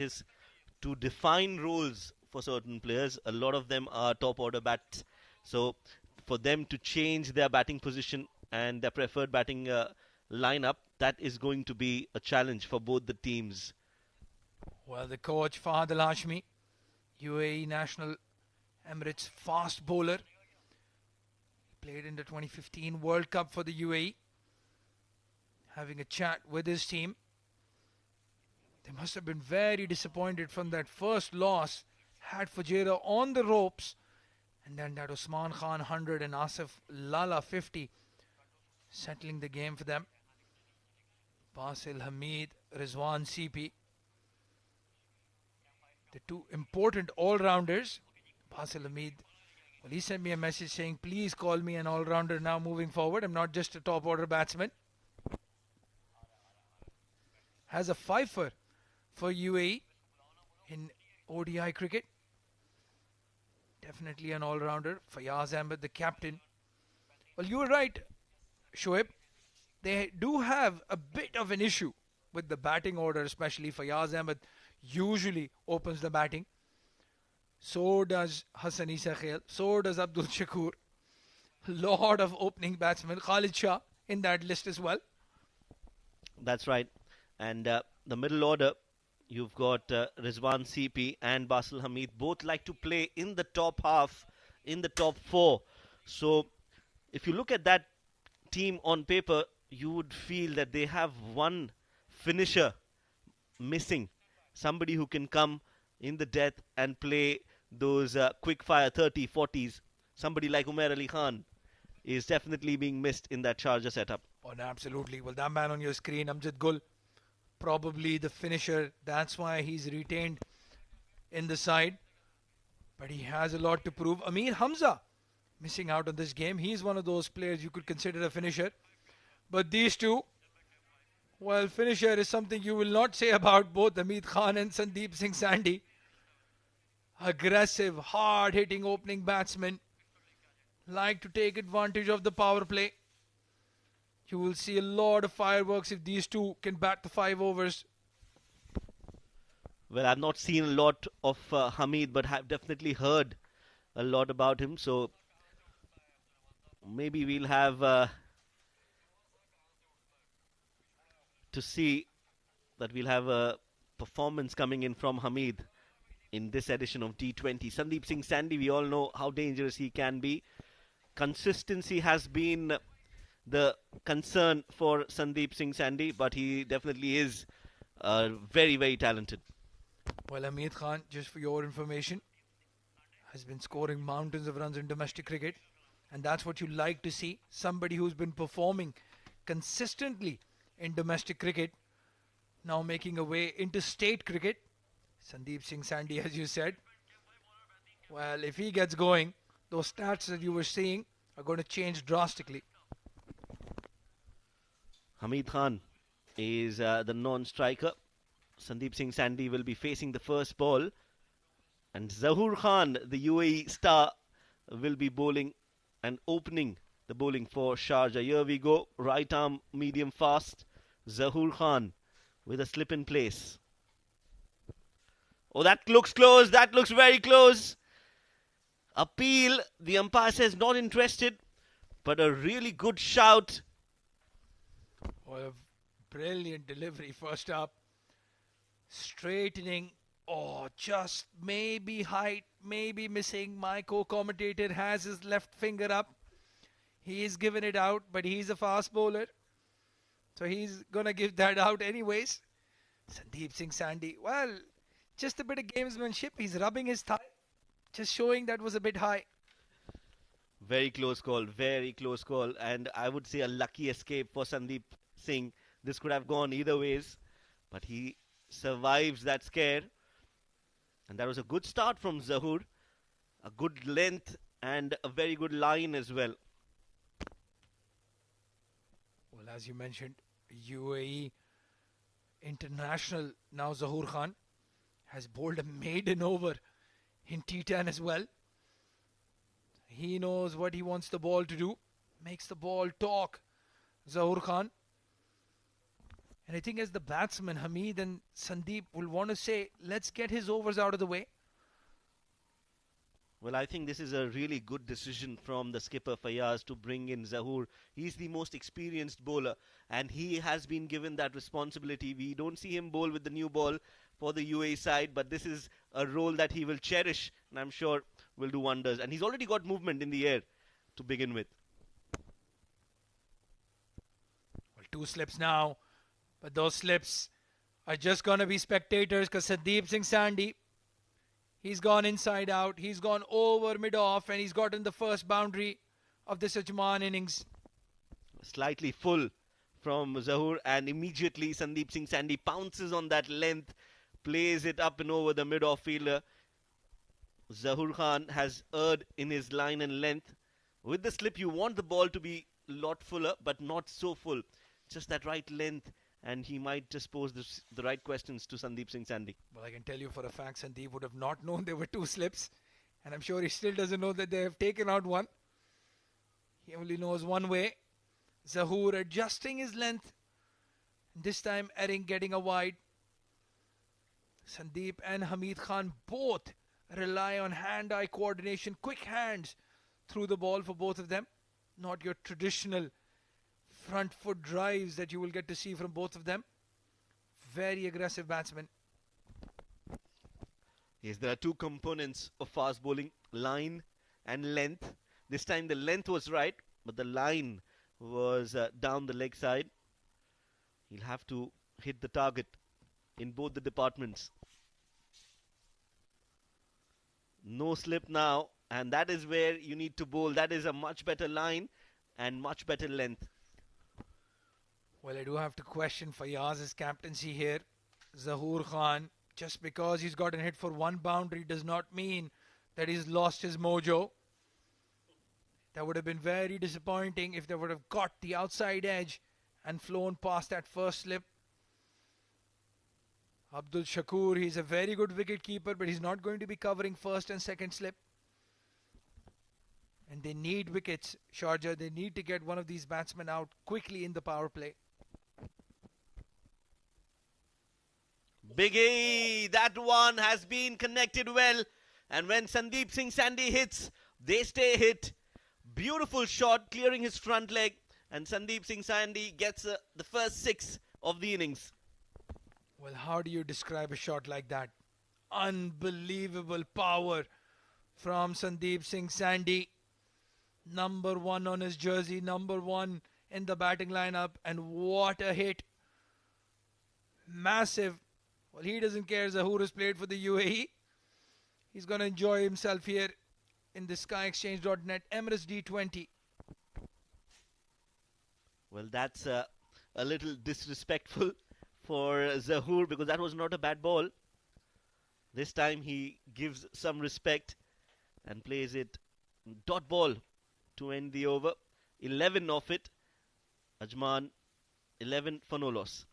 is to define roles for certain players. A lot of them are top order bats, so for them to change their batting position and their preferred batting lineup, that is going to be a challenge for both the teams. Well, the coach Fahad Al Hashmi, UAE national Emirates fast bowler, played in the 2015 World Cup for the UAE, having a chat with his team. They must have been very disappointed from that first loss. Had Fujairah on the ropes, and then that Usman Khan 100 and Asif Lala 50, settling the game for them. Basil Hamid, Rizwan CP, the two important all-rounders. Basil Hamid, well, he sent me a message saying, please call me an all-rounder now moving forward. I'm not just a top-order batsman. Has a fifer for UAE in ODI cricket. Definitely an all-rounder. Fayaz Ahmed, the captain. Well, you were right, Shoaib. They do have a bit of an issue with the batting order, especially Fayaz Ahmed usually opens the batting. So does Hassan Isa Khail. So does Abdul Shakur. Lot of opening batsmen. Khalid Shah in that list as well. That's right. And the middle order, you've got Rizwan CP and Basil Hamid. Both like to play in the top half, in the top four. So if you look at that team on paper, you would feel that they have one finisher missing. Somebody who can come in the death and play those quick fire 30, 40s. Somebody like Umair Ali Khan is definitely being missed in that Sharjah setup. Oh, no, absolutely. Well, that man on your screen, Amjad Gul, probably the finisher. That's why he's retained in the side. But he has a lot to prove. Amir Hamza missing out on this game. He's one of those players you could consider a finisher. But these two, well, finisher is something you will not say about both Hamid Khan and Sandeep Singh Sandhi. Aggressive, hard-hitting opening batsmen. Like to take advantage of the power play. You will see a lot of fireworks if these two can bat the 5 overs. Well, I've not seen a lot of Hamid, but have definitely heard a lot about him. So maybe we'll have to see that we'll have a performance coming in from Hamid in this edition of D20. Sandeep Singh Sandhi, we all know how dangerous he can be. Consistency has been the concern for Sandeep Singh Sandhi, but he definitely is very, very talented. Well, Hamid Khan, just for your information, has been scoring mountains of runs in domestic cricket, and that's what you like to see. Somebody who's been performing consistently in domestic cricket, now making a way into state cricket. Sandeep Singh Sandhi, as you said. Well, if he gets going, those stats that you were seeing are going to change drastically. Hamid Khan is the non-striker. Sandeep Singh Sandhi will be facing the first ball. And Zahoor Khan, the UAE star, will be bowling and opening the bowling for Sharjah. Here we go. Right arm, medium fast. Zahoor Khan with a slip in place. Oh, that looks close. That looks very close. Appeal. The umpire says not interested. But a really good shout. What a brilliant delivery first up. Straightening. Oh, just maybe height, maybe missing. My co-commentator has his left finger up. He's given it out, but he's a fast bowler. So he's going to give that out anyways. Sandeep Singh Sandhi. Well, just a bit of gamesmanship. He's rubbing his thigh. Just showing that was a bit high. Very close call. Very close call. And I would say a lucky escape for Sandeep Singh. This could have gone either ways. But he survives that scare. And that was a good start from Zahoor. A good length and a very good line as well. Well, as you mentioned, UAE international now Zahoor Khan has bowled a maiden over in T10 as well. He knows what he wants the ball to do. Makes the ball talk. Zahoor Khan. And I think as the batsman, Hamid and Sandeep will want to say, let's get his overs out of the way. Well, I think this is a really good decision from the skipper Fayaz to bring in Zahoor. He's the most experienced bowler and he has been given that responsibility. We don't see him bowl with the new ball for the UAE side, but this is a role that he will cherish and I'm sure will do wonders. And he's already got movement in the air to begin with. Well, 2 slips now, but those slips are just going to be spectators because Sandeep Singh Sandhi, he's gone inside out. He's gone over mid-off and he's gotten the first boundary of this Ajman innings. Slightly full from Zahoor and immediately Sandeep Singh Sandhi pounces on that length, plays it up and over the mid-off fielder. Zahoor Khan has erred in his line and length. With the slip, you want the ball to be a lot fuller, but not so full. Just that right length, and he might just pose the right questions to Sandeep Singh Sandhi. Well, I can tell you for a fact, Sandeep would have not known there were 2 slips, and I'm sure he still doesn't know that they have taken out one. He only knows one way. Zahoor adjusting his length, this time erring, getting a wide. Sandeep and Hamid Khan both rely on hand-eye coordination, quick hands through the ball for both of them. Not your traditional front foot drives that you will get to see from both of them. Very aggressive batsmen. Yes, there are 2 components of fast bowling, line and length. This time the length was right, but the line was down the leg side. He'll have to hit the target in both the departments. No slip now, and that is where you need to bowl. That is a much better line and much better length. Well, I do have to question Fayaz's captaincy here. Zahoor Khan, just because he's gotten hit for 1 boundary does not mean that he's lost his mojo. That would have been very disappointing if they would have got the outside edge and flown past that first slip. Abdul Shakur, he's a very good wicket keeper, but he's not going to be covering first and second slip. And they need wickets, Sharjah. They need to get one of these batsmen out quickly in the power play. Biggie, that one has been connected well. And when Sandeep Singh Sandhi hits, they stay hit. Beautiful shot, clearing his front leg. And Sandeep Singh Sandhi gets the first 6 of the innings. Well, how do you describe a shot like that? Unbelievable power from Sandeep Singh Sandhi. Number 1 on his jersey, number 1 in the batting lineup. And what a hit. Massive. Well, he doesn't care. Zahoor has played for the UAE. He's going to enjoy himself here in the SkyExchange.net Emirates D20. Well, that's a little disrespectful for Zahoor because that was not a bad ball. This time he gives some respect and plays it dot ball to end the over. 11 of it. Ajman, 11 for no loss.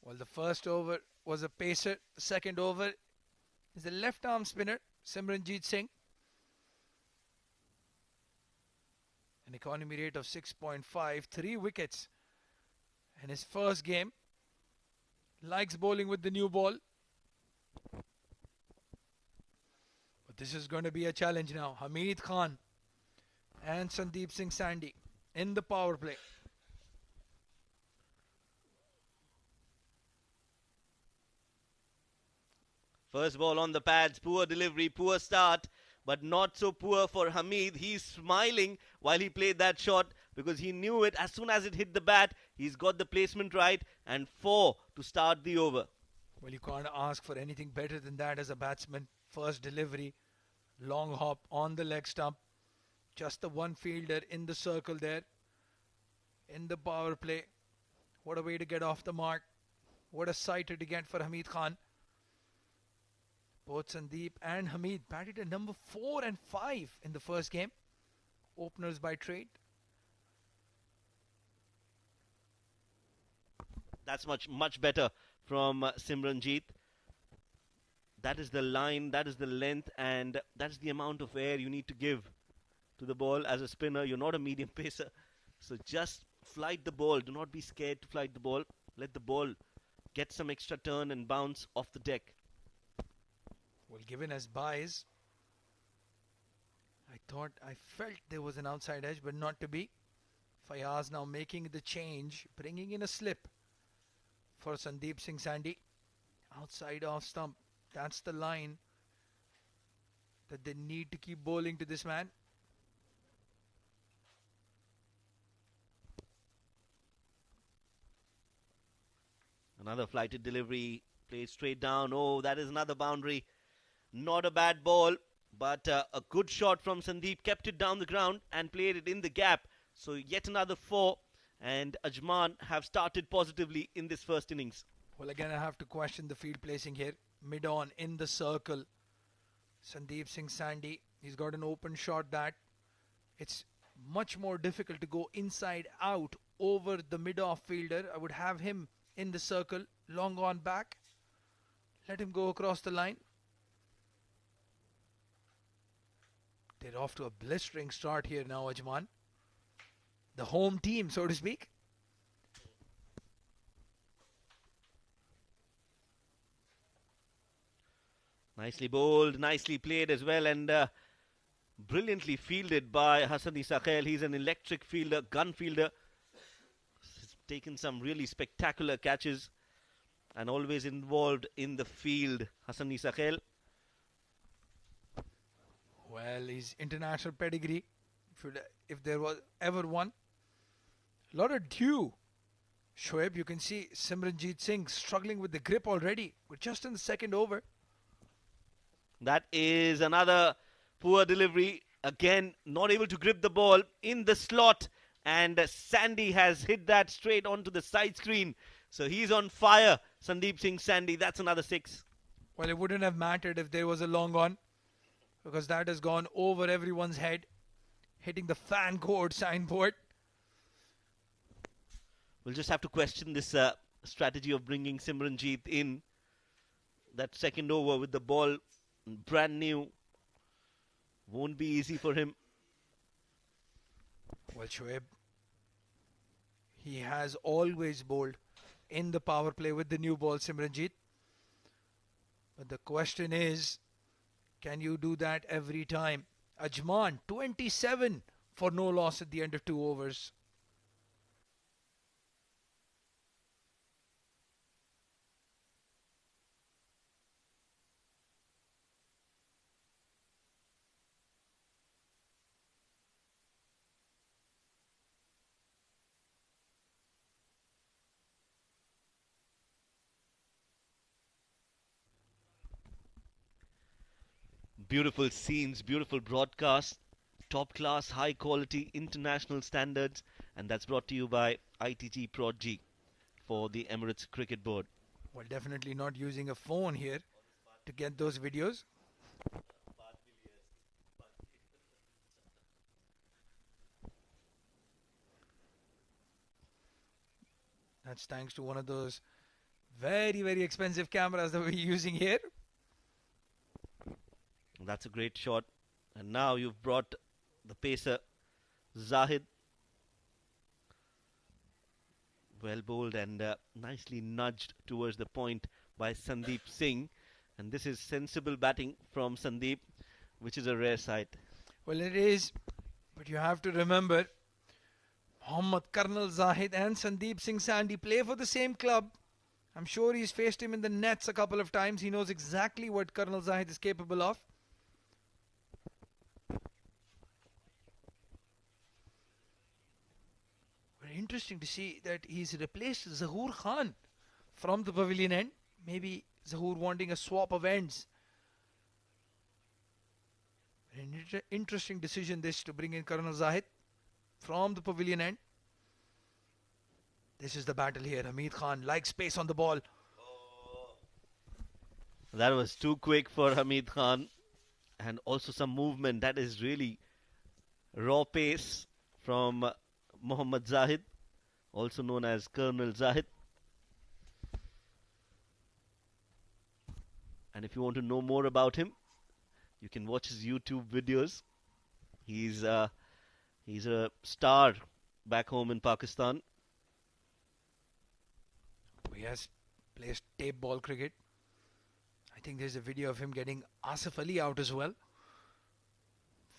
Well, the first over was a pacer. The second over is a left arm spinner, Simranjeet Singh. An economy rate of 6.5, 3 wickets. And his first game. Likes bowling with the new ball. But this is going to be a challenge now. Hamid Khan and Sandeep Singh Sandhi in the power play. First ball on the pads, poor delivery, poor start, but not so poor for Hamid. He's smiling while he played that shot. because he knew it as soon as it hit the bat. He's got the placement right, and 4 to start the over. Well, you can't ask for anything better than that as a batsman. First delivery, long hop on the leg stump. Just the one fielder in the circle there. In the power play. What a way to get off the mark. What a sighter to get for Hamid Khan. Both Sandeep and Hamid batted at number 4 and 5 in the first game. Openers by trade. That's much better from Simranjeet. That is the line, that is the length, and that is the amount of air you need to give to the ball as a spinner. You're not a medium pacer. So just flight the ball. Do not be scared to flight the ball. Let the ball get some extra turn and bounce off the deck. Well, given as buys, I felt there was an outside edge, but not to be. Fayaz now making the change, bringing in a slip for Sandeep Singh Sandhi. Outside off stump. That's the line that they need to keep bowling to this man. Another flighted delivery, played straight down. Oh, that is another boundary. Not a bad ball, but a good shot from Sandeep. Kept it down the ground and played it in the gap. So yet another 4, and Ajman have started positively in this first innings. Well, again, I have to question the field placing here. Mid-on in the circle. Sandeep Singh Sandhi, he's got an open shot that it's much more difficult to go inside out over the mid-off fielder. I would have him in the circle, long on back. Let him go across the line. They're off to a blistering start here now, Ajman. The home team, so to speak. Nicely bowled, nicely played as well, and brilliantly fielded by Hassani Sakhel. He's an electric fielder, gun fielder. He's taken some really spectacular catches and always involved in the field, Hassani Sakhel. Well, his international pedigree, if there was ever one. A lot of dew. Shoaib, you can see Simranjeet Singh struggling with the grip already. We're just in the second over. That is another poor delivery. Again, not able to grip the ball in the slot. And Sandhi has hit that straight onto the side screen. So he's on fire, Sandeep Singh Sandhi. That's another 6. Well, it wouldn't have mattered if there was a long on, because that has gone over everyone's head, hitting the fan court signboard. We'll just have to question this strategy of bringing Simranjeet in. That second over with the ball brand new won't be easy for him. Well, Shoaib, he has always bowled in the power play with the new ball, Simranjeet. But the question is, can you do that every time? Ajman, 27 for no loss at the end of 2 overs. Beautiful scenes, beautiful broadcast, top class, high quality, international standards, and that's brought to you by ITG Prod G for the Emirates Cricket Board. Well, definitely not using a phone here to get those videos. That's thanks to one of those very, very expensive cameras that we're using here. That's a great shot. And now you've brought the pacer, Zahid. Well bowled and nicely nudged towards the point by Sandeep Singh. And this is sensible batting from Sandeep, which is a rare sight. Well, it is. But you have to remember, Mohammad Colonel Zahid and Sandeep Singh Sandhi play for the same club. I'm sure he's faced him in the nets a couple of times. He knows exactly what Colonel Zahid is capable of. Interesting to see that he's replaced Zahoor Khan from the pavilion end. Maybe Zahoor wanting a swap of ends. An interesting decision this to bring in Colonel Zahid from the pavilion end. This is the battle here. Hamid Khan likes space on the ball. That was too quick for Hamid Khan. And also some movement. That is really raw pace from Mohammad Zahid, also known as Colonel Zahid. And if you want to know more about him, you can watch his YouTube videos. He's a star back home in Pakistan. He has played tape ball cricket. I think there's a video of him getting Asif Ali out as well.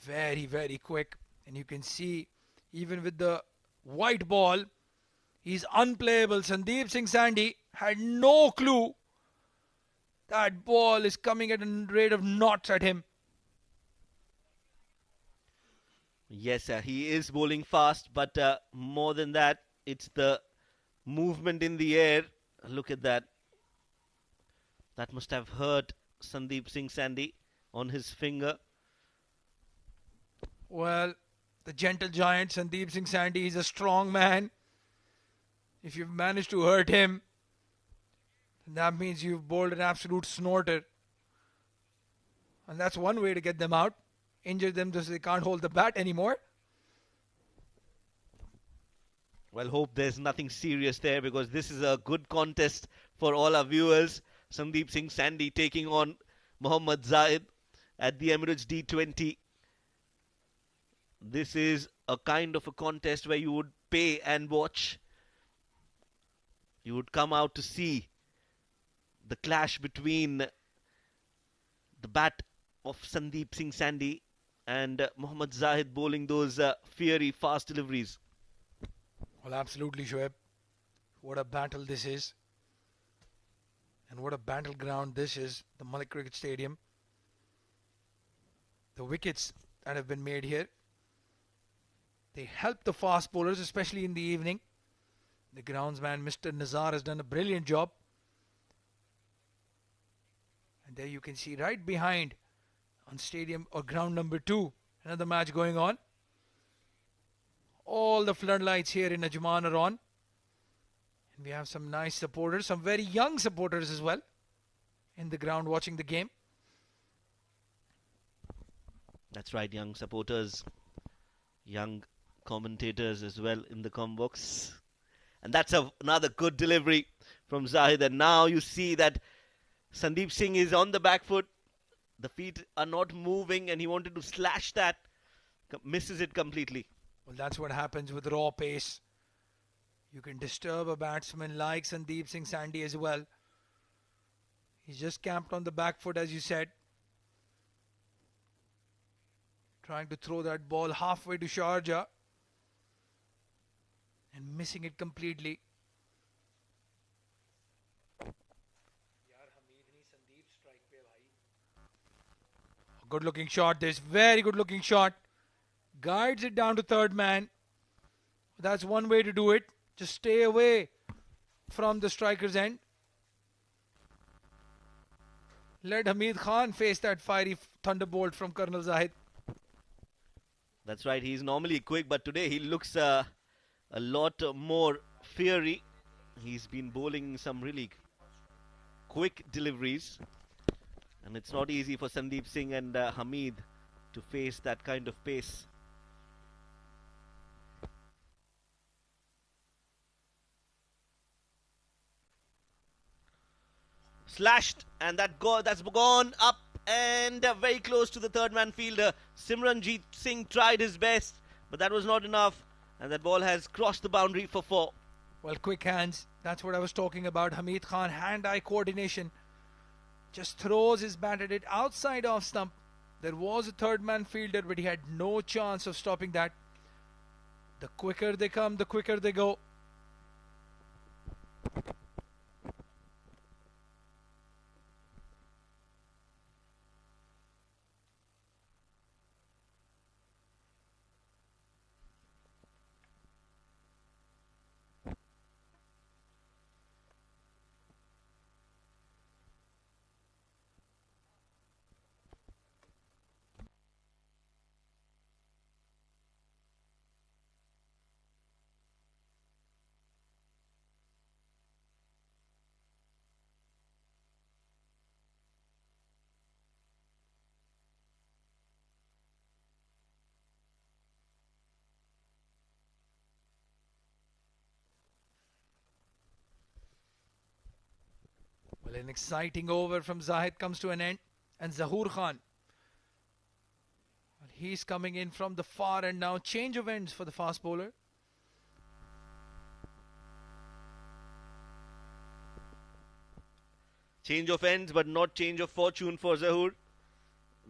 Very, very quick. And you can see, even with the white ball, he's unplayable. Sandeep Singh Sandhi had no clue that ball is coming at a rate of knots at him. Yes, he is bowling fast, but more than that, it's the movement in the air. Look at that. That must have hurt Sandeep Singh Sandhi on his finger. Well, the gentle giant Sandeep Singh Sandhi is a strong man. If you've managed to hurt him, then that means you've bowled an absolute snorter. And that's one way to get them out. Injure them so they can't hold the bat anymore. Well, hope there's nothing serious there, because this is a good contest for all our viewers. Sandeep Singh Sandhi taking on Mohammad Zahid at the Emirates D20. This is a kind of a contest where you would pay and watch. You would come out to see the clash between the bat of Sandeep Singh Sandhi and Mohammad Zahid bowling those fiery fast deliveries. Well, absolutely, Shoaib. What a battle this is. And what a battleground this is, the Malik Cricket Stadium. The wickets that have been made here, they help the fast bowlers, especially in the evening. The groundsman, Mr. Nazar, has done a brilliant job. And there you can see right behind on stadium or ground number 2, another match going on. All the floodlights here in Ajman are on. And we have some nice supporters, some very young supporters as well, in the ground watching the game. That's right, young supporters, young commentators as well in the comm box. And that's another good delivery from Zahid. And now you see that Sandeep Singh is on the back foot. The feet are not moving, and he wanted to slash that. Misses it completely. Well, that's what happens with raw pace. You can disturb a batsman like Sandeep Singh Sandhi as well. He's just camped on the back foot, as you said. Trying to throw that ball halfway to Sharjah. And missing it completely. Good looking shot this. Very good looking shot. Guides it down to third man. That's one way to do it. Just stay away from the striker's end. Let Hamid Khan face that fiery thunderbolt from Colonel Zahid. That's right. He's normally quick, but today he looks a lot more fiery. He's been bowling some really quick deliveries. And it's not easy for Sandeep Singh and Hamid to face that kind of pace. Slashed, and that's gone up and very close to the third man fielder. Simranjeet Singh tried his best, but that was not enough, and that ball has crossed the boundary for 4. Well, quick hands. That's what I was talking about. Hamid Khan, hand-eye coordination. Just throws his bat at it outside off stump. There was a third man fielder, but he had no chance of stopping that. The quicker they come, the quicker they go. Well, an exciting over from Zahid comes to an end. And Zahoor Khan, well, he's coming in from the far end now. Change of ends for the fast bowler. Change of ends, but not change of fortune for Zahoor.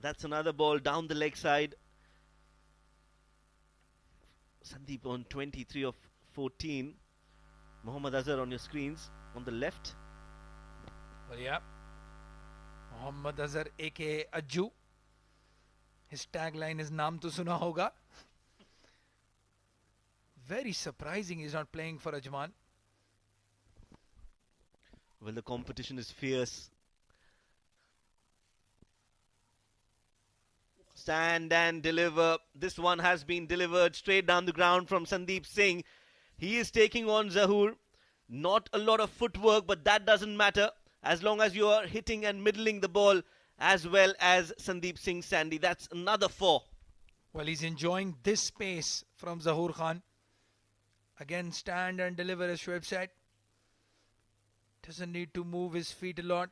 That's another ball down the leg side. Sandeep on 23 of 14. Mohammad Azhar on your screens on the left. Well, yeah. Mohammad Azhar, aka Ajju. His tagline is Naam to suna hoga. Very surprising he's not playing for Ajman. Well, the competition is fierce. Stand and deliver. This one has been delivered straight down the ground from Sandeep Singh. He is taking on Zahoor. Not a lot of footwork, but that doesn't matter as long as you are hitting and middling the ball as well as Sandeep Singh Sandy. That's another 4. Well, he's enjoying this space from Zahoor Khan. Again, stand and deliver, as Shoaib said. Doesn't need to move his feet a lot.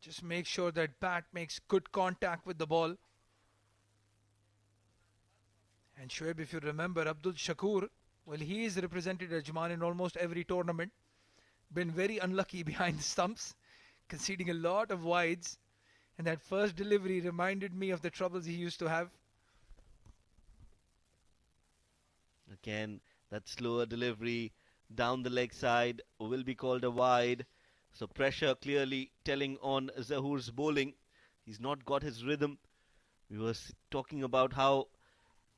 Just make sure that bat makes good contact with the ball. And Shoaib, if you remember, Abdul Shakur, well, he has represented Ajman in almost every tournament. Been very unlucky behind the stumps, conceding a lot of wides. And that first delivery reminded me of the troubles he used to have. Again, that slower delivery down the leg side will be called a wide. So pressure clearly telling on Zahoor's bowling. He's not got his rhythm. We were talking about how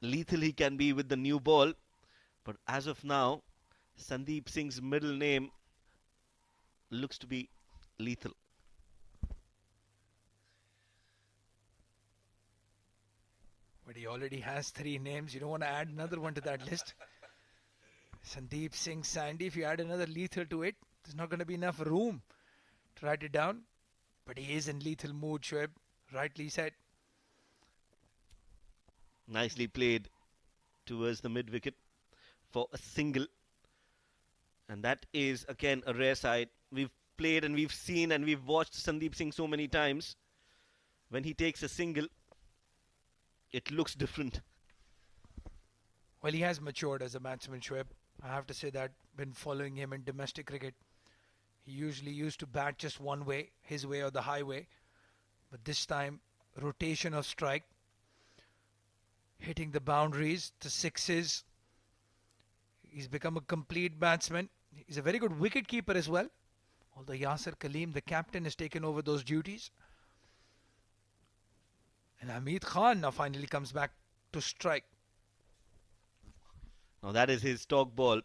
lethal he can be with the new ball. But as of now, Sandeep Singh's middle name looks to be lethal. But he already has 3 names. You don't want to add another one to that list. Sandeep Singh Sandy, if you add another lethal to it, there's not going to be enough room to write it down. But he is in lethal mood, Shoaib. Rightly said. Nicely played towards the mid wicket for a single. And that is again a rare sight. We've played and we've seen and we've watched Sandeep Singh so many times. When he takes a single, it looks different. Well, he has matured as a batsman, Shoaib. I have to say that. Been following him in domestic cricket. He usually used to bat just one way, his way or the highway. But this time, rotation of strike. Hitting the boundaries, the sixes. He's become a complete batsman. He's a very good wicket keeper as well. Although Yasir Kaleem, the captain, has taken over those duties. And Hamid Khan now finally comes back to strike. Now that is his stock ball.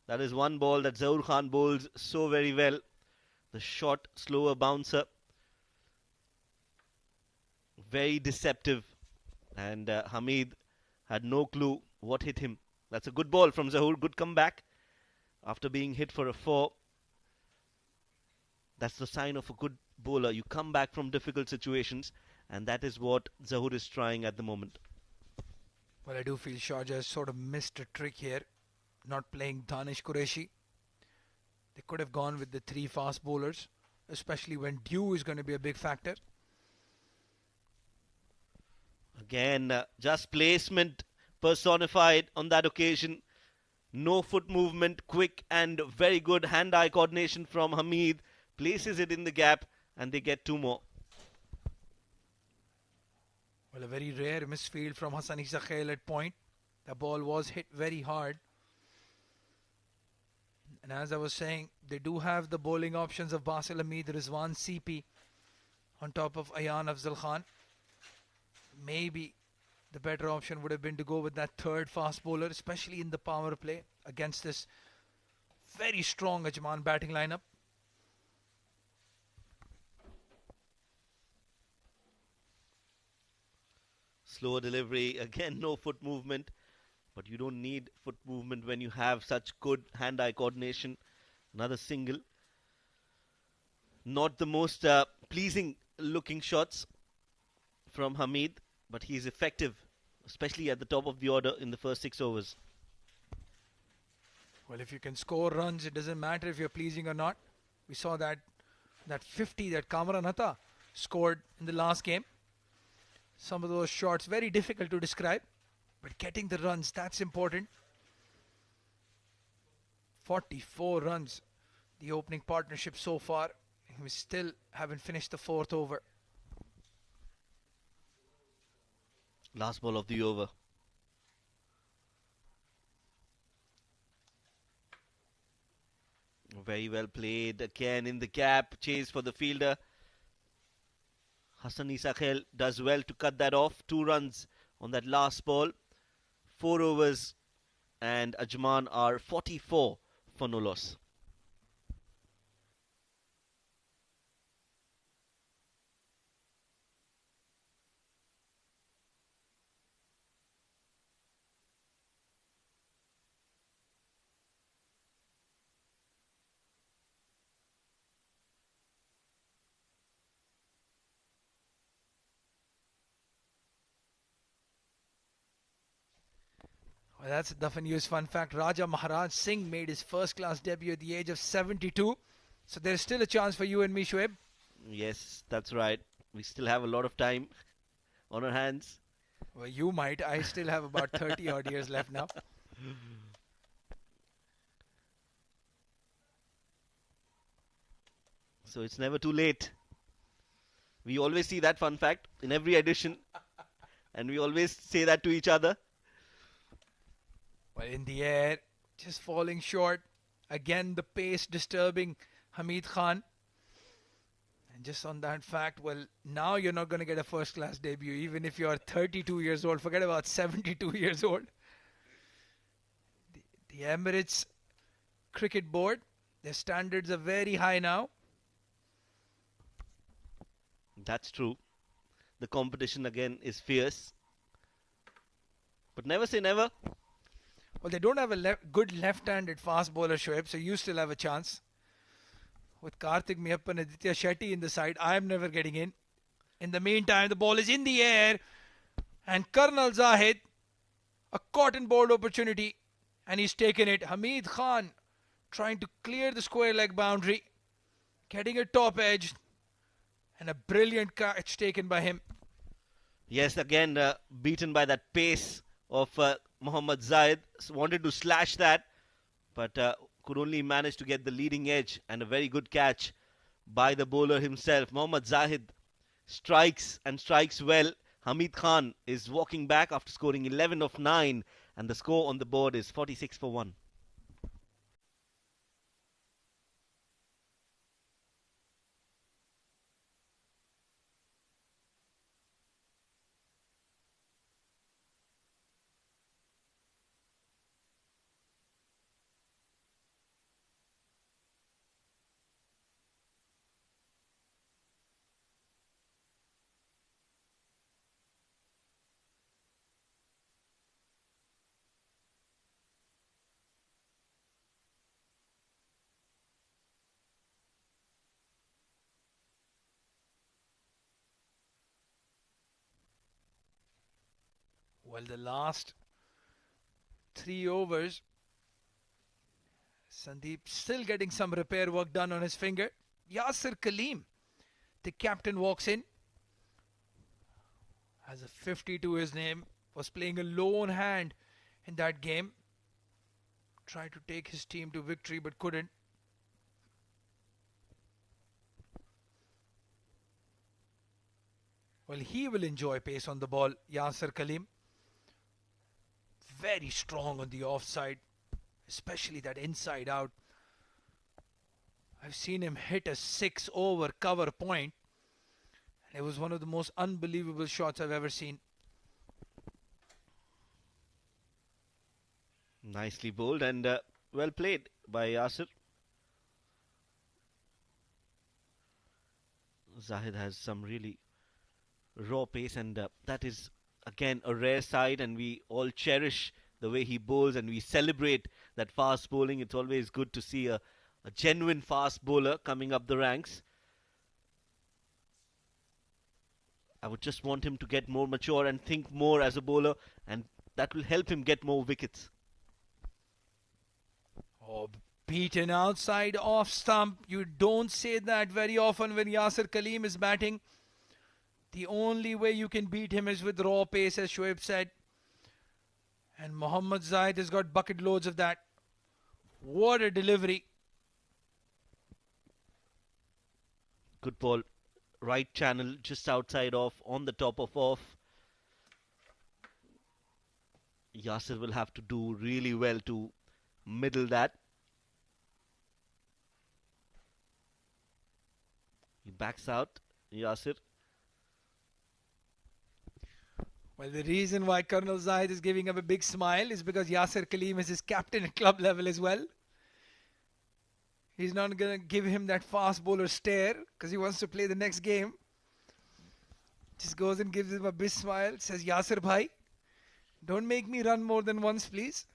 That is one ball that Zahoor Khan bowls so very well. The short, slower bouncer. Very deceptive. And Hamid had no clue what hit him. That's a good ball from Zahoor. Good comeback. After being hit for a 4. That's the sign of a good bowler. You come back from difficult situations. And that is what Zahoor is trying at the moment. Well, I do feel Sharjah has sort of missed a trick here. Not playing Danish Qureshi. They could have gone with the 3 fast bowlers. Especially when dew is going to be a big factor. Again, just placement personified on that occasion. No foot movement, quick and very good hand-eye coordination from Hamid. Places it in the gap and they get 2 more. Well, a very rare misfield from Hassan Isa Khail at point. The ball was hit very hard. And as I was saying, they do have the bowling options of Basil Hamid, Rizwan CP on top of Ayan Afzal Khan. Maybe the better option would have been to go with that third fast bowler, especially in the power play against this very strong Ajman batting lineup. Slower delivery, again no foot movement, but you don't need foot movement when you have such good hand-eye coordination. Another single. Not the most pleasing looking shots from Hamid, but he is effective, especially at the top of the order in the first 6 overs. Well, if you can score runs, it doesn't matter if you're pleasing or not. We saw that that 50 that Kamaranatha scored in the last game. Some of those shots very difficult to describe, but getting the runs, that's important. 44 runs, the opening partnership so far. We still haven't finished the fourth over. Last ball of the over. Very well played. Again in the gap. Chase for the fielder. Hassan Isakhel does well to cut that off. 2 runs on that last ball. 4 overs. And Ajman are 44 for no loss. Well, that's a Duffin News fun fact. Raja Maharaj Singh made his first class debut at the age of 72. So there's still a chance for you and me, Shoaib. Yes, that's right. We still have a lot of time on our hands. Well, you might. I still have about 30 odd years left now. So it's never too late. We always see that fun fact in every edition. And we always say that to each other. Well, in the air, just falling short. Again, the pace disturbing Hamid Khan. And just on that fact, well, now you're not going to get a first class debut, even if you're 32 years old. Forget about 72 years old. The Emirates Cricket Board, their standards are very high now. That's true. The competition again is fierce. But never say never. Well, they don't have a good left-handed fast bowler, Shoaib, so you still have a chance. With Karthik Meyyappan and Aditya Shetty in the side, I am never getting in. In the meantime, the ball is in the air. And Colonel Zahid, a cotton ball opportunity. And he's taken it. Hamid Khan trying to clear the square leg boundary. Getting a top edge. And a brilliant catch taken by him. Yes, again beaten by that pace of Mohammad Zahid. Wanted to slash that, but could only manage to get the leading edge, and a very good catch by the bowler himself. Mohammad Zahid strikes and strikes well. Hamid Khan is walking back after scoring 11 of 9, and the score on the board is 46 for 1. Well, the last 3 overs, Sandeep still getting some repair work done on his finger. Yasir Kaleem, the captain, walks in. Has a 50 to his name. Was playing a lone hand in that game. Tried to take his team to victory but couldn't. Well, he will enjoy pace on the ball, Yasir Kaleem. Very strong on the offside, especially that inside out. I've seen him hit a 6 over cover point. It was one of the most unbelievable shots I've ever seen. Nicely bowled and well played by Yasir. Zahid has some really raw pace, and that is again a rare side, and we all cherish the way he bowls and we celebrate that fast bowling. It's always good to see a genuine fast bowler coming up the ranks. I would just want him to get more mature and think more as a bowler, and that will help him get more wickets. Oh, Beaten outside off stump. You don't say that very often when Yasir Kaleem is batting. The only way you can beat him is with raw pace, as Shoaib said. And Mohammad Zaid has got bucket loads of that. What a delivery. Good ball. Right channel, just outside off, on the top of off. Yasir will have to do really well to middle that. He backs out, Yasir. Well, the reason why Colonel Zahid is giving him a big smile is because Yasir Kaleem is his captain at club level as well. He's not going to give him that fast bowler stare because he wants to play the next game. Just goes and gives him a big smile. Says, Yasir bhai, don't make me run more than once, please.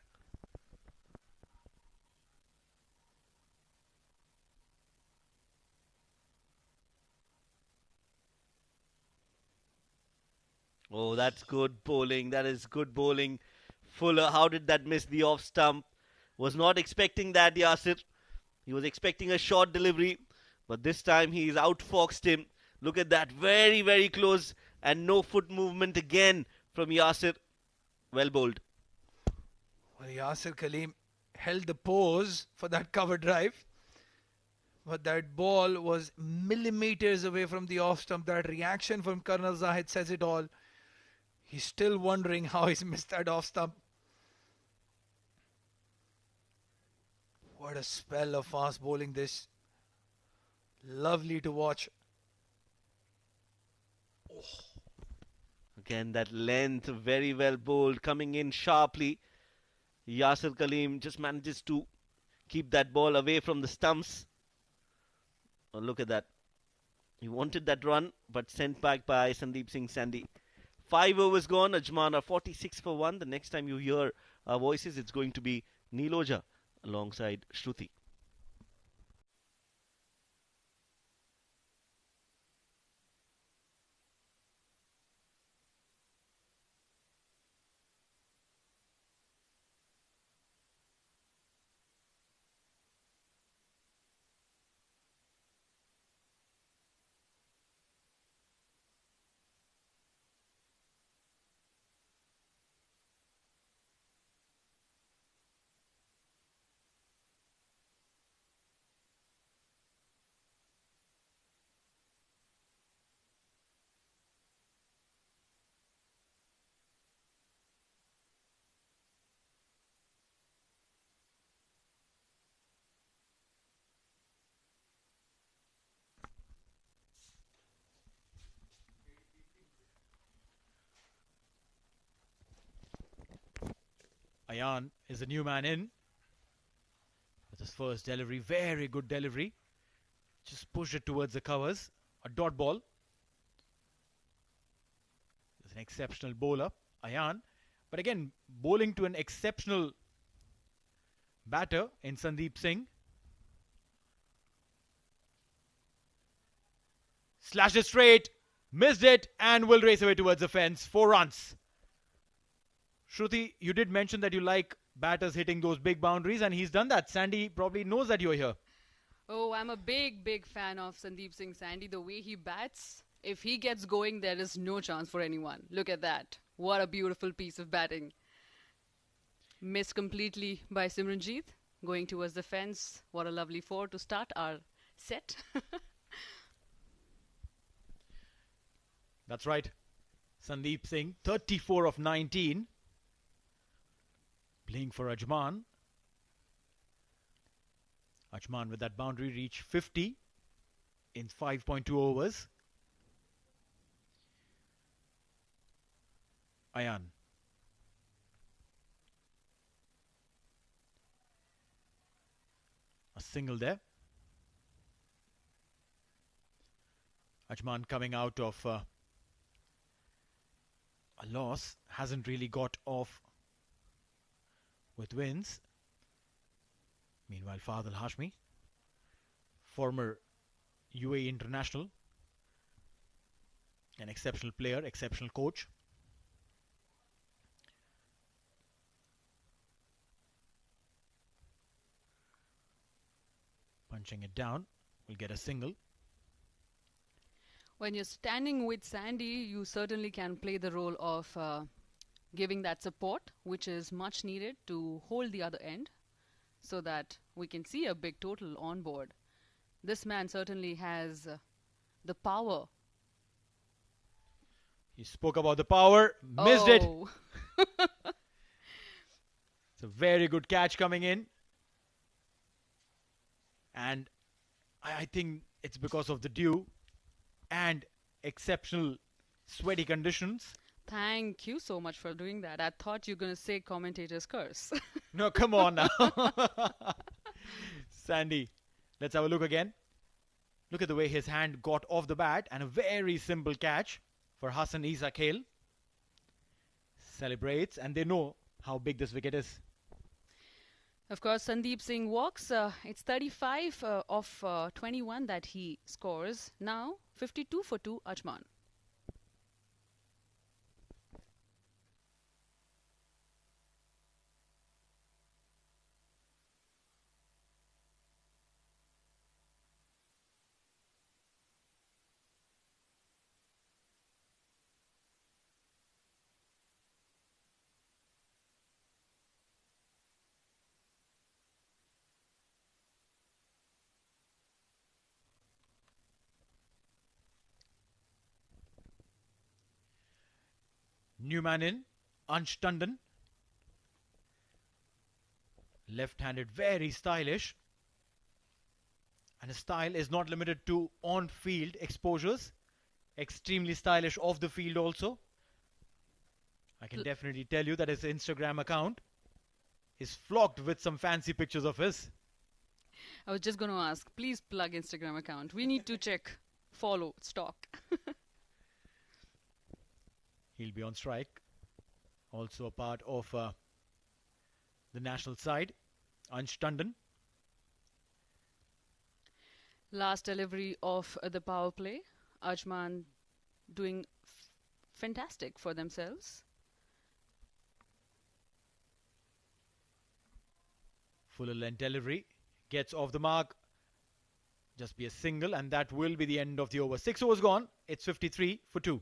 Oh, that's good bowling. That is good bowling. Fuller, how did that miss the off stump? Was not expecting that, Yasir. He was expecting a short delivery, but this time he's outfoxed him. Look at that. Very, very close. And no foot movement again from Yasir. Well bowled. Well, Yasir Kaleem held the pose for that cover drive. But that ball was millimeters away from the off stump. That reaction from Colonel Zahid says it all. He's still wondering how he's missed that off stump. What a spell of fast bowling this. Lovely to watch. Oh. Again, that length, very well bowled, coming in sharply. Yasir Kaleem just manages to keep that ball away from the stumps. Oh, look at that. He wanted that run, but sent back by Sandeep Singh Sandy. 5 overs gone. Ajman are 46 for 1. The next time you hear our voices, it's going to be Neeloja alongside Shruti. Ayan is the new man in with his first delivery. Very good delivery. Just pushed it towards the covers. A dot ball. He's an exceptional bowler, Ayan. But again, bowling to an exceptional batter in Sandeep Singh. Slashed it straight. Missed it and will race away towards the fence. 4 runs. Shruti, you did mention that you like batters hitting those big boundaries, and he's done that. Sandy probably knows that you're here. Oh, I'm a big fan of Sandeep Singh Sandy. The way he bats, if he gets going, there is no chance for anyone. Look at that. What a beautiful piece of batting. Missed completely by Simranjeet. Going towards the fence. What a lovely 4 to start our set. That's right. Sandeep Singh, 34 of 19. Playing for Ajman. Ajman with that boundary reached 50 in 5.2 overs. Ayan. A single there. Ajman coming out of a loss. Hasn't really got off with wins. Meanwhile, Fahad Al-Hashmi, former UAE international, an exceptional player, exceptional coach. Punching it down will get a single. When you're standing with Sandy, you certainly can play the role of giving that support, which is much needed to hold the other end so that we can see a big total on board. This man certainly has the power. He spoke about the power, missed it. Oh. It's a very good catch coming in. And I think it's because of the dew and exceptional sweaty conditions. Thank you so much for doing that. I thought you were going to say commentator's curse. No, come on now. Sandy, let's have a look again. Look at the way his hand got off the bat, and a very simple catch for Hassan Isa Khail. Celebrates, and they know how big this wicket is. Of course, Sandeep Singh walks. It's 35 of 21 that he scores. Now, 52 for 2, Ajman. New man in, Ansh Tandon. Left-handed, very stylish. And his style is not limited to on-field exposures. Extremely stylish off the field also. I can definitely tell you that his Instagram account is flocked with some fancy pictures of his. I was just going to ask, please plug Instagram account. We need to check, follow, stalk. He'll be on strike. Also a part of the national side, Ansh Tandon. Last delivery of the power play. Ajman doing fantastic for themselves. Fuller length delivery. Gets off the mark. Just be a single, and that will be the end of the over. 6 overs gone. It's 53 for 2.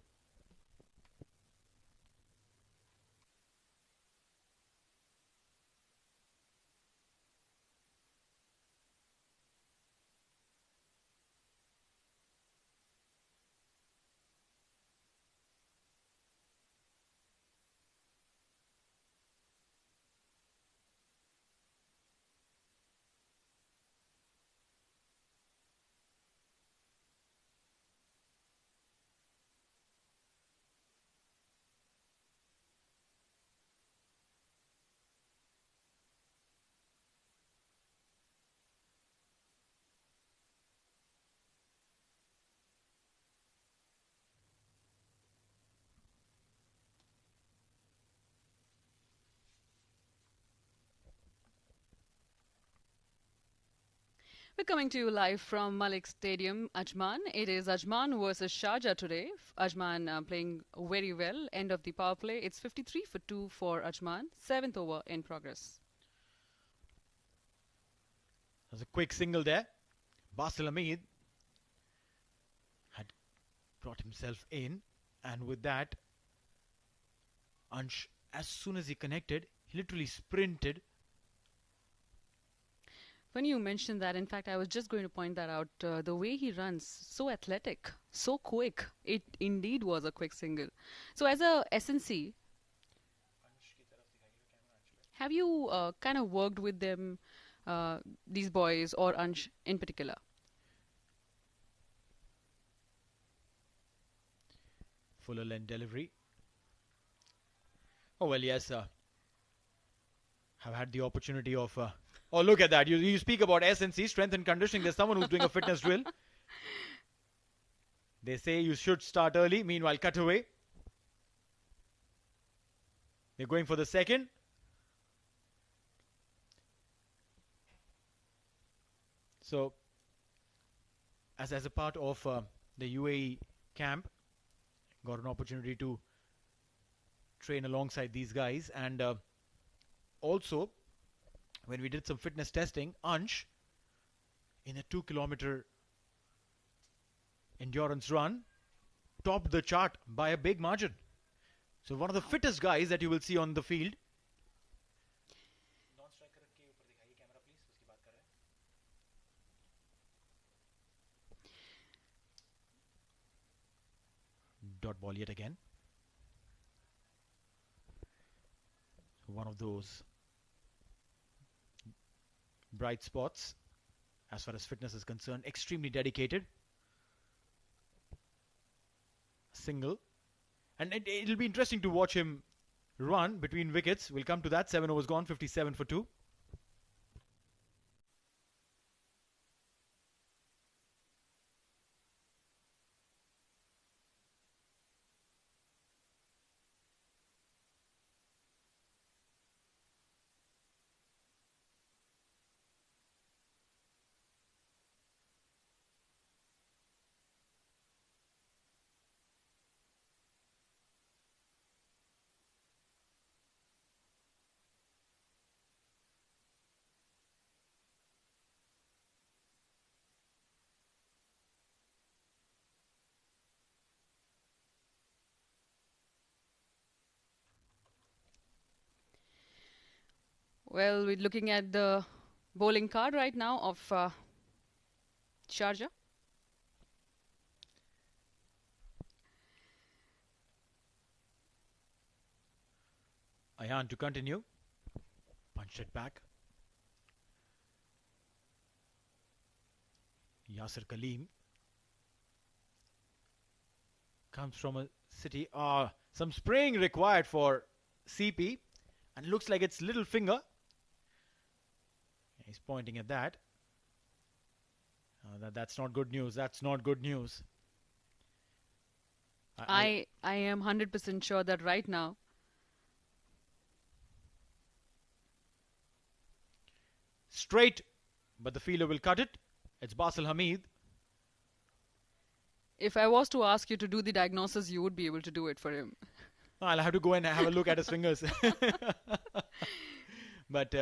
We're coming to you live from Malik Stadium, Ajman. It is Ajman versus Sharjah today. Ajman playing very well. End of the power play. It's 53 for 2 for Ajman. 7th over in progress. There's a quick single there. Basil Hamid had brought himself in, and with that, Ansh, as soon as he connected, he literally sprinted. When you mentioned that, in fact, I was just going to point that out. The way he runs, so athletic, so quick. It indeed was a quick single. So as a SNC, have you kind of worked with them, these boys, or Ansh in particular? Fuller length delivery. Oh, well, yes, have had the opportunity of... oh, look at that. You speak about SNC, strength and conditioning. There's someone who's doing a fitness drill. They say you should start early. Meanwhile, cut away. They're going for the second. So, as a part of the UAE camp, got an opportunity to train alongside these guys. And also, when we did some fitness testing, Ansh in a 2 kilometer endurance run, topped the chart by a big margin. So one of the fittest guys that you will see on the field. Dot ball yet again. One of those bright spots as far as fitness is concerned. Extremely dedicated. Single. And it'll be interesting to watch him run between wickets. We'll come to that. 7 overs gone, 57 for 2. Well, we're looking at the bowling card right now of Sharjah. Ayan to continue. Punched it back. Yasir Kaleem comes from a city. Some spraying required for CP. And looks like it's little finger. He's pointing at that. That's not good news. That's not good news. I am 100% sure that right now. Straight, but the fielder will cut it. It's Basil Hamid. If I was to ask you to do the diagnosis, you would be able to do it for him. I'll have to go and have a look at his fingers. But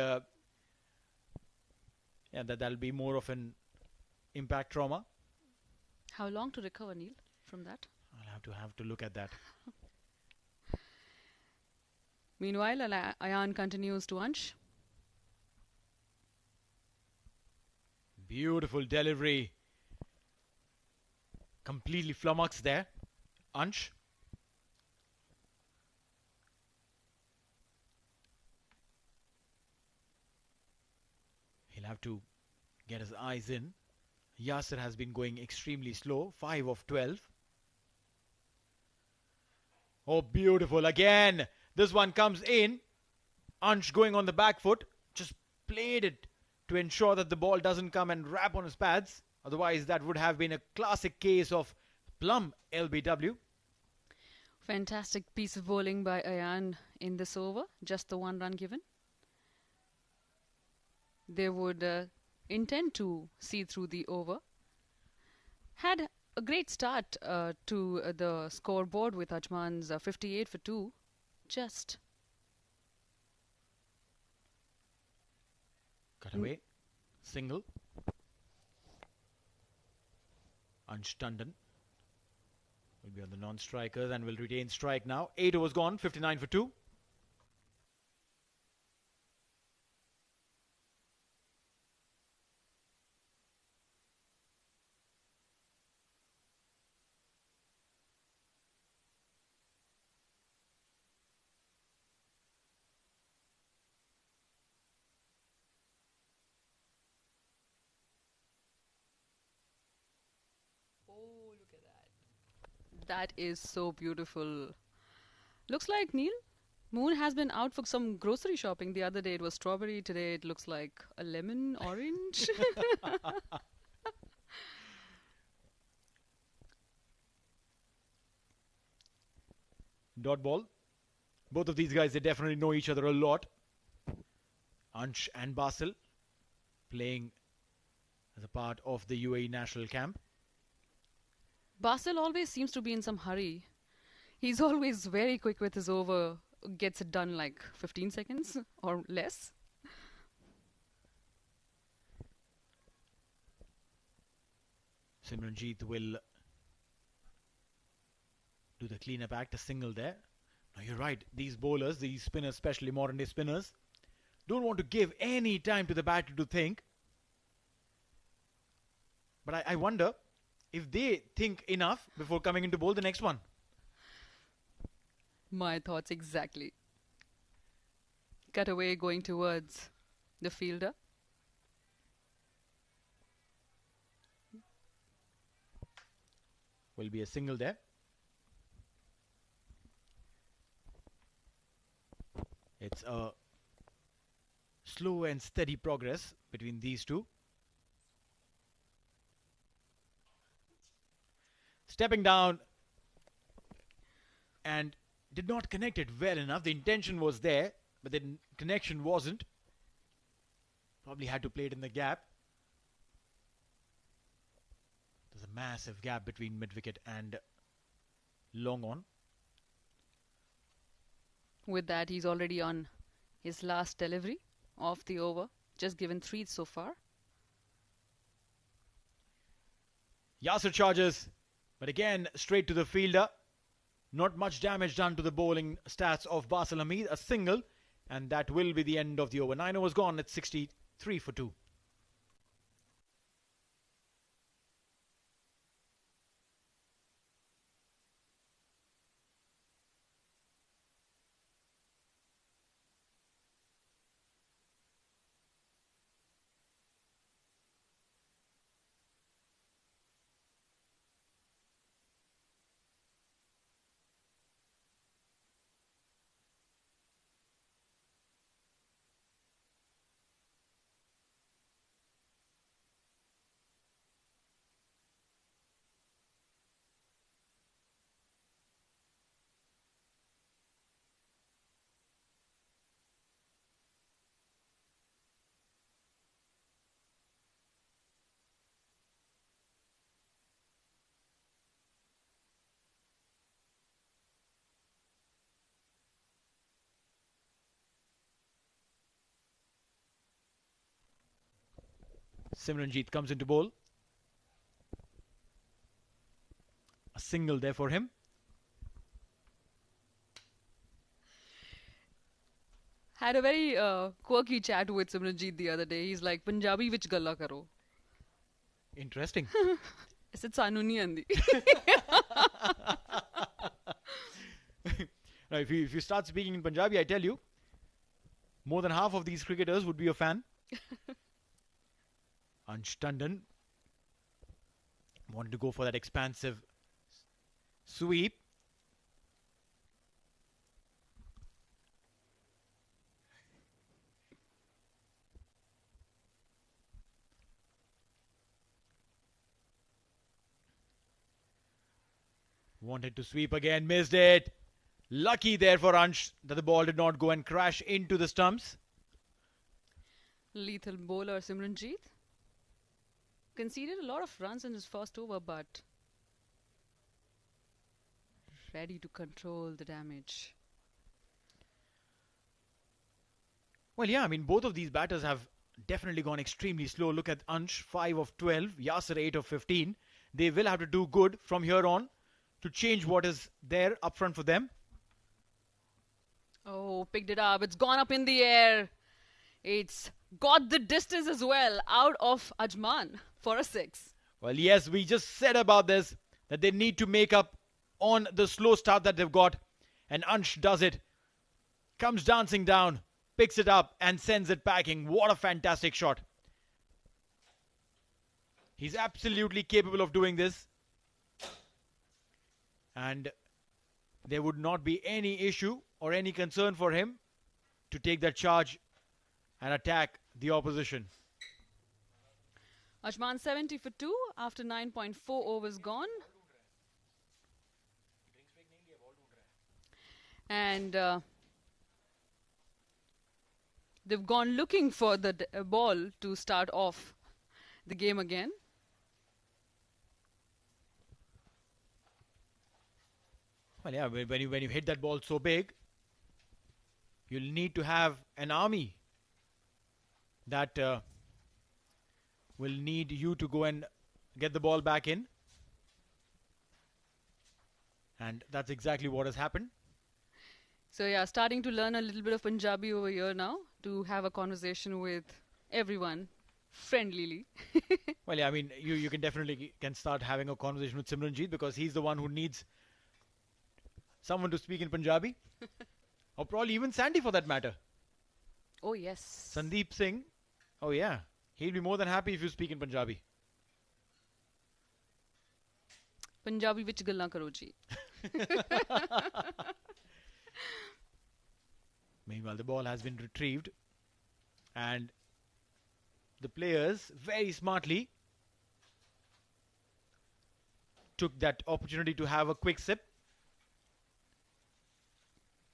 yeah, that'll be more of an impact trauma. How long to recover, Neil, from that? I'll have to look at that. Meanwhile, Ayan continues to Ansh. Beautiful delivery. Completely flummoxed there. Ansh. He'll have to get his eyes in. Yasir has been going extremely slow. 5 of 12. Oh, beautiful. Again, this one comes in. Ansh going on the back foot. Just played it to ensure that the ball doesn't come and wrap on his pads. Otherwise, that would have been a classic case of plum LBW. Fantastic piece of bowling by Ayan in this over. Just the one run given. They would intend to see through the over. Had a great start to the scoreboard with Ajman's 58 for 2. Just. Cut away. Single. Ansh Tandon will be on the non-strikers and will retain strike now. 8 overs gone, 59 for 2. Oh, look at that. That is so beautiful. Looks like, Neil, Moon has been out for some grocery shopping. The other day it was strawberry. Today it looks like a lemon, orange. Dot ball. Both of these guys, they definitely know each other a lot. Ansh and Basil playing as a part of the UAE national camp. Basil always seems to be in some hurry. He's always very quick with his over. Gets it done like 15 seconds or less. Simranjeet will do the cleanup act, a single there. Now you're right, these bowlers, these spinners, especially modern day spinners, don't want to give any time to the batter to think. But I wonder if they think enough before coming into bowl the next one. My thoughts exactly. Cutaway going towards the fielder. Will be a single there. It's a slow and steady progress between these two. Stepping down and did not connect it well enough. The intention was there, but the connection wasn't. Probably had to play it in the gap. There's a massive gap between mid-wicket and long on. With that, he's already on his last delivery of the over. Just given 3 so far. Yasir charges, but again straight to the fielder. Not much damage done to the bowling stats of Basil Hamid. A single, and that will be the end of the over. 9 overs gone at 63 for 2. Simranjeet comes into bowl. A single there for him. Had a very quirky chat with Simranjeet the other day. He's like, Punjabi vich galla karo. Interesting. I said, Sanu nahi aandi. Now, if you start speaking in Punjabi, I tell you, more than half of these cricketers would be a fan. Ansh Tandon wanted to go for that expansive sweep. Wanted to sweep again, missed it. Lucky there for Ansh that the ball did not go and crash into the stumps. Lethal bowler Simranjeet. Conceded a lot of runs in his first over, but ready to control the damage. Well, yeah, I mean, both of these batters have definitely gone extremely slow. Look at Ansh, 5 of 12, Yasir, 8 of 15. They will have to do good from here on to change what is there up front for them. Oh, picked it up. It's gone up in the air. It's got the distance as well out of Ajman for a 6. Well, yes, we just said about this, that they need to make up on the slow start that they've got. And Ansh does it. Comes dancing down, picks it up and sends it packing. What a fantastic shot. He's absolutely capable of doing this. And there would not be any issue or any concern for him to take that charge and attack the opposition. Ajman 70 for 2 after 9.4 overs gone. And they've gone looking for the ball to start off the game again. Well, yeah, when you hit that ball so big, you'll need to have an army that will need you to go and get the ball back in. And that's exactly what has happened. So yeah, starting to learn a little bit of Punjabi over here now to have a conversation with everyone friendlily. Well, yeah, I mean, you can definitely can start having a conversation with Simranjeet because he's the one who needs someone to speak in Punjabi. Or probably even Sandy for that matter. Oh yes. Sandeep Singh, oh yeah, he'll be more than happy if you speak in Punjabi. Punjabi vich gallan karo ji. Meanwhile, the ball has been retrieved and the players very smartly took that opportunity to have a quick sip.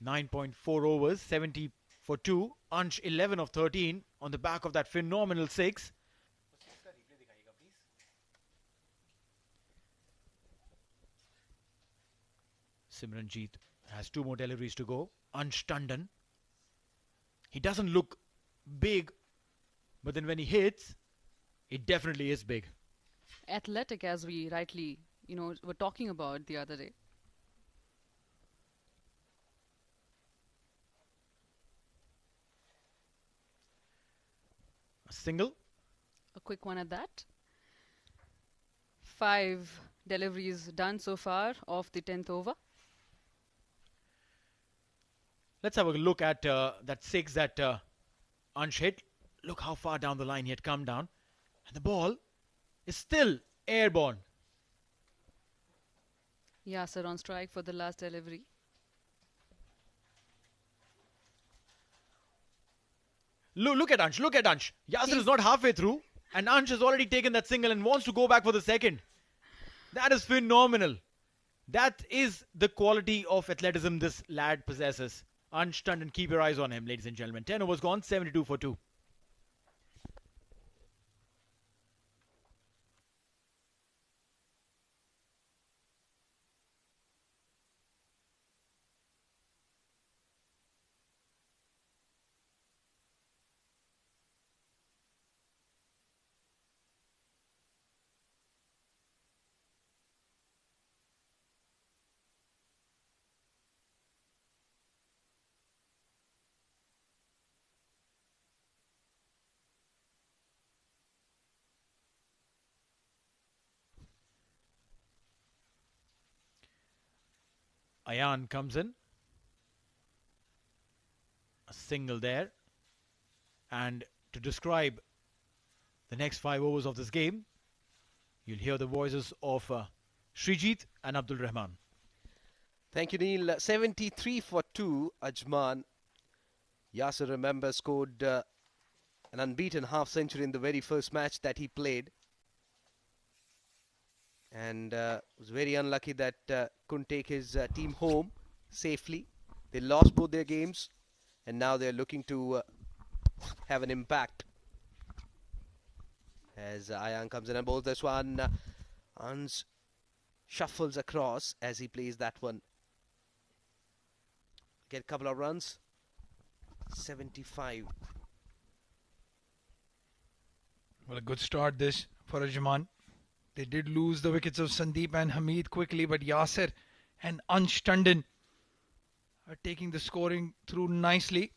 9.4 overs, 70 for 2. Ansh 11 of 13 on the back of that phenomenal 6. Simranjeet has 2 more deliveries to go. Ansh Tandon. He doesn't look big, but then when he hits, it definitely is big. Athletic, as we rightly, were talking about the other day. A single. A quick one at that. 5 deliveries done so far of the 10th over. Let's have a look at that 6 that Ansh hit. Look how far down the line he had come down. And the ball is still airborne. Yasser on strike for the last delivery. Look at Ansh. Look at Ansh. Yasser is not halfway through. And Ansh has already taken that single and wants to go back for the second. That is phenomenal. That is the quality of athleticism this lad possesses. Ansh Tandon, keep your eyes on him, ladies and gentlemen. 10 overs gone, 72 for 2. Ayan comes in. A single there. And to describe the next 5 overs of this game, you'll hear the voices of Srijit and Abdul Rahman. Thank you, Neil. 73 for 2, Ajman. Yasser, remember, scored an unbeaten half century in the very first match that he played. And was very unlucky that couldn't take his team home safely. They lost both their games, and now they're looking to have an impact. As Ayan comes in and bowls this one, Ans shuffles across as he plays that one. Get a couple of runs. 75. Well, a good start this for Ajman. They did lose the wickets of Sandeep and Hamid quickly, but Yasser and Ansh Tandon are taking the scoring through nicely.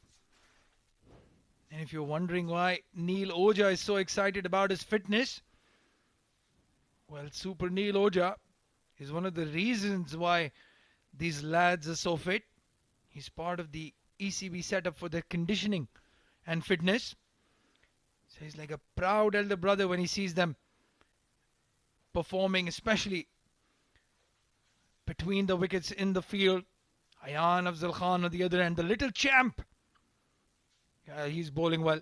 And if you're wondering why Neil Oja is so excited about his fitness, well, Super Neil Oja is one of the reasons why these lads are so fit. He's part of the ECB setup for their conditioning and fitness. So he's like a proud elder brother when he sees them performing, especially between the wickets in the field. Ayan Afzal Khan on the other end, the little champ. He's bowling well.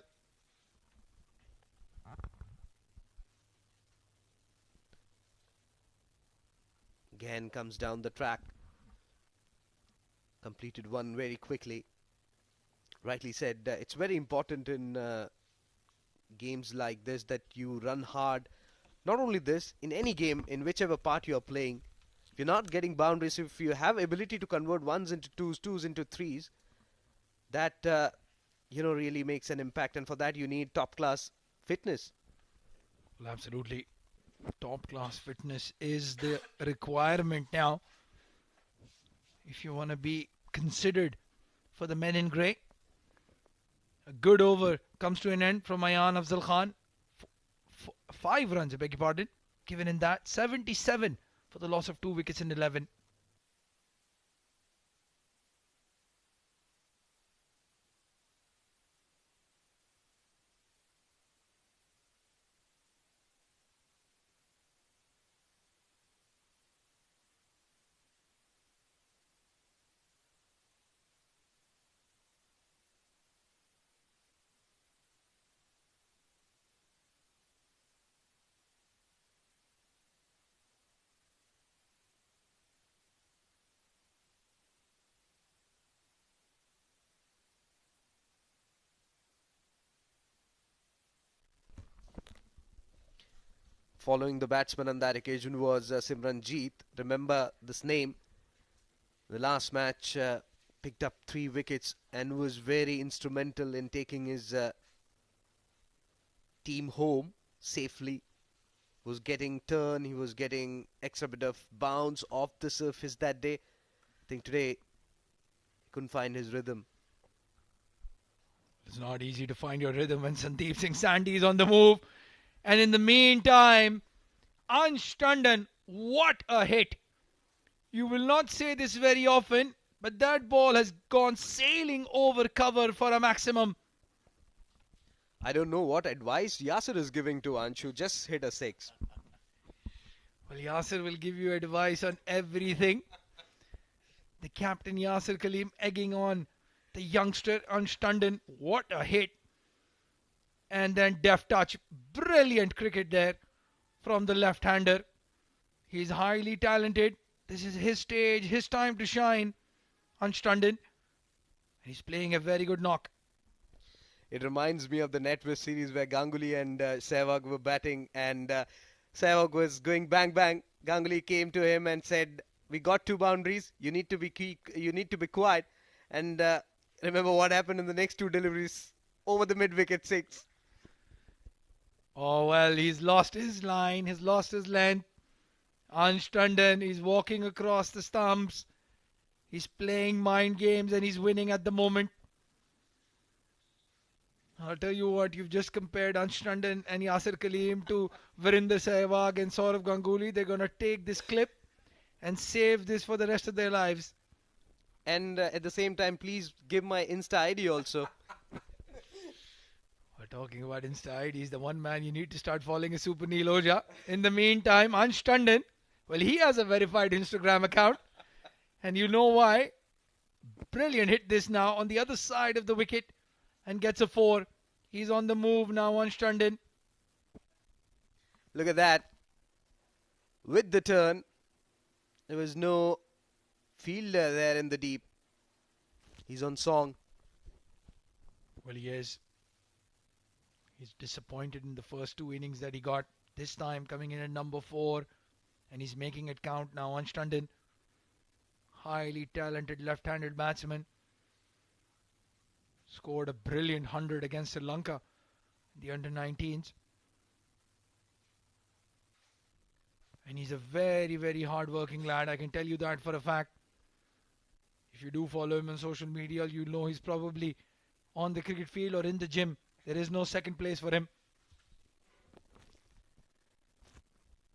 Again comes down the track. Completed one very quickly. Rightly said, it's very important in games like this that you run hard. Not only this, in any game, in whichever part you are playing, if you're not getting boundaries, if you have ability to convert ones into twos, twos into threes, that really makes an impact. And for that, you need top-class fitness. Well, absolutely. Top class fitness is the requirement now if you want to be considered for the men in grey. A good over comes to an end from Ayan Afzal Khan. 5 runs, I beg your pardon, given in that. 77 for the loss of 2 wickets in 11. Following the batsman on that occasion was Simranjeet. Remember this name. The last match picked up 3 wickets and was very instrumental in taking his team home safely. Was getting turn, he was getting extra bit of bounce off the surface that day. I think today he couldn't find his rhythm. It's not easy to find your rhythm when Sandeep Singh Sandhi is on the move. And in the meantime, Ansh Tandon, what a hit. You will not say this very often, but that ball has gone sailing over cover for a maximum. I don't know what advice Yasir is giving to Anshu. Just hit a 6. Well, Yasir will give you advice on everything. The captain Yasir Kaleem egging on the youngster Ansh Tandon. What a hit. And then deft touch. Brilliant cricket there from the left-hander. He's highly talented. This is his stage, his time to shine. Ansh Tandon. He's playing a very good knock. It reminds me of the NetWest series where Ganguly and Sehwag were batting, and Sehwag was going bang bang. Ganguly came to him and said, "We got 2 boundaries. You need to be quiet." And remember what happened in the next 2 deliveries over the mid-wicket 6. Oh, well, he's lost his line. He's lost his length. Ansh Tandon is walking across the stumps. He's playing mind games and he's winning at the moment. I'll tell you what, you've just compared Ansh Tandon and Yasir Kaleem to Virender Sehwag and Saurav Ganguly. They're going to take this clip and save this for the rest of their lives. And at the same time, please give my Insta ID also. We're talking about Insta ID. He's the one man you need to start following is Super Neil Ojha. In the meantime, Ansh Tandon, well, he has a verified Instagram account. And you know why. Brilliant hit this now on the other side of the wicket and gets a 4. He's on the move now, Ansh Tandon. Look at that. With the turn, there was no fielder there in the deep. He's on song. Well, he is. He's disappointed in the first 2 innings that he got. This time coming in at number 4. And he's making it count now. Ansh Tandon, highly talented left-handed batsman. Scored a brilliant 100 against Sri Lanka in the under-19s. And he's a very, very hard-working lad. I can tell you that for a fact. If you do follow him on social media, you know he's probably on the cricket field or in the gym. There is no second place for him.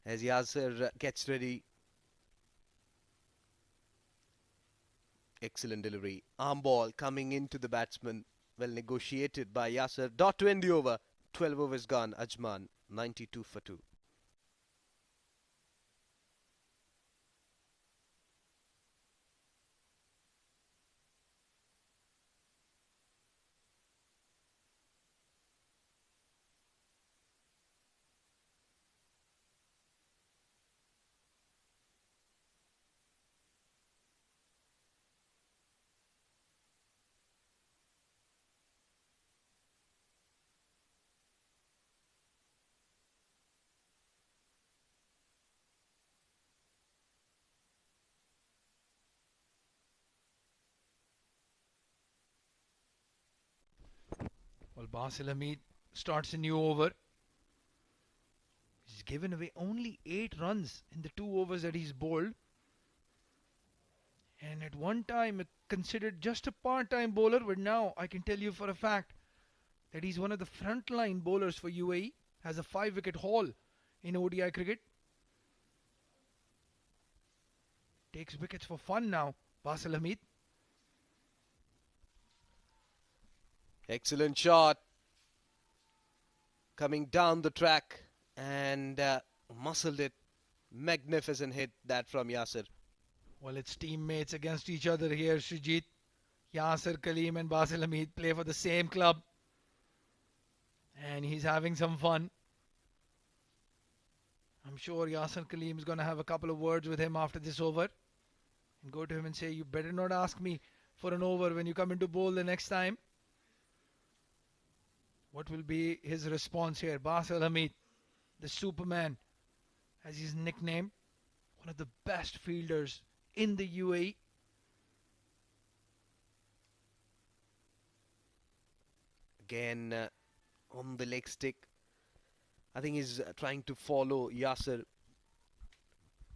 As Yasir gets ready. Excellent delivery. Arm ball coming into the batsman. Well negotiated by Yasir. Dot to end the over. 12 overs gone. Ajman 92 for 2. Well, Basil Hamid starts a new over. He's given away only 8 runs in the 2 overs that he's bowled. And at one time considered just a part-time bowler, but now I can tell you for a fact that he's one of the frontline bowlers for UAE, has a 5-wicket haul in ODI cricket. Takes wickets for fun now, Basil Hamid. Excellent shot. Coming down the track and muscled it. Magnificent hit that from Yasir. Well, it's teammates against each other here, Srijit. Yasir Kaleem and Basil Hamid play for the same club. And he's having some fun. I'm sure Yasir Kaleem is going to have a couple of words with him after this over. And go to him and say, you better not ask me for an over when you come into bowl the next time. What will be his response here? Basil Hamid, the Superman, as his nickname. One of the best fielders in the UAE. Again, on the leg stick. I think he's trying to follow Yasir.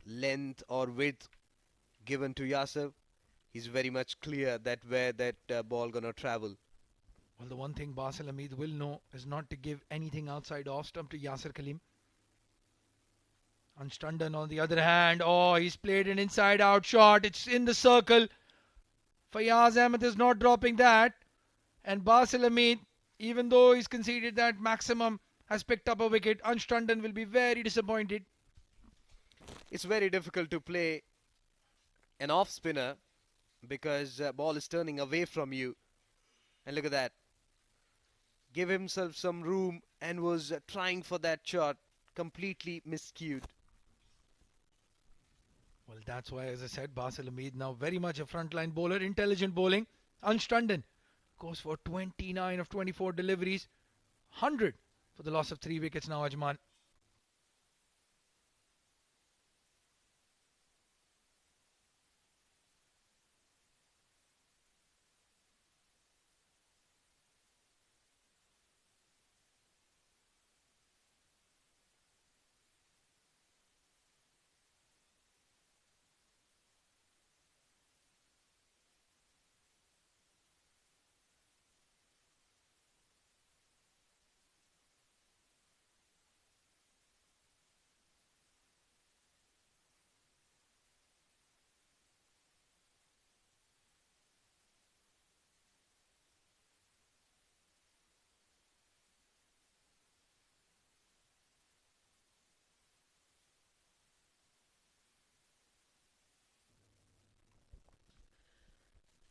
Length or width given to Yasir. He's very much clear that where that ball gonna travel. Well, the one thing Basil Hamid will know is not to give anything outside off stump to Yasir Kaleem. Anstanden on the other hand, he's played an inside-out shot. It's in the circle. Fayaz Ahmed is not dropping that. And Basil Hamid, even though he's conceded that maximum, has picked up a wicket. Anstanden will be very disappointed. It's very difficult to play an off spinner because ball is turning away from you. And look at that. Give himself some room and was trying for that shot. Completely miscued. Well, that's why, as I said, Basil Hamid now very much a frontline bowler. Intelligent bowling. Anstanden goes for 29 of 24 deliveries. 100 for the loss of 3 wickets now, Ajman.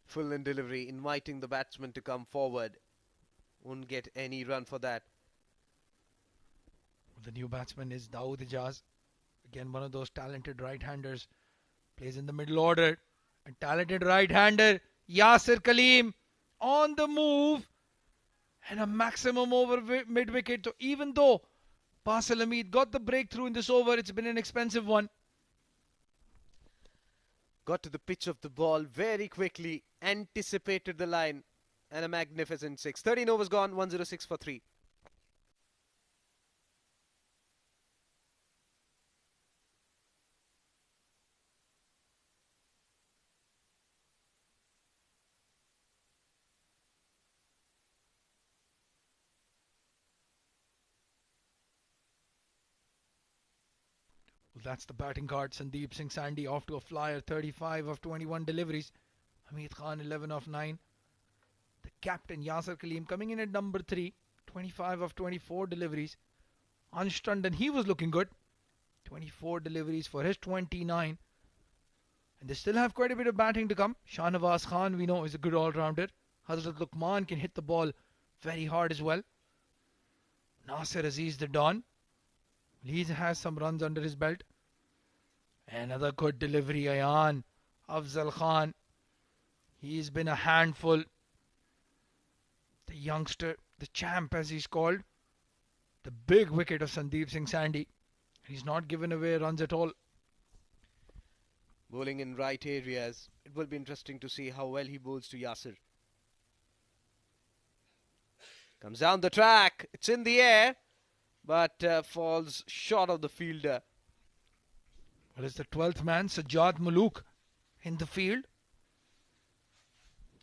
Full in delivery, inviting the batsman to come forward. Won't get any run for that. The new batsman is Dawood Ijaz. Again, one of those talented right-handers. Plays in the middle order. A talented right-hander, Yasir Kaleem, on the move. And a maximum over mid-wicket. So even though Basil Hamid got the breakthrough in this over, it's been an expensive one. Got to the pitch of the ball very quickly. Anticipated the line. And a magnificent 6. 13 overs gone. 106 for 3. Well, that's the batting card. Sandeep Singh Sandhi off to a flyer. 35 of 21 deliveries. Hamid Khan 11 of 9. The captain Yasir Kaleem coming in at number 3. 25 of 24 deliveries. Anstanden, he was looking good. 24 deliveries for his 29. And they still have quite a bit of batting to come. Shahnawaz Khan, we know, is a good all-rounder. Hazrat Luqman can hit the ball very hard as well. Nasir Aziz the Don. He has some runs under his belt. Another good delivery, Ayan. Afzal Khan. He's been a handful. The youngster, the champ as he's called. The big wicket of Sandeep Singh Sandhi. He's not given away runs at all. Bowling in right areas. It will be interesting to see how well he bowls to Yasir. Comes down the track. It's in the air. but falls short of the fielder. Well, it's the 12th man, Sajjad Malook, in the field.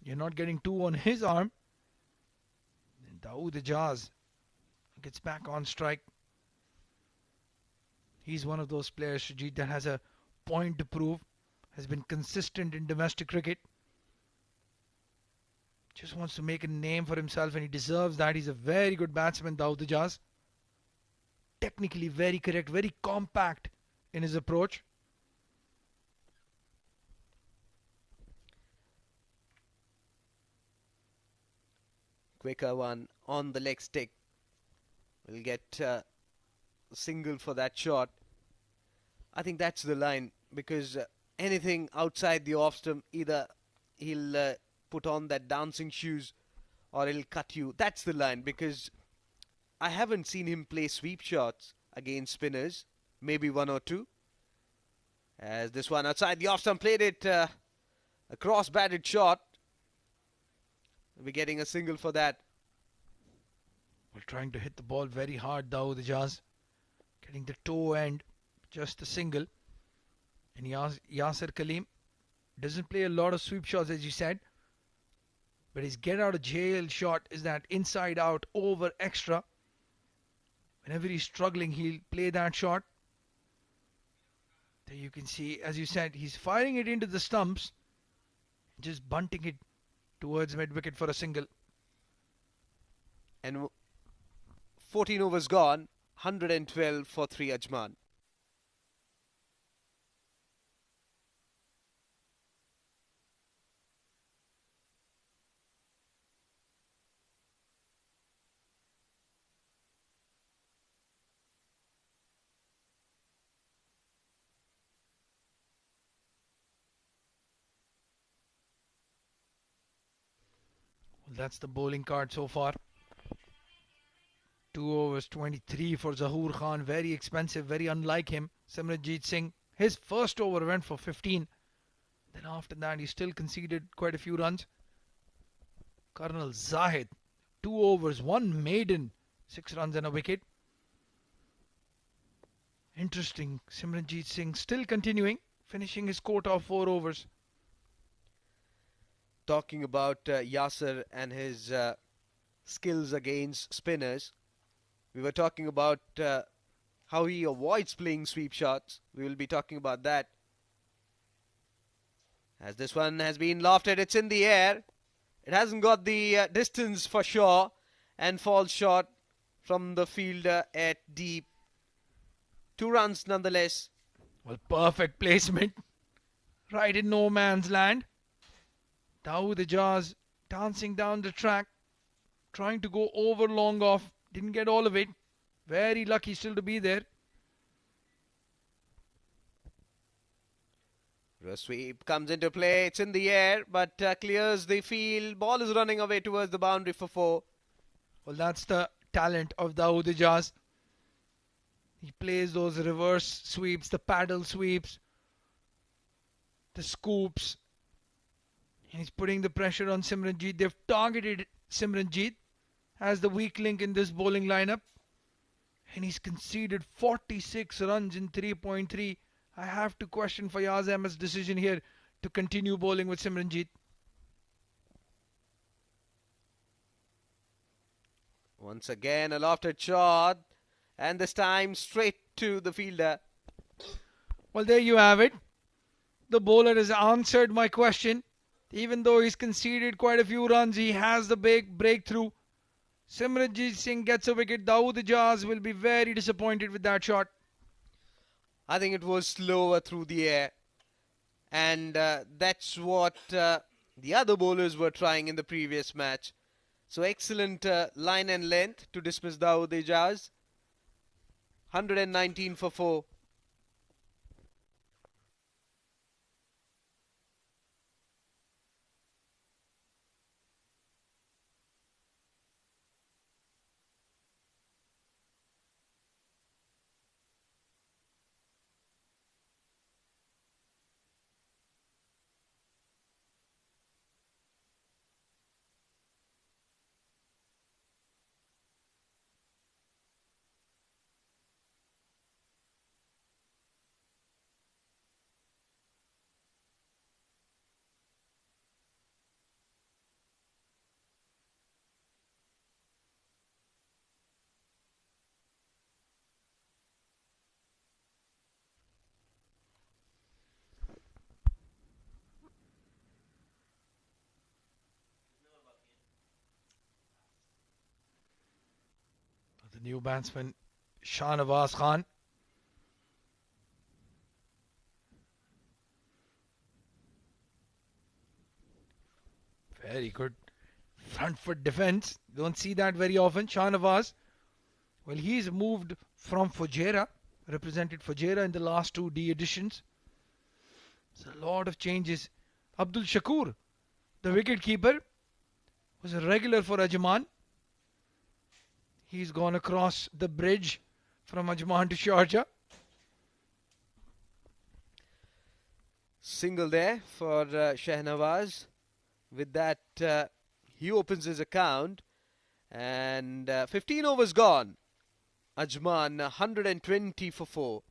You're not getting two on his arm. And Dawood Ijaz gets back on strike. He's one of those players, Shajid, that has a point to prove, has been consistent in domestic cricket. Just wants to make a name for himself, and he deserves that. He's a very good batsman, Dawood Ijaz. Technically very correct, very compact in his approach. Quicker one on the leg stick. Will get a single for that shot. I think that's the line, because anything outside the off stump, either he'll put on that dancing shoes or he'll cut you. That's the line, because I haven't seen him play sweep shots against spinners. Maybe one or two. As this one outside the off stump, played it a cross-batted shot. We'll be getting a single for that. Well, trying to hit the ball very hard, Dawood Ijaz. Getting the toe end, just a single. And Yasir Kaleem doesn't play a lot of sweep shots, as you said. But his get out of jail shot is that inside out over extra. Whenever he's struggling, he'll play that shot. There you can see, as you said, he's firing it into the stumps, just bunting it towards mid-wicket for a single. And 14 overs gone, 112 for 3 Ajman. Well, that's the bowling card so far. 2 overs, 23 for Zahoor Khan. Very expensive, very unlike him. Simranjeet Singh, his first over went for 15. Then after that, he still conceded quite a few runs. Colonel Zahid, 2 overs, 1 maiden, 6 runs and a wicket. Interesting. Simranjeet Singh still continuing, finishing his quota of 4 overs. Talking about Yasir and his skills against spinners, we were talking about how he avoids playing sweep shots. We will be talking about that. As this one has been lofted, it's in the air. It hasn't got the distance for sure, and falls short from the fielder at deep. 2 runs nonetheless. Well, perfect placement. Right in no man's land. Dawood Ijaz dancing down the track, trying to go over long off. Didn't get all of it. Very lucky still to be there. The sweep comes into play. It's in the air, but clears the field. Ball is running away towards the boundary for 4. Well, that's the talent of Dawood Ijaz. He plays those reverse sweeps, the paddle sweeps, the scoops. And he's putting the pressure on Simranjeet. They've targeted Simranjeet as the weak link in this bowling lineup. And he's conceded 46 runs in 3.3. I have to question Fayaz Ahmed's decision here to continue bowling with Simranjeet. Once again, a lofted shot. And this time straight to the fielder. Well, there you have it. The bowler has answered my question. Even though he's conceded quite a few runs, he has the big breakthrough. Simranjeet Singh gets a wicket. Dawood Ijaz will be very disappointed with that shot. I think it was slower through the air. And that's what the other bowlers were trying in the previous match. So excellent line and length to dismiss Dawood Ijaz. 119 for 4. new batsman Shahnawaz Khan. Very good front foot defense. Don't see that very often. Shahnawaz, well, he's moved from Fujairah, represented Fujairah in the last 2D editions. There's a lot of changes. Abdul Shakur, the wicket-keeper, was a regular for Ajman. He's gone across the bridge from Ajman to Sharjah. Single there for Shahnawaz. With that, he opens his account, and 15 overs gone. Ajman 120 for 4.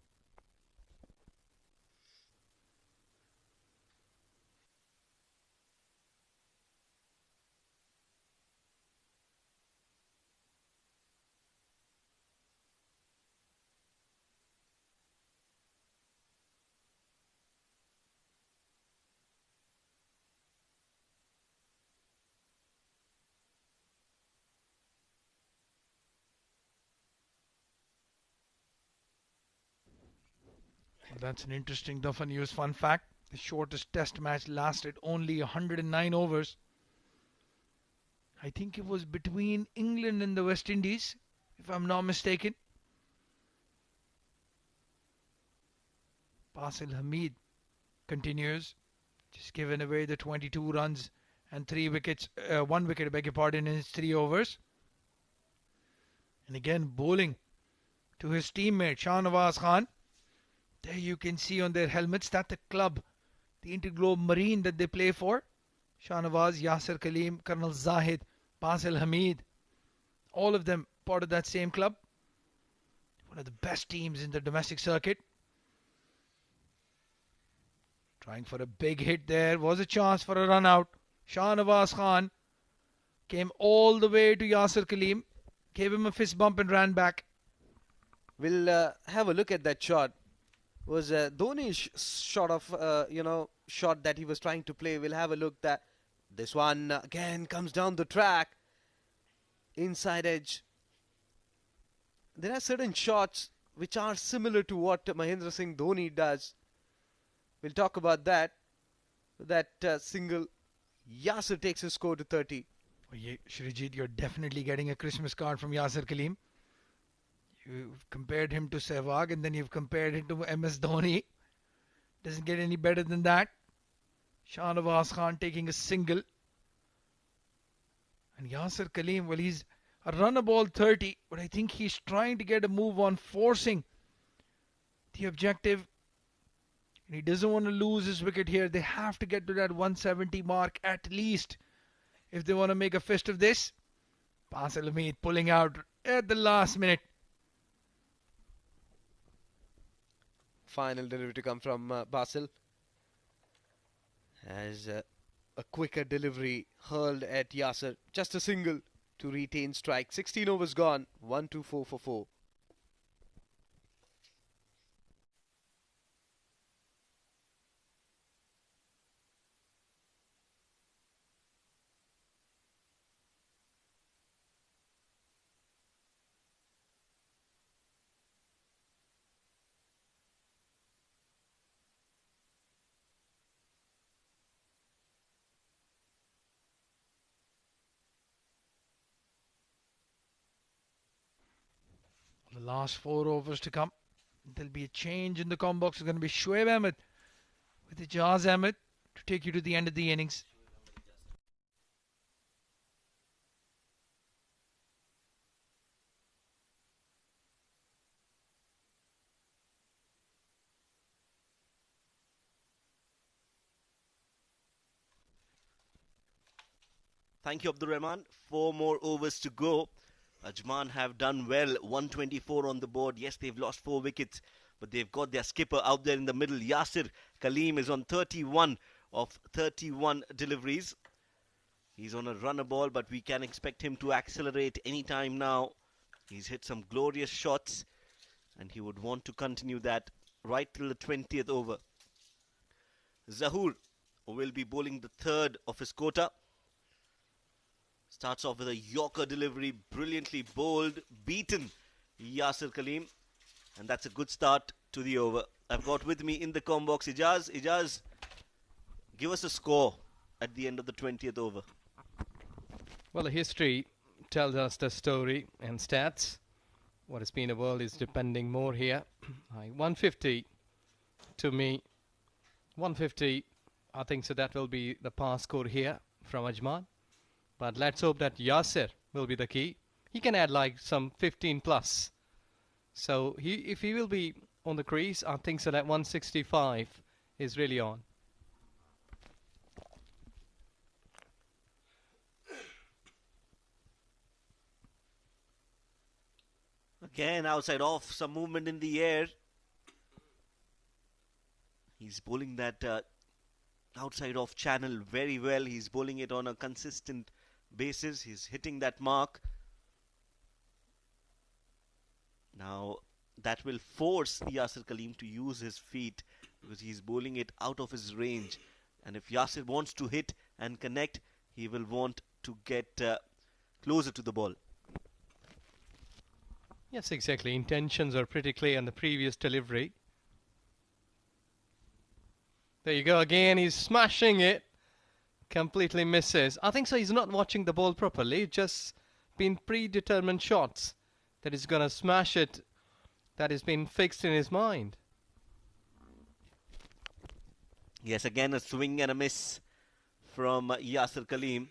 That's an interesting Duffy News fun fact. The shortest test match lasted only 109 overs. I think it was between England and the West Indies, if I'm not mistaken. Basil Hamid continues. Just given away the 22 runs and 3 wickets, 1 wicket, I beg your pardon, in his 3 overs. And again, bowling to his teammate Shahnawaz Khan. There you can see on their helmets that the club, the Interglobe Marine that they play for. Shahnawaz, Yasir Kaleem, Colonel Zahid, Basil Hamid. All of them part of that same club. One of the best teams in the domestic circuit. Trying for a big hit there. Was a chance for a run out. Shahnawaz Khan came all the way to Yasir Kaleem. Gave him a fist bump and ran back. We'll have a look at that shot. Was Dhoni's shot of shot that he was trying to play. We'll have a look. That this one again comes down the track, inside edge. There are certain shots which are similar to what Mahendra Singh Dhoni does. We'll talk about that. That single, Yasir takes his score to 30. Oh, yeah, Shrijit, you're definitely getting a Christmas card from Yasir Kaleem. You've compared him to Sehwag and then you've compared him to MS Dhoni. Doesn't get any better than that. Shahnawaz Khan taking a single. And Yasir Kaleem, well, he's a run a ball 30, but I think he's trying to get a move on, forcing the objective. And he doesn't want to lose his wicket here. They have to get to that 170 mark at least if they want to make a fist of this. Basil Hamid pulling out at the last minute. Final delivery to come from Basil. As a quicker delivery hurled at Yasir. Just a single to retain strike. 16 overs gone. 1-2-4 for 4. The last 4 overs to come. There'll be a change in the com box. It's going to be Shoaib Ahmed with Ijaz Ahmed to take you to the end of the innings. Thank you, Abdur Rahman. 4 more overs to go. Ajman have done well. 124 on the board. Yes, they've lost 4 wickets, but they've got their skipper out there in the middle. Yasir Kaleem is on 31 of 31 deliveries. He's on a runner ball, but we can expect him to accelerate anytime now. He's hit some glorious shots, and he would want to continue that right till the 20th over. Zahoor will be bowling the third of his quota. Starts off with a Yorker delivery, brilliantly bowled, beaten Yasir Kaleem. And that's a good start to the over. I've got with me in the com box Ijaz. Ijaz, give us a score at the end of the 20th over. Well, the history tells us the story and stats. What has been the world is depending more here. 150 to me. 150. I think so that will be the pass score here from Ajman. But let's hope that Yasir will be the key. He can add like some 15 plus. So if he will be on the crease, I think so that 165 is really on. Again, outside off, some movement in the air. He's bowling that outside off channel very well. He's bowling it on a consistent basis. He's hitting that mark. Now, that will force Yasir Kaleem to use his feet because he's bowling it out of his range. And if Yasir wants to hit and connect, he will want to get closer to the ball. Yes, exactly. Intentions are pretty clear in the previous delivery. There you go again. He's smashing it. Completely misses. I think so. He's not watching the ball properly. Just been predetermined shots that he's going to smash it. That has been fixed in his mind. Yes, again a swing and a miss from Yasir Kaleem.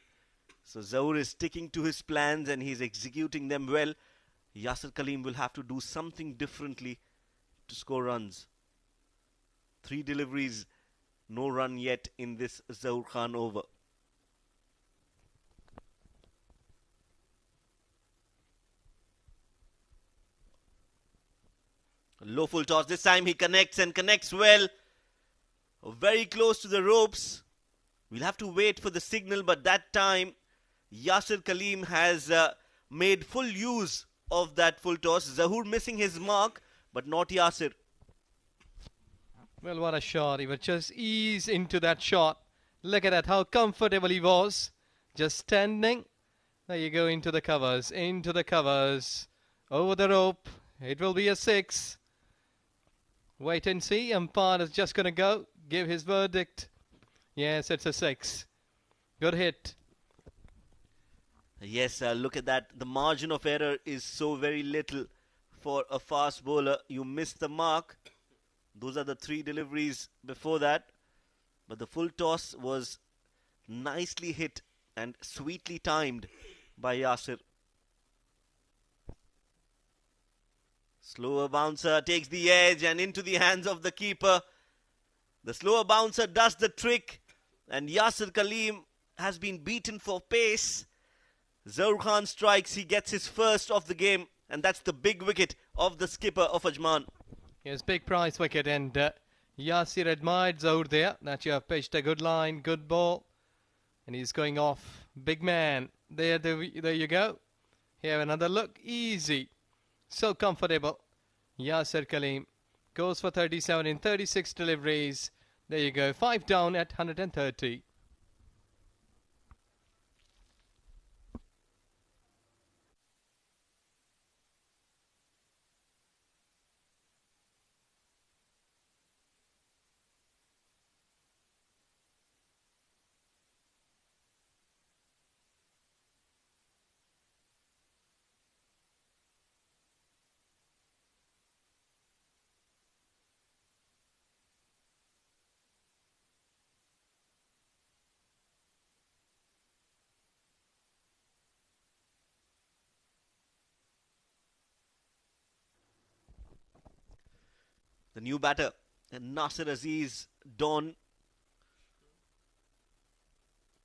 So Zahoor is sticking to his plans and he's executing them well. Yasir Kaleem will have to do something differently to score runs. 3 deliveries, no run yet in this Zahoor Khan over. Low full toss. This time he connects and connects well. Very close to the ropes. We'll have to wait for the signal, but that time Yasir Kaleem has made full use of that full toss. Zahoor missing his mark, but not Yasir. Well, what a shot. He would just ease into that shot. Look at that, how comfortable he was. Just standing. There you go, into the covers. Into the covers. Over the rope. It will be a 6. Wait and see. Umpire is just going to go. Give his verdict. Yes, it's a 6. Good hit. Yes, look at that. The margin of error is so very little for a fast bowler. You miss the mark. Those are the 3 deliveries before that. But the full toss was nicely hit and sweetly timed by Yasir. Slower bouncer takes the edge and into the hands of the keeper. The slower bouncer does the trick and Yasir Kaleem has been beaten for pace. Zahoor Khan strikes, he gets his first of the game and that's the big wicket of the skipper of Ajman. Yes, big prize wicket and Yasir admired Zahoor there that you have pitched a good line, good ball and he's going off. Big man. There you go. Here another look. Easy. So comfortable. Yasir Kaleem goes for 37 in 36 deliveries. There you go. 5 down at 130. The new batter, Nasir Aziz Dawn.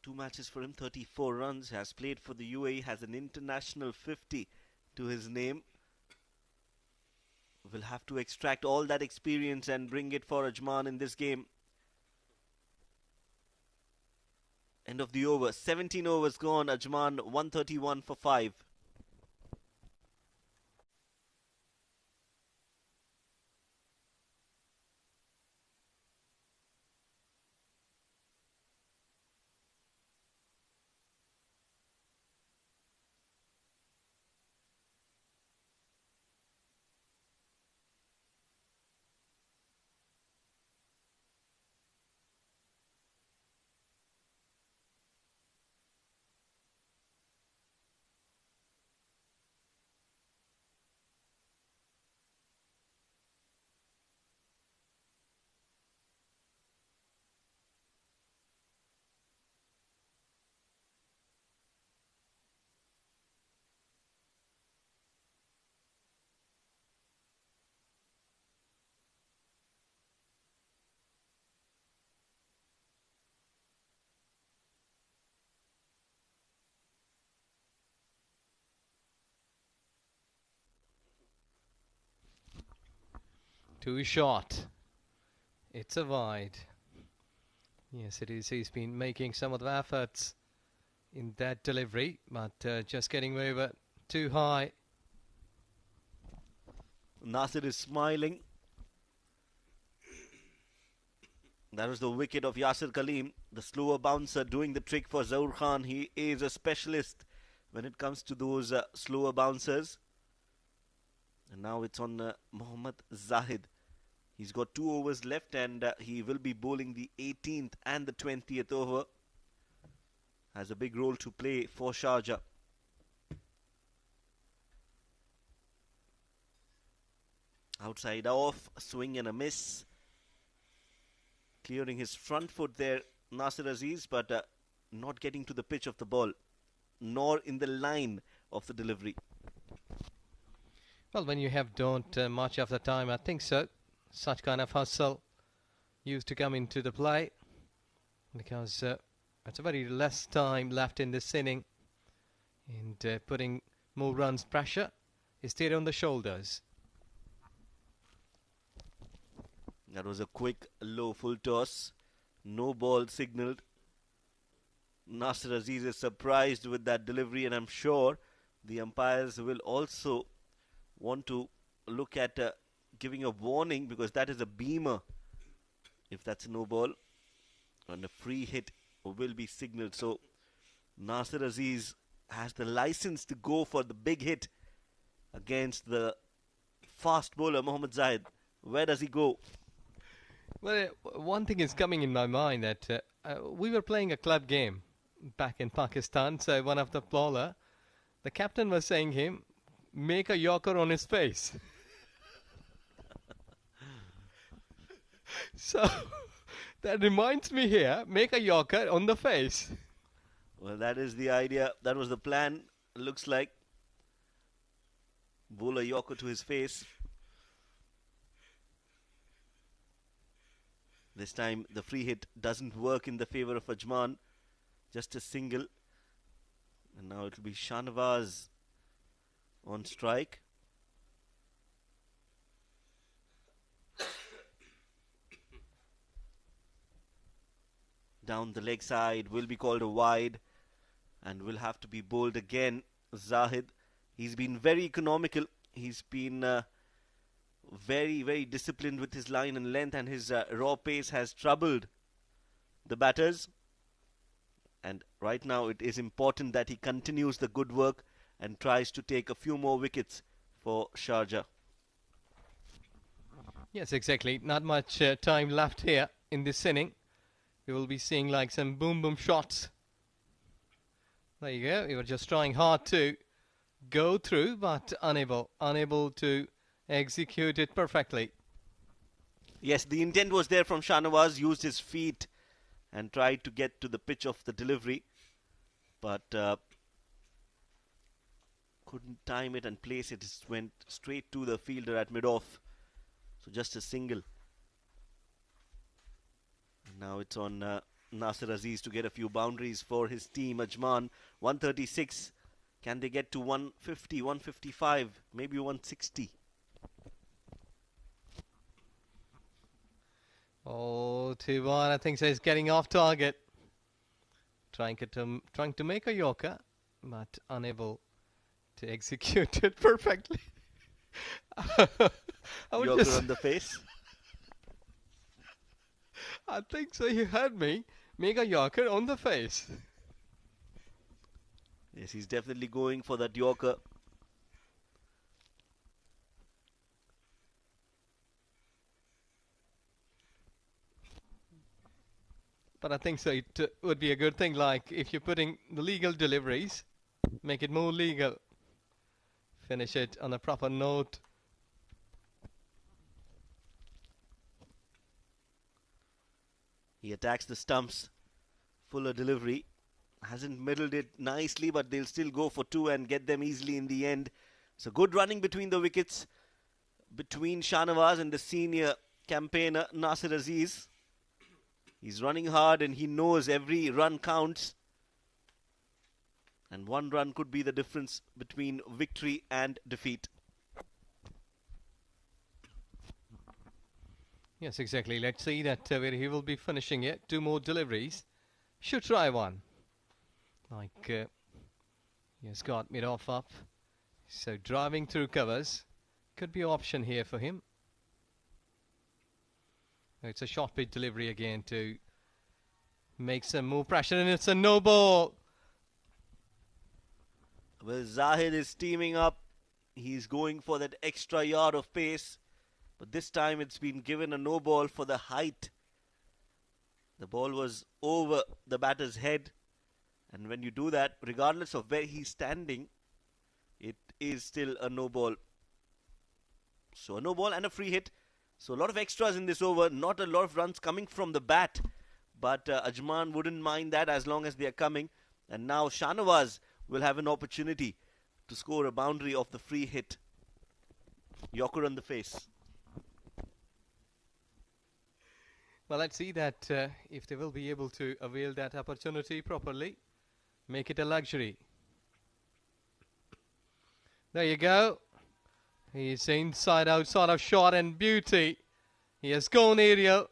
2 matches for him, 34 runs, has played for the UAE, has an international 50 to his name. Will have to extract all that experience and bring it for Ajman in this game. End of the over, 17 overs gone, Ajman 131 for 5. Too short. It's a wide. Yes, it is. He's been making some of the efforts in that delivery, but just getting over too high. Nasir is smiling. That was the wicket of Yasir Kaleem, the slower bouncer, doing the trick for Zaur Khan. He is a specialist when it comes to those slower bouncers. And now it's on Mohammad Zahid. He's got 2 overs left, and he will be bowling the 18th and the 20th over. Has a big role to play for Sharjah. Outside off, swing and a miss. Clearing his front foot there, Nasir Aziz, but not getting to the pitch of the ball, nor in the line of the delivery. Well, when you have don't much of the time, I think so. Such kind of hustle used to come into the play because it's a very less time left in this inning, and putting more runs pressure is there on the shoulders. That was a quick low full toss. No ball signalled. Nasir Aziz is surprised with that delivery, and I'm sure the umpires will also want to look at giving a warning, because that is a beamer if that's a no ball, and a free hit will be signalled. So Nasir Aziz has the license to go for the big hit against the fast bowler Mohammad Zahid. Where does he go? Well, one thing is coming in my mind that we were playing a club game back in Pakistan. So one of the bowler, the captain was saying him, make a yorker on his face. So that reminds me here, make a yorker on the face. Well, that is the idea. That was the plan. Looks like bowl a yorker to his face. This time the free hit doesn't work in the favour of Ajman. Just a single. And now it will be Shahnawaz on strike. Down the leg side will be called a wide and will have to be bowled again. Zahid, he's been very economical. He's been very, very disciplined with his line and length, and his raw pace has troubled the batters. And right now it is important that he continues the good work and tries to take a few more wickets for Sharjah. Yes, exactly. Not much time left here in this inning. We will be seeing like some boom boom shots. There you go. We were just trying hard to go through, but unable to execute it perfectly. Yes, the intent was there from Shahnawaz. Used his feet and tried to get to the pitch of the delivery, but couldn't time it and place it. It went straight to the fielder at mid-off. So just a single. Now it's on Nasir Aziz to get a few boundaries for his team. Ajman, 136. Can they get to 150, 155, maybe 160? Oh, 2-1. I think so. He's getting off target. Trying to make a yorker, but unable to execute it perfectly. Yorker on the face. I think so. You heard me. Make a yorker on the face. Yes, he's definitely going for that yorker. But I think so. It would be a good thing, like if you're putting the legal deliveries, make it more legal. Finish it on a proper note. He attacks the stumps. Fuller delivery. Hasn't middled it nicely, but they'll still go for 2 and get them easily in the end. So good running between the wickets, between Shahnawaz and the senior campaigner Nasir Aziz. He's running hard and he knows every run counts. And 1 run could be the difference between victory and defeat. Yes, exactly. Let's see that where he will be finishing it. 2 more deliveries. Should try one. Like, he has got mid-off up. So driving through covers could be an option here for him. It's a short pitch delivery again to make some more pressure, and it's a no ball. Well, Zahid is teaming up. He's going for that extra yard of pace. But this time it's been given a no ball for the height. The ball was over the batter's head. And when you do that, regardless of where he's standing, it is still a no ball. So a no ball and a free hit. So a lot of extras in this over. Not a lot of runs coming from the bat. But Ajman wouldn't mind that as long as they are coming. And now Shahnawaz will have an opportunity to score a boundary off the free hit. Yorker on the face. Well, let's see that if they will be able to avail that opportunity properly. Make it a luxury. There you go. He's inside out sort of shot and beauty. He has gone aerial,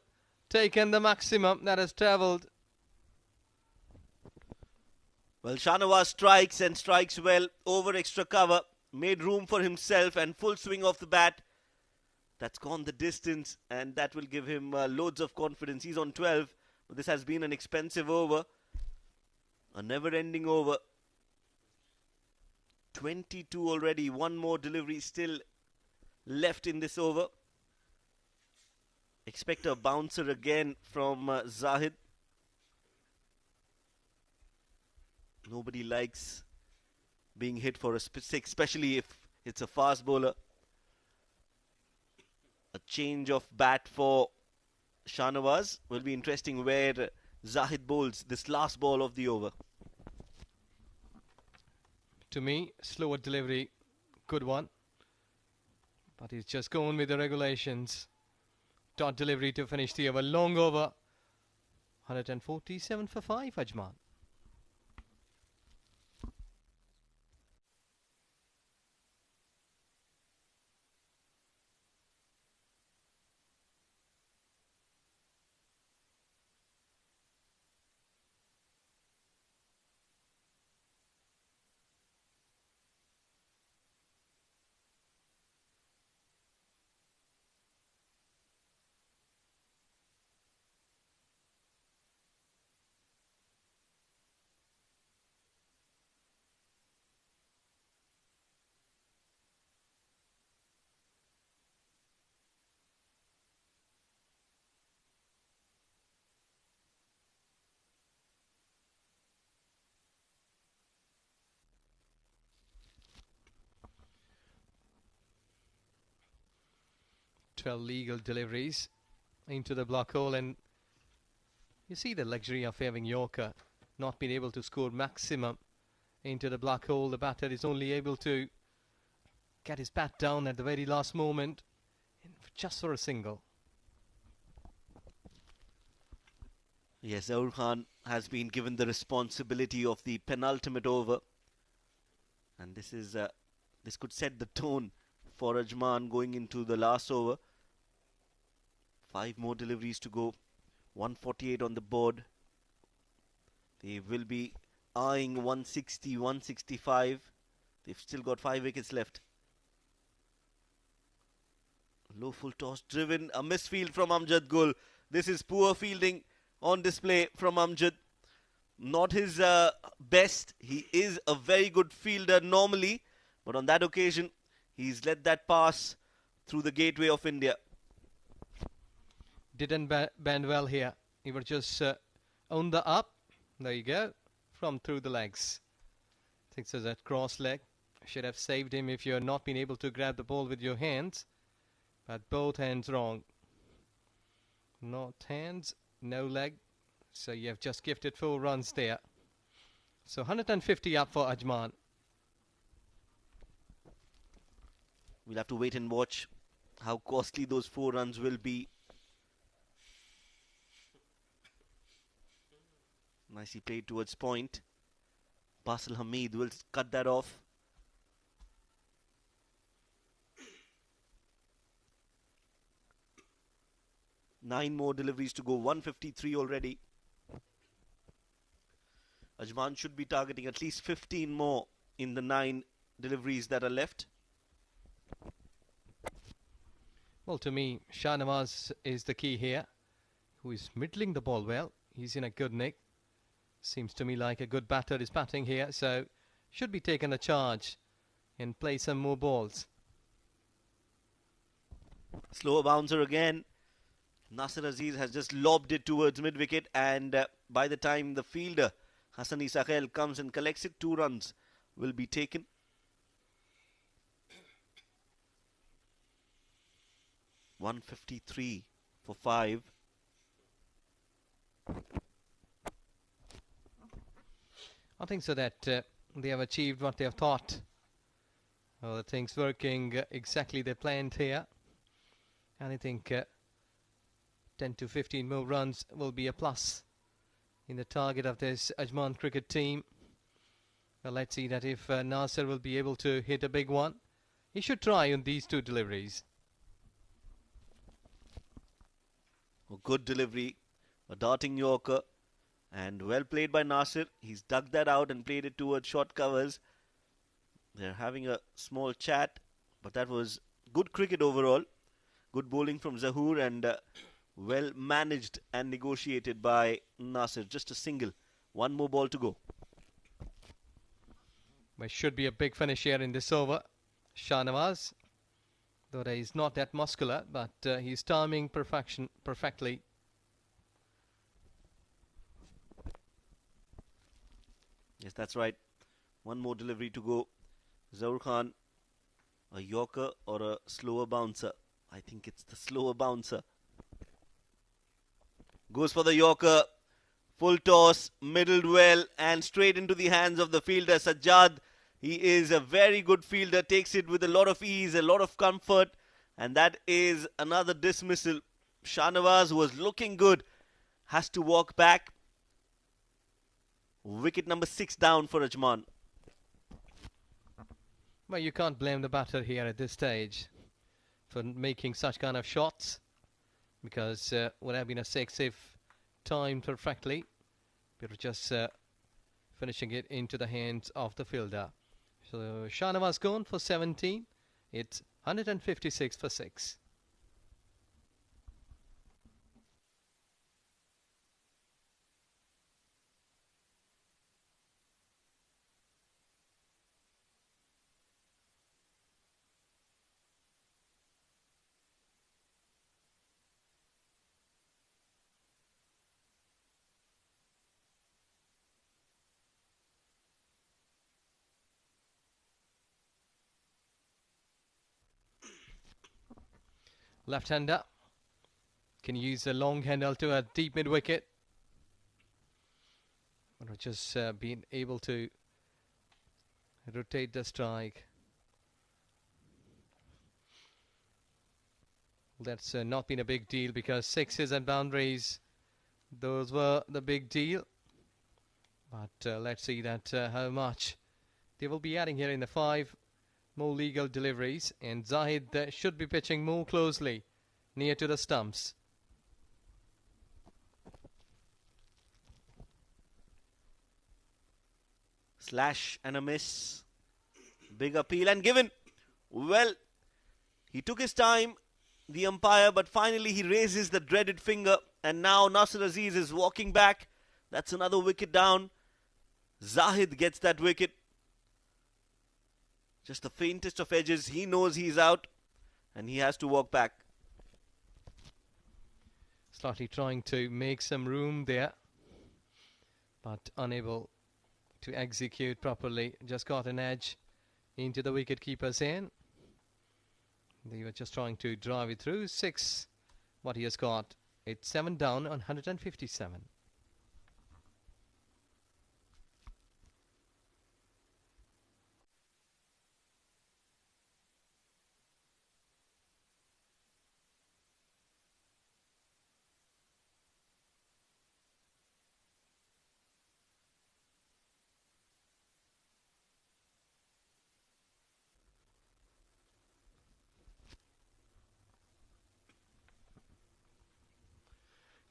taken the maximum that has travelled. Well, Shahnawaz strikes and strikes well over extra cover. Made room for himself and full swing off the bat. That's gone the distance and that will give him loads of confidence. He's on 12. But this has been an expensive over. A never-ending over. 22 already. One more delivery still left in this over. Expect a bouncer again from Zahid. Nobody likes being hit for a six, especially if it's a fast bowler. A change of bat for Shahnawaz. Will be interesting where Zahid bowls this last ball of the over. To me, slower delivery, good one. But he's just going with the regulations. Dot delivery to finish the over. Long over. 147 for 5, Ajman. Legal deliveries into the block hole, and you see the luxury of having Yorker not being able to score maximum into the block hole. The batter is only able to get his bat down at the very last moment just for a single. Yes, Zaur Khan has been given the responsibility of the penultimate over, and this could set the tone for Ajman going into the last over. 5 more deliveries to go. 148 on the board. They will be eyeing 160, 165. They've still got 5 wickets left. Low full toss driven. A misfield from Amjad Gul. This is poor fielding on display from Amjad. Not his best. He is a very good fielder normally. But on that occasion, he's let that pass through the gateway of India. Didn't bend well here. He was just on the up. There you go. From through the legs. I think so that cross leg should have saved him if you're not been able to grab the ball with your hands. But both hands wrong. Not hands, no leg. So you have just gifted 4 runs there. So 150 up for Ajman. We'll have to wait and watch how costly those 4 runs will be. Nicely played towards point. Basil Hamid will cut that off. 9 more deliveries to go. 153 already. Ajman should be targeting at least 15 more in the 9 deliveries that are left. Well, to me, Shahnawaz is the key here, who is middling the ball well. He's in a good nick. Seems to me like a good batter is batting here, so should be taking a charge and play some more balls. Slower bouncer again. Nasir Aziz has just lobbed it towards mid-wicket, and by the time the fielder, Hassani Sahel, comes and collects it, 2 runs will be taken. .153 for 5. I think so that they have achieved what they have thought. The things working exactly they planned here. And I think 10 to 15 more runs will be a plus in the target of this Ajman cricket team. Well, let's see that if Nasser will be able to hit a big one. He should try on these 2 deliveries. A good delivery, a darting Yorker, and well played by Nasir. He's dug that out and played it towards short covers. They're having a small chat, but that was good cricket overall. Good bowling from Zahoor, and well managed and negotiated by Nasir. Just a single. 1 more ball to go. There should be a big finish here in this over. Shahnawaz, though he's not that muscular, but he's timing perfectly. Yes, that's right. 1 more delivery to go. Zahoor Khan, a Yorker or a slower bouncer? I think it's the slower bouncer. Goes for the Yorker. Full toss, middled well, and straight into the hands of the fielder, Sajjad. He is a very good fielder, takes it with a lot of ease, a lot of comfort, and that is another dismissal. Shahnawaz, who was looking good, has to walk back. Wicket number 6 down for Ajman. Well, you can't blame the batter here at this stage for making such kind of shots, because would have been a 6 if timed perfectly, but just finishing it into the hands of the fielder. So Shahnawaz gone for 17. It's 156 for 6. Left-hander can use a long handle to a deep mid-wicket. But just being able to rotate the strike. That's not been a big deal, because 6s and boundaries, those were the big deal. But let's see that how much they will be adding here in the 5 more legal deliveries, and Zahid should be pitching more closely near to the stumps. Slash and a miss. Big appeal and given. Well, he took his time, the umpire, but finally he raises the dreaded finger, and now Nasir Aziz is walking back. That's another wicket down. Zahid gets that wicket. Just the faintest of edges. He knows he's out, and he has to walk back. Slightly trying to make some room there, but unable to execute properly. Just got an edge into the wicket-keeper's hand. They were just trying to drive it through. 6, what he has got. It's 7 down on 157.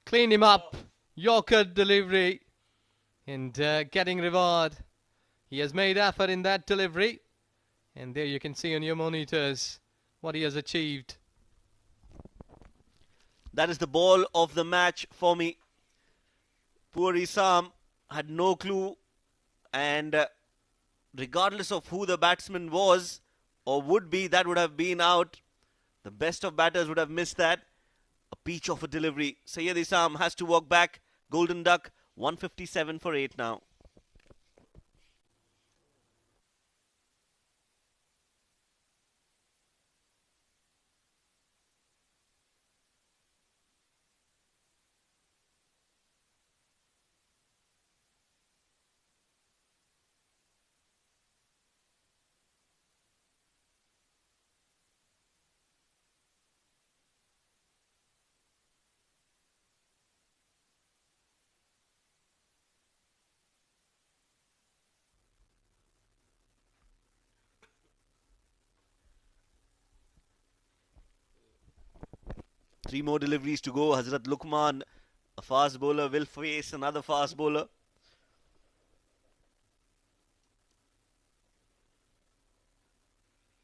Cleaned him up. Yorker delivery. And getting reward. He has made effort in that delivery. And there you can see on your monitors what he has achieved. That is the ball of the match for me. Poor Isam had no clue, and regardless of who the batsman was or would be, that would have been out. The best of batters would have missed that. A peach of a delivery. Syed Isam has to walk back. Golden Duck, 157 for 8 now. Three more deliveries to go. Hazrat Lukman, a fast bowler, will face another fast bowler.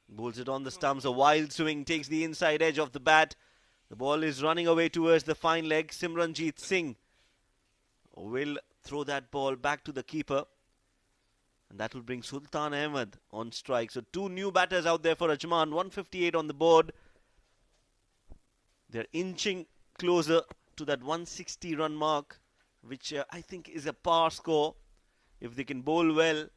Bowls it on the stumps. A wild swing takes the inside edge of the bat. The ball is running away towards the fine leg. Simranjeet Singh will throw that ball back to the keeper. And that will bring Sultan Ahmed on strike. So two new batters out there for Ajman. 158 on the board. They're inching closer to that 160 run mark, which I think is a par score. If they can bowl well,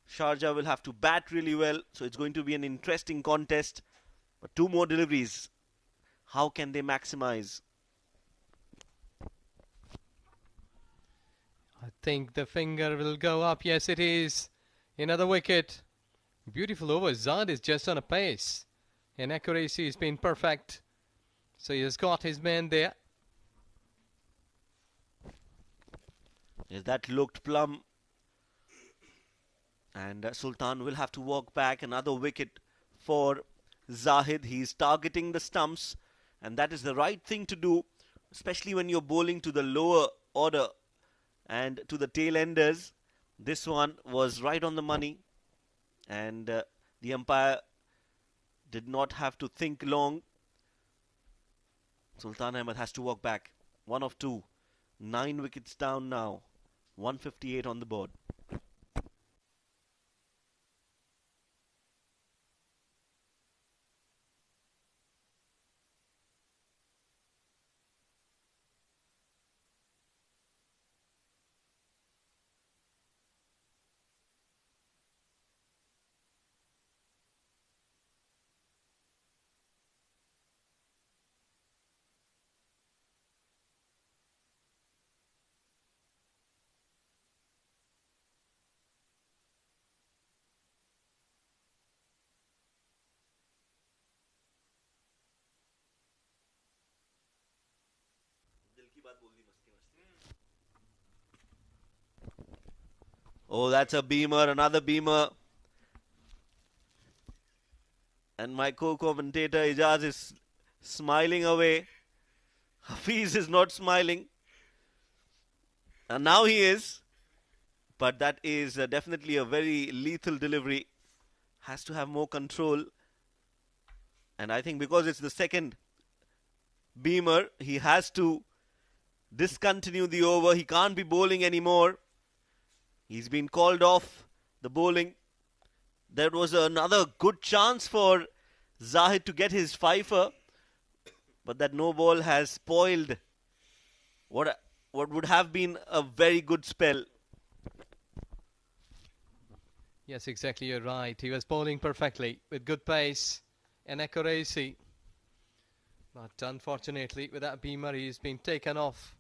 Sharjah will have to bat really well. So it's going to be an interesting contest. But two more deliveries. How can they maximize? I think the finger will go up. Yes, it is. Another wicket. Beautiful over. Zad is just on a pace. And accuracy has been perfect. So he has got his man there. Yes, that looked plumb. And Sultan will have to walk back. Another wicket for Zahid. He's targeting the stumps. And that is the right thing to do, especially when you're bowling to the lower order and to the tail enders. This one was right on the money. And the umpire did not have to think long. Sultan Ahmed has to walk back. 1 of 2. 9 wickets down now. 158 on the board. Oh, that's a beamer, another beamer. And my co-commentator Ijaz is smiling away. Hafiz is not smiling. And now he is. But that is definitely a very lethal delivery. Has to have more control. And I think because it's the second beamer, he has to discontinue the over. He can't be bowling anymore. He's been called off the bowling. There was another good chance for Zahid to get his fifer. But that no ball has spoiled what would have been a very good spell. Yes, exactly, you're right. He was bowling perfectly with good pace and accuracy. But unfortunately, with that beamer, he's been taken off.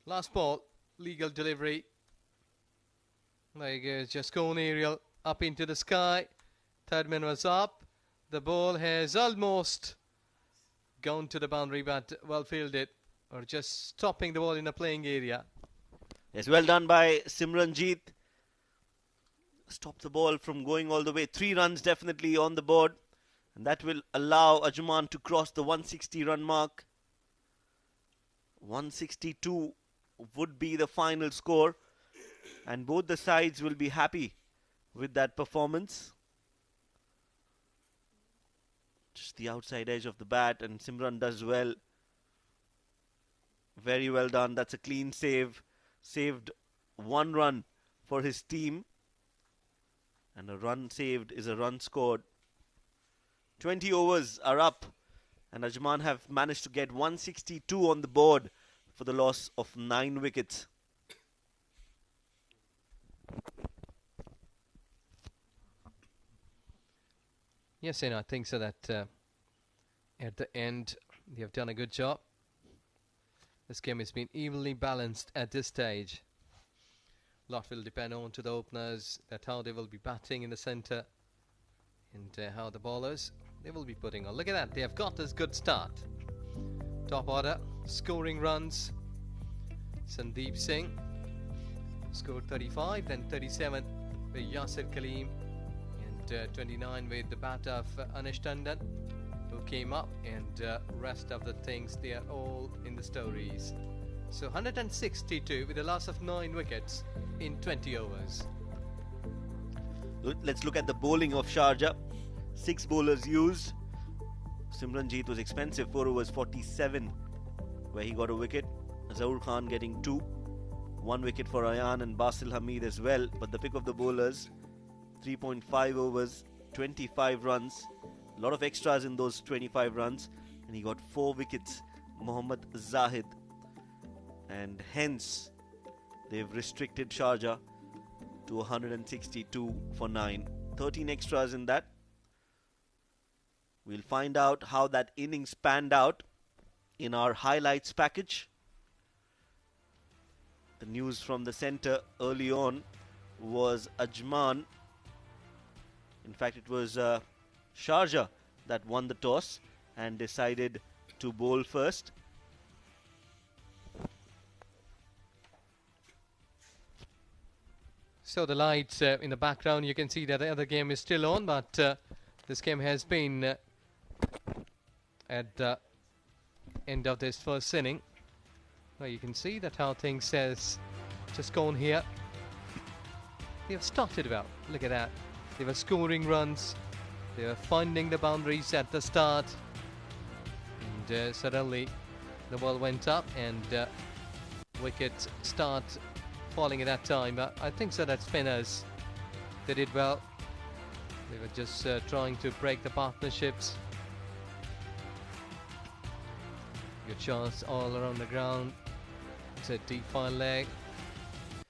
Last ball, legal delivery. There he goes, just gone aerial up into the sky. Third man was up. The ball has almost gone to the boundary, but well fielded, or just stopping the ball in the playing area. Yes, well done by Simranjeet. Stop the ball from going all the way. 3 runs definitely on the board. And that will allow Ajman to cross the 160 run mark. 162 would be the final score, and both the sides will be happy with that performance. Just the outside edge of the bat, and Simran does well. Very well done. That's a clean save. Saved 1 run for his team. And a run saved is a run scored. 20 overs are up. And Ajman have managed to get 162 on the board for the loss of 9 wickets. Yes, and I think so that at the end they have done a good job. This game has been evenly balanced at this stage. A lot will depend on to the openers, that how they will be batting in the centre, and how the bowlers they will be putting on. Look at that, they have got this good start. Top order, scoring runs. Sandeep Singh scored 35, then 37 with Yasir Kaleem, and 29 with the bat of Anish Tandon, who came up, and rest of the things they are all in the stories. So 162 with a loss of 9 wickets in 20 overs. Let's look at the bowling of Sharjah. 6 bowlers used. Simranjeet was expensive, 4 overs 47, where he got a wicket. Zaur Khan getting 2. 1 wicket for Ayan and Basil Hamid as well. But the pick of the bowlers, 3.5 overs, 25 runs. A lot of extras in those 25 runs. And he got 4 wickets, Mohammad Zahid. And hence, they've restricted Sharjah to 162 for 9. 13 extras in that. We'll find out how that innings panned out in our highlights package. The news from the centre early on was Ajman. In fact, it was Sharjah that won the toss and decided to bowl first. So the lights in the background, you can see that the other game is still on, but this game has been at the end of this first inning. Now you can see that how things has just gone here. They have started well. Look at that. They were scoring runs. They were finding the boundaries at the start. And suddenly the ball went up and wickets start falling at that time. But I think so that spinners, they did well. They were just trying to break the partnerships. Good chance all around the ground. It's a deep fine leg.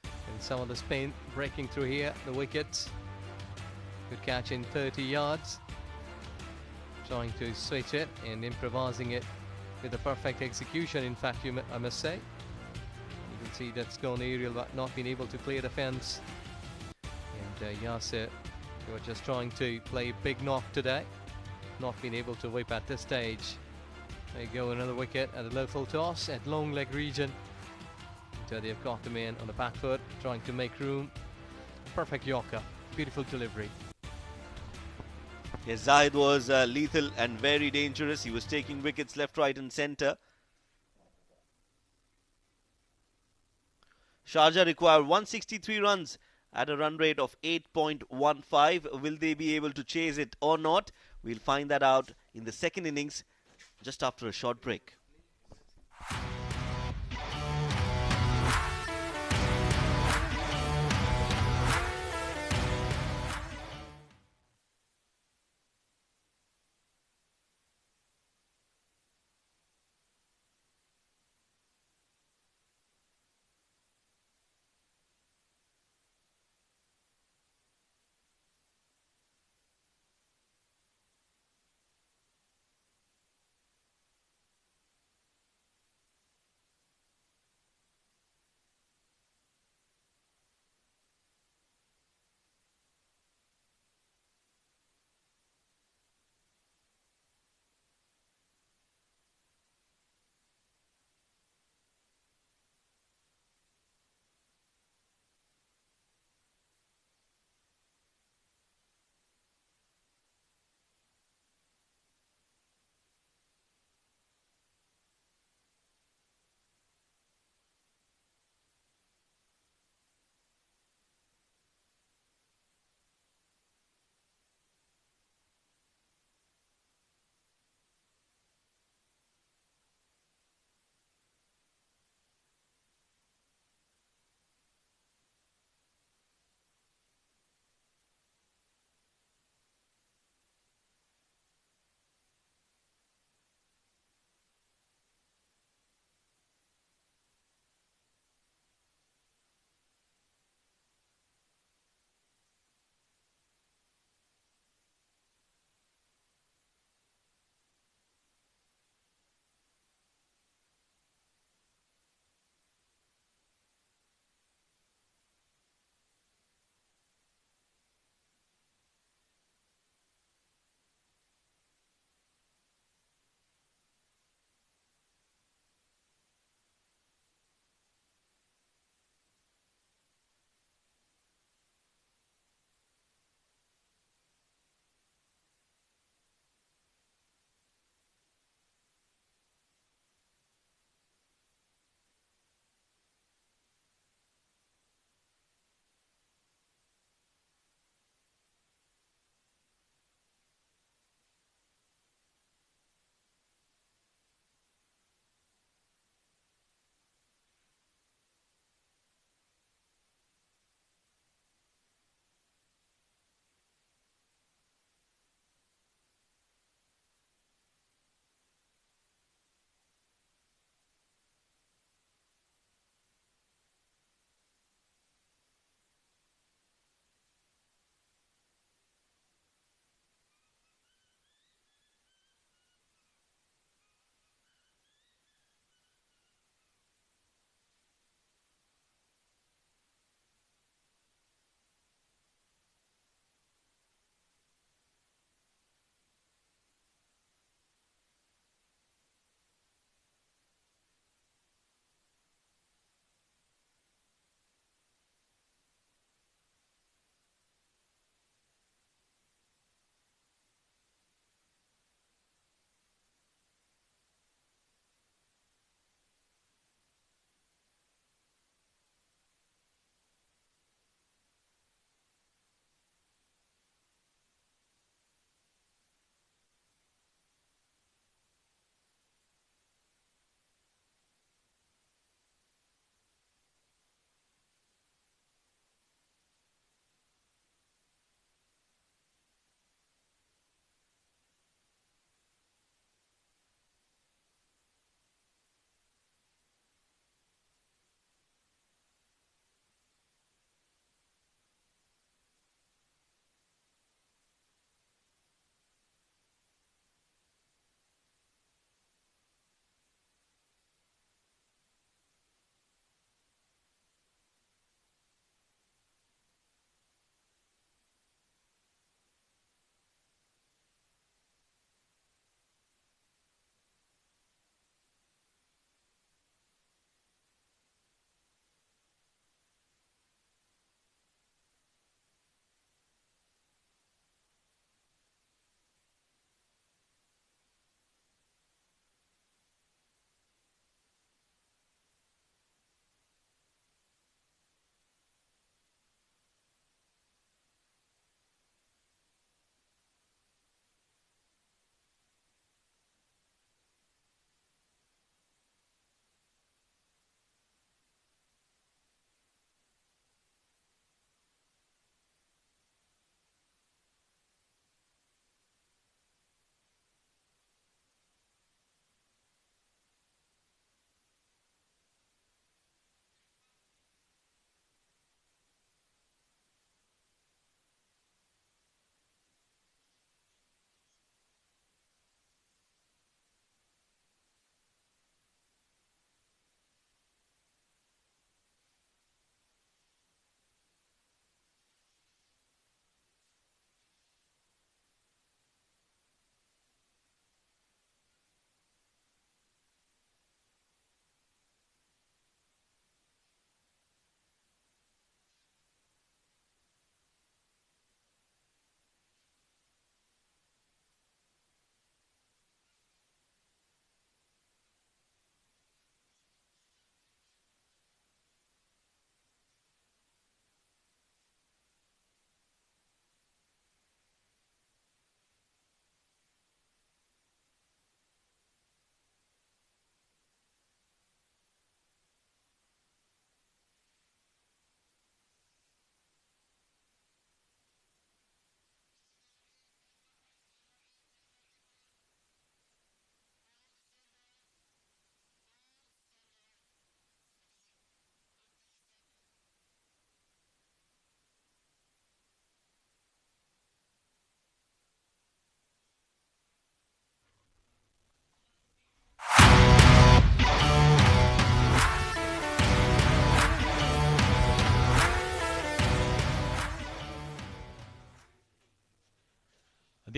And some of the spin breaking through here, the wickets. Good catch in 30 yards. Trying to switch it and improvising it with a perfect execution, in fact, I must say. You can see that's gone aerial but not been able to clear the fence. And Yasir, they were just trying to play big knock today. Not been able to whip at this stage. There you go, another wicket at a low full toss at long leg region. And they've got the man on the back foot, trying to make room. Perfect Yorker, beautiful delivery. Yes, Zahid was lethal and very dangerous. He was taking wickets left, right and centre. Sharjah require 163 runs at a run rate of 8.15. Will they be able to chase it or not? We'll find that out in the second innings just after a short break.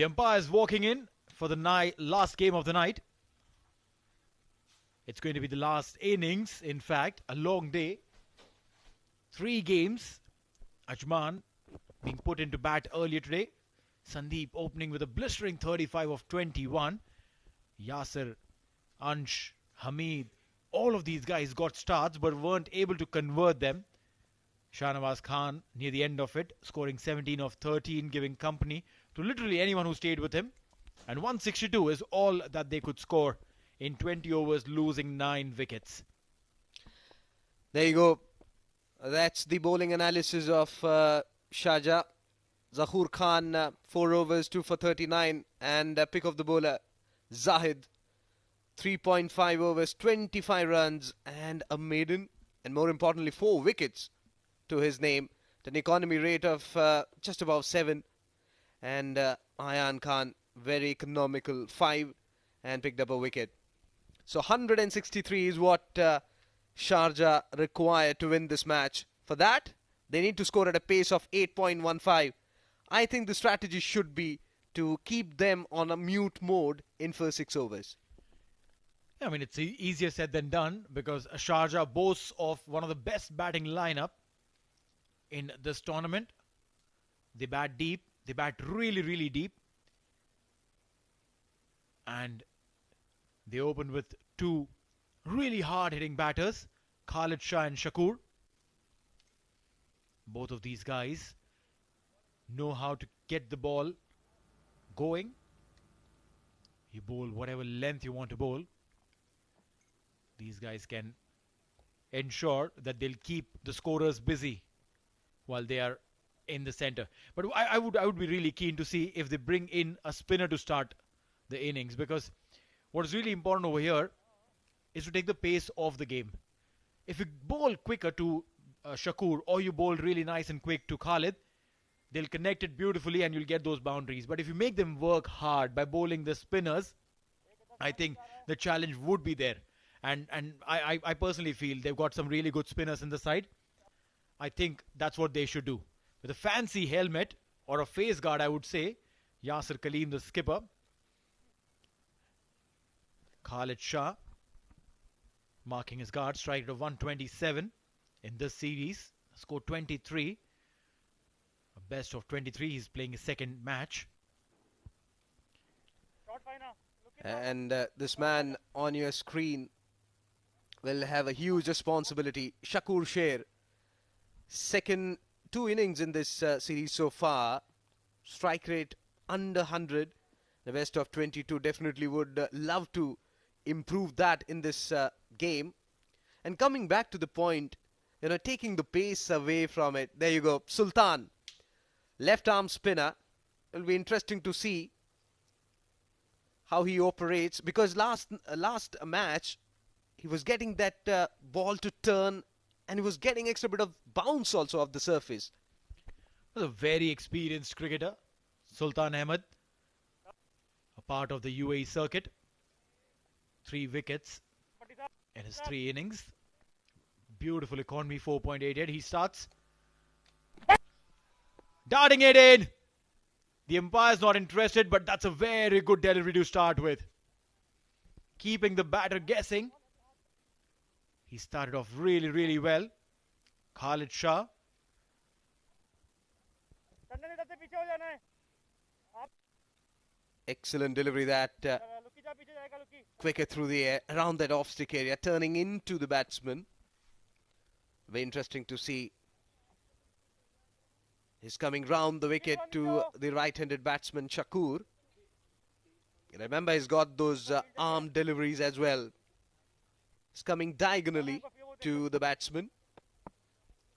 The umpire is walking in for the last game of the night. It's going to be the last innings, in fact, a long day. 3 games. Ajman being put into bat earlier today. Sandeep opening with a blistering 35 of 21. Yasir, Ansh, Hamid, all of these guys got starts but weren't able to convert them. Shahnawaz Khan near the end of it, scoring 17 of 13, giving company to literally anyone who stayed with him. And 162 is all that they could score in 20 overs, losing 9 wickets. There you go. That's the bowling analysis of Sharjah. Zahoor Khan, 4 overs, 2 for 39. And pick of the bowler, Zahid, 3.5 overs, 25 runs and a maiden. And more importantly, 4 wickets to his name. An economy rate of just above 7. And Ayan Khan, very economical, 5 and picked up a wicket. So 163 is what Sharjah require to win this match. For that, they need to score at a pace of 8.15. I think the strategy should be to keep them on a mute mode in first 6 overs. I mean, it's easier said than done because Sharjah boasts of one of the best batting lineup in this tournament. They bat deep. They bat really, really deep. And they opened with 2 really hard-hitting batters, Khalid Shah and Shakur. Both of these guys know how to get the ball going. You bowl whatever length you want to bowl. These guys can ensure that they'll keep the scorers busy while they are in the center. But I would be really keen to see if they bring in a spinner to start the innings, because what is really important over here is to take the pace off the game. If you bowl quicker to Shakur or you bowl really nice and quick to Khalid, they'll connect it beautifully and you'll get those boundaries. But if you make them work hard by bowling the spinners, I think the challenge would be there. And I personally feel they've got some really good spinners in the side. I think that's what they should do. With a fancy helmet or a face guard, I would say, Yasir Kaleem, the skipper, Khalid Shah marking his guard, strike rate of 127 in this series, scored 23, a best of 23. He's playing his second match. And this man on your screen will have a huge responsibility. Shakur Sher, second 2 innings in this series so far, strike rate under 100, the best of 22. Definitely would love to improve that in this game. And coming back to the point, taking the pace away from it. There you go, Sultan, left arm spinner. It'll be interesting to see how he operates, because last match he was getting that ball to turn and he was getting extra bit of bounce also off the surface. Was a very experienced cricketer, Sultan Ahmed, a part of the UAE circuit. 3 wickets in his 3 innings. Beautiful economy, 4.88. He starts darting it in. The umpire's not interested, but that's a very good delivery to start with. Keeping the batter guessing. He started off really, really well. Khalid Shah. Excellent delivery, that quicker through the air, around that off-stick area, turning into the batsman. Very interesting to see. He's coming round the wicket to the right-handed batsman Shakur. Remember, he's got those arm deliveries as well. He's coming diagonally to the batsman,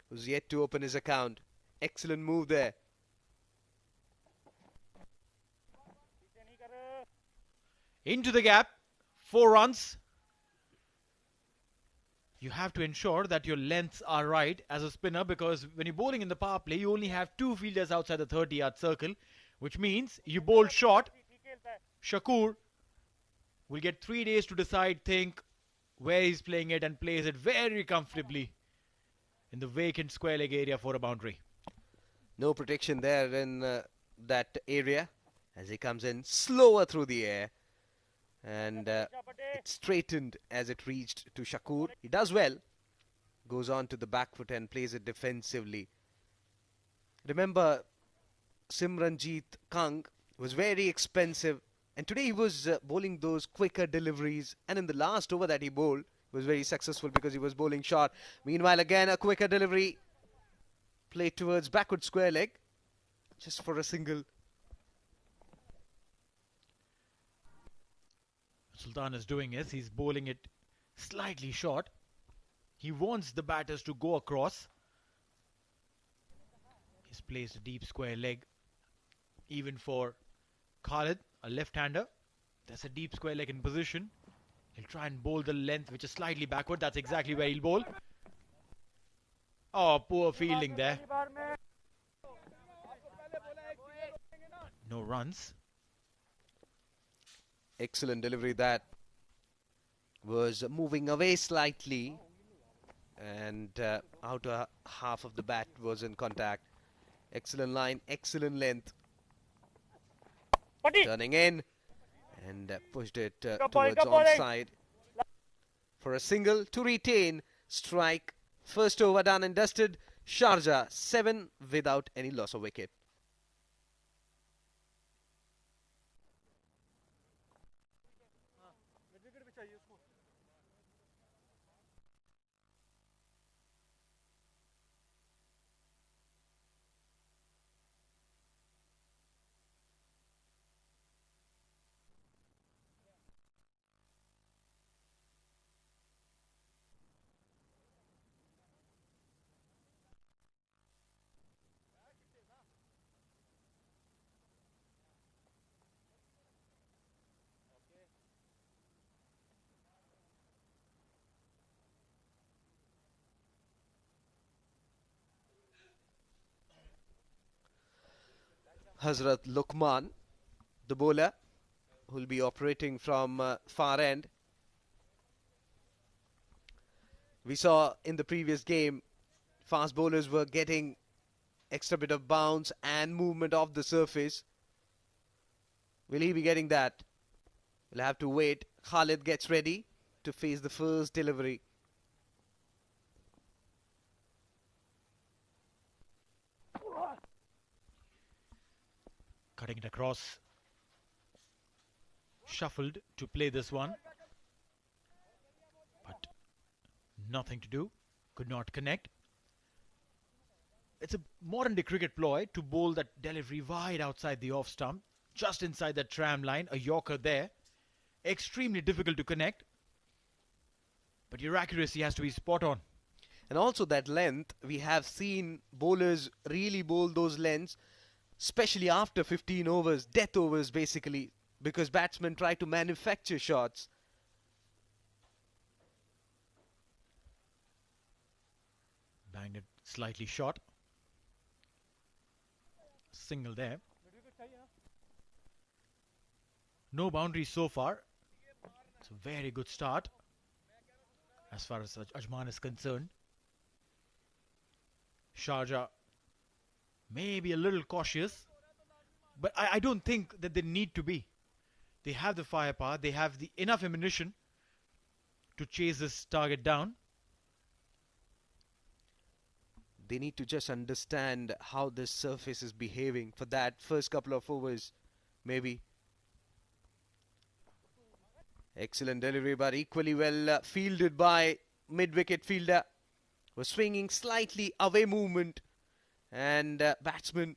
who's yet to open his account. Excellent move there. Into the gap, 4 runs. You have to ensure that your lengths are right as a spinner, because when you're bowling in the power play, you only have 2 fielders outside the 30-yard circle, which means you bowl short. Shakur will get 3 days to decide, think where he's playing it, and plays it very comfortably in the vacant square leg area for a boundary. No protection there in that area. as he comes in slower through the air. And it straightened as it reached to Shakur. He does well. Goes on to the back foot and plays it defensively. Remember, Simranjeet Kang was very expensive. And today he was bowling those quicker deliveries. And in the last over that he bowled, he was very successful because he was bowling short. Meanwhile, again, a quicker delivery. Played towards backward square leg. Just for a single. Sultan is doing is he's bowling it slightly short. He wants the batters to go across. He's placed a deep square leg. Even for Khalid, a left-hander. There's a deep square leg in position. He'll try and bowl the length, which is slightly backward. That's exactly where he'll bowl. Oh, poor fielding there. No runs. Excellent delivery that was moving away slightly. And outer half of the bat was in contact. Excellent line, excellent length. Turning in and pushed it towards onside for a single to retain. Strike. First over done and dusted. Sharjah 7 without any loss of wicket. Hazrat Luqman, the bowler, who will be operating from far end. We saw in the previous game, fast bowlers were getting extra bit of bounce and movement off the surface. Will he be getting that? We'll have to wait. Khalid gets ready to face the first delivery. Cutting it across. Shuffled to play this one. But nothing to do. Could not connect. It's a modern day cricket ploy to bowl that delivery wide outside the off stump. Just inside the tram line. A Yorker there. Extremely difficult to connect. But your accuracy has to be spot on. And also that length, we have seen bowlers really bowl those lengths, especially after 15 overs, death overs basically, because batsmen try to manufacture shots. Banged it slightly short. Single there. No boundaries so far. It's a very good start as far as Ajman is concerned. Sharjah may be a little cautious, but I don't think that they need to be. They have the firepower, they have the enough ammunition to chase this target down. They need to just understand how this surface is behaving for that first couple of overs, maybe. Excellent delivery, but equally well fielded by mid-wicket fielder. Was swinging slightly away movement, and batsman,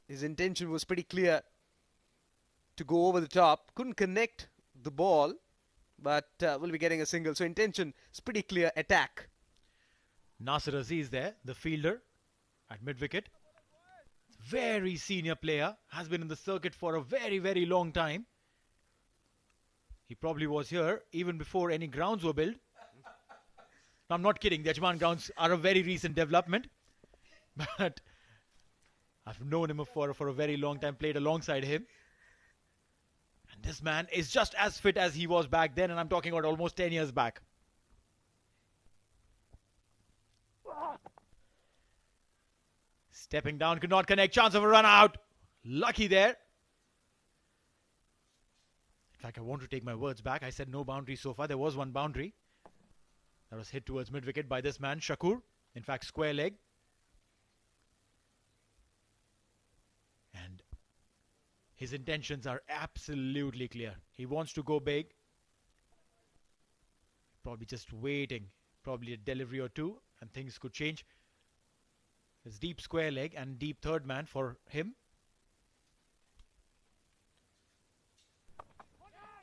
his intention was pretty clear to go over the top. Couldn't connect the ball, but will be getting a single. So intention is pretty clear, attack. Nasir Aziz there, the fielder at mid-wicket. Very senior player, has been in the circuit for a very, very long time. He probably was here even before any grounds were built. No, I'm not kidding. The Ajman grounds are a very recent development. But I've known him for a very long time, played alongside him. And this man is just as fit as he was back then, and I'm talking about almost 10 years back. Stepping down, could not connect. Chance of a run out. Lucky there. fact, I want to take my words back. I said no boundary so far. There was one boundary that was hit towards mid-wicket by this man, Shakur. In fact, square leg. And his intentions are absolutely clear. He wants to go big. Probably just waiting. Probably a delivery or two and things could change. His deep square leg and deep third man for him.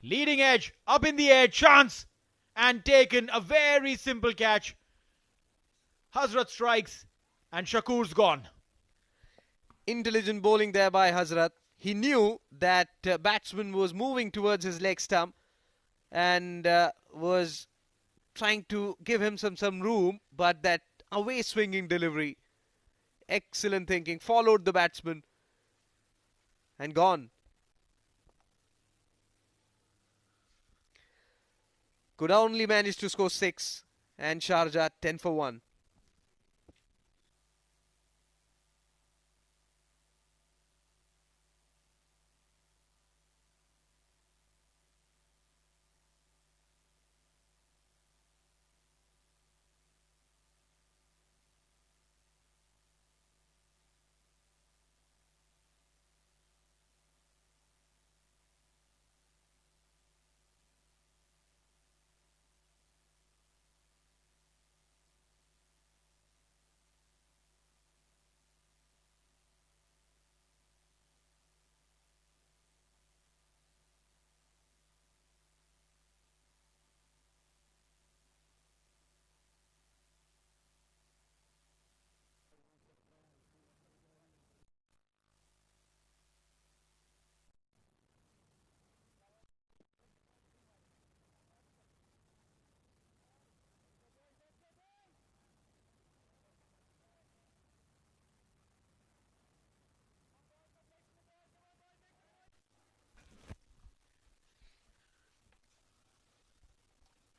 Leading edge, up in the air, chance, and taken. A very simple catch. Hazrat strikes and Shakur's gone. Intelligent bowling there by Hazrat. He knew that batsman was moving towards his leg stump and was trying to give him some room, but that away swinging delivery, excellent thinking, followed the batsman and gone. Could only manage to score 6 and Sharjah 10 for 1.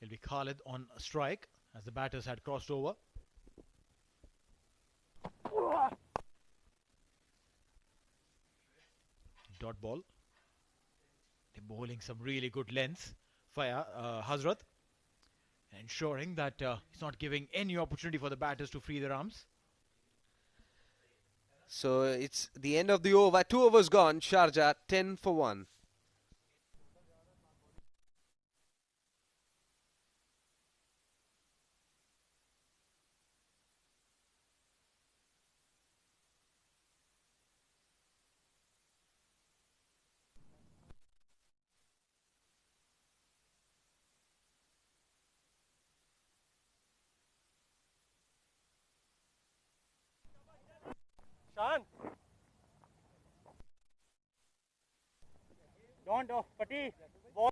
It'll be Khalid on a strike as the batters had crossed over. Dot ball. They're bowling some really good lengths. Hazrat. Ensuring that he's not giving any opportunity for the batters to free their arms. So it's the end of the over. 2 overs gone. Sharjah 10 for 1. Shan. Don't off, Patti. Ball.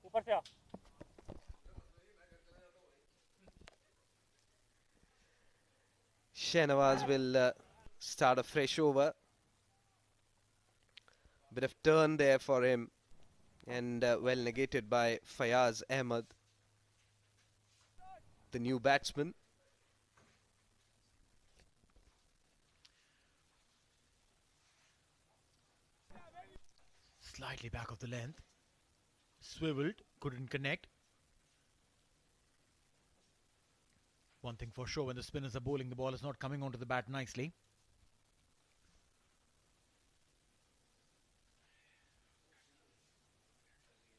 ऊपर से आ. Shahnawaz will start a fresh over. Bit of turn there for him and well negated by Fayaz Ahmed, the new batsman. Slightly back of the length. Swiveled, couldn't connect. One thing for sure, when the spinners are bowling, the ball is not coming onto the bat nicely.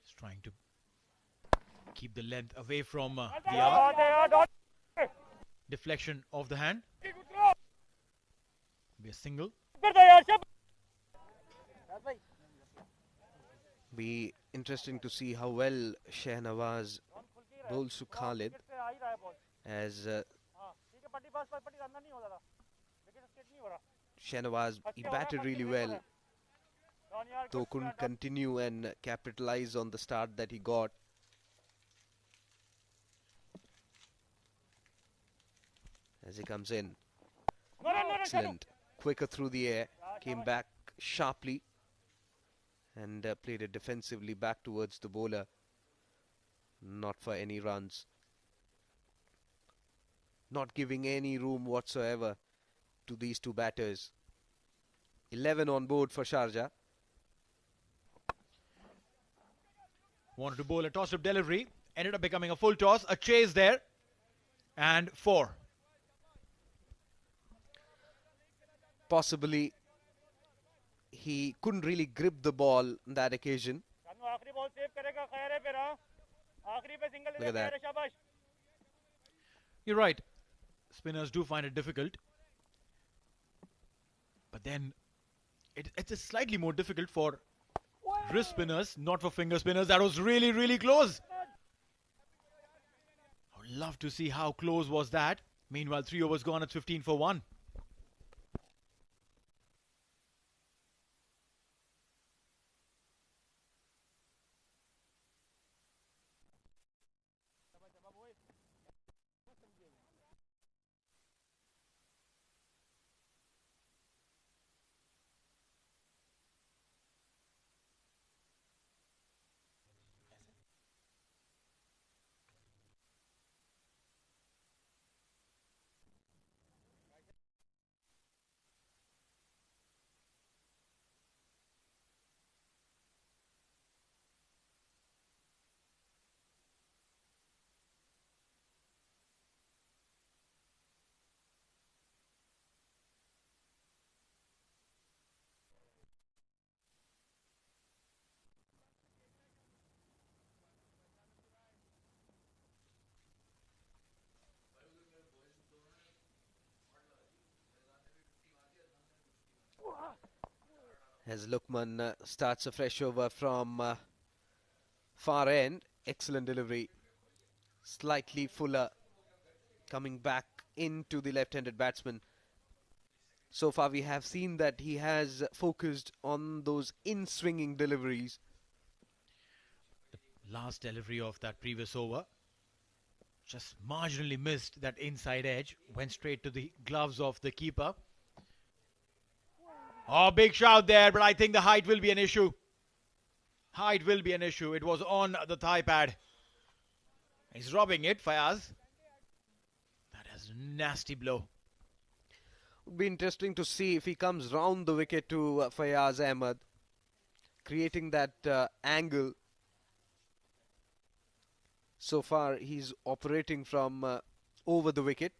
He's trying to keep the length away from the other. Deflection of the hand. Be a single. Be interesting to see how well Shahnawaz bowls to Khalid, as बस पट्टी अंदर नहीं हो रहा wicket skate नहीं हो रहा Shanawaz, he batted really well, Don यार though couldn't continue and capitalize on the start that he got. As he comes in, excellent, quicker through the air, came back sharply and played it defensively back towards the bowler, not for any runs, not giving any room whatsoever to these two batters. 11 on board for Sharjah. Wanted to bowl a toss-up delivery. Ended up becoming a full toss. A chase there. And 4. Possibly he couldn't really grip the ball on that occasion. आखिरी ball save करेगा खैर है फिर हां आखिरी पे single Look at that. शाबाश You're right. Spinners do find it difficult. But then it's just slightly more difficult for wrist spinners, not for finger spinners. That was really, really close. I would love to see how close was that. Meanwhile, 3 overs gone at 15 for 1. As Lukman starts a fresh over from far end. Excellent delivery. Slightly fuller, coming back into the left-handed batsman. So far we have seen that he has focused on those in-swinging deliveries. Last delivery of that previous over. Just marginally missed that inside edge. Went straight to the gloves of the keeper. Oh, big shout there, but I think the height will be an issue. Height will be an issue. It was on the thigh pad. He's robbing it, Fayaz. That is a nasty blow. Would be interesting to see if he comes round the wicket to Fayaz Ahmed, creating that angle. So far he's operating from over the wicket.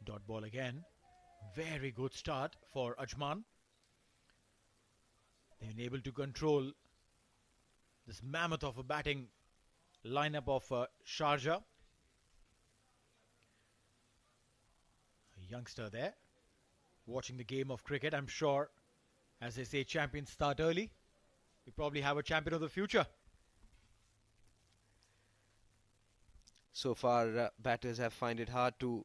Dot ball again. Very good start for Ajman. They've been able to control this mammoth of a batting lineup of Sharjah. A youngster there, watching the game of cricket. I'm sure, as they say, champions start early. We probably have a champion of the future. So far batters have found it hard to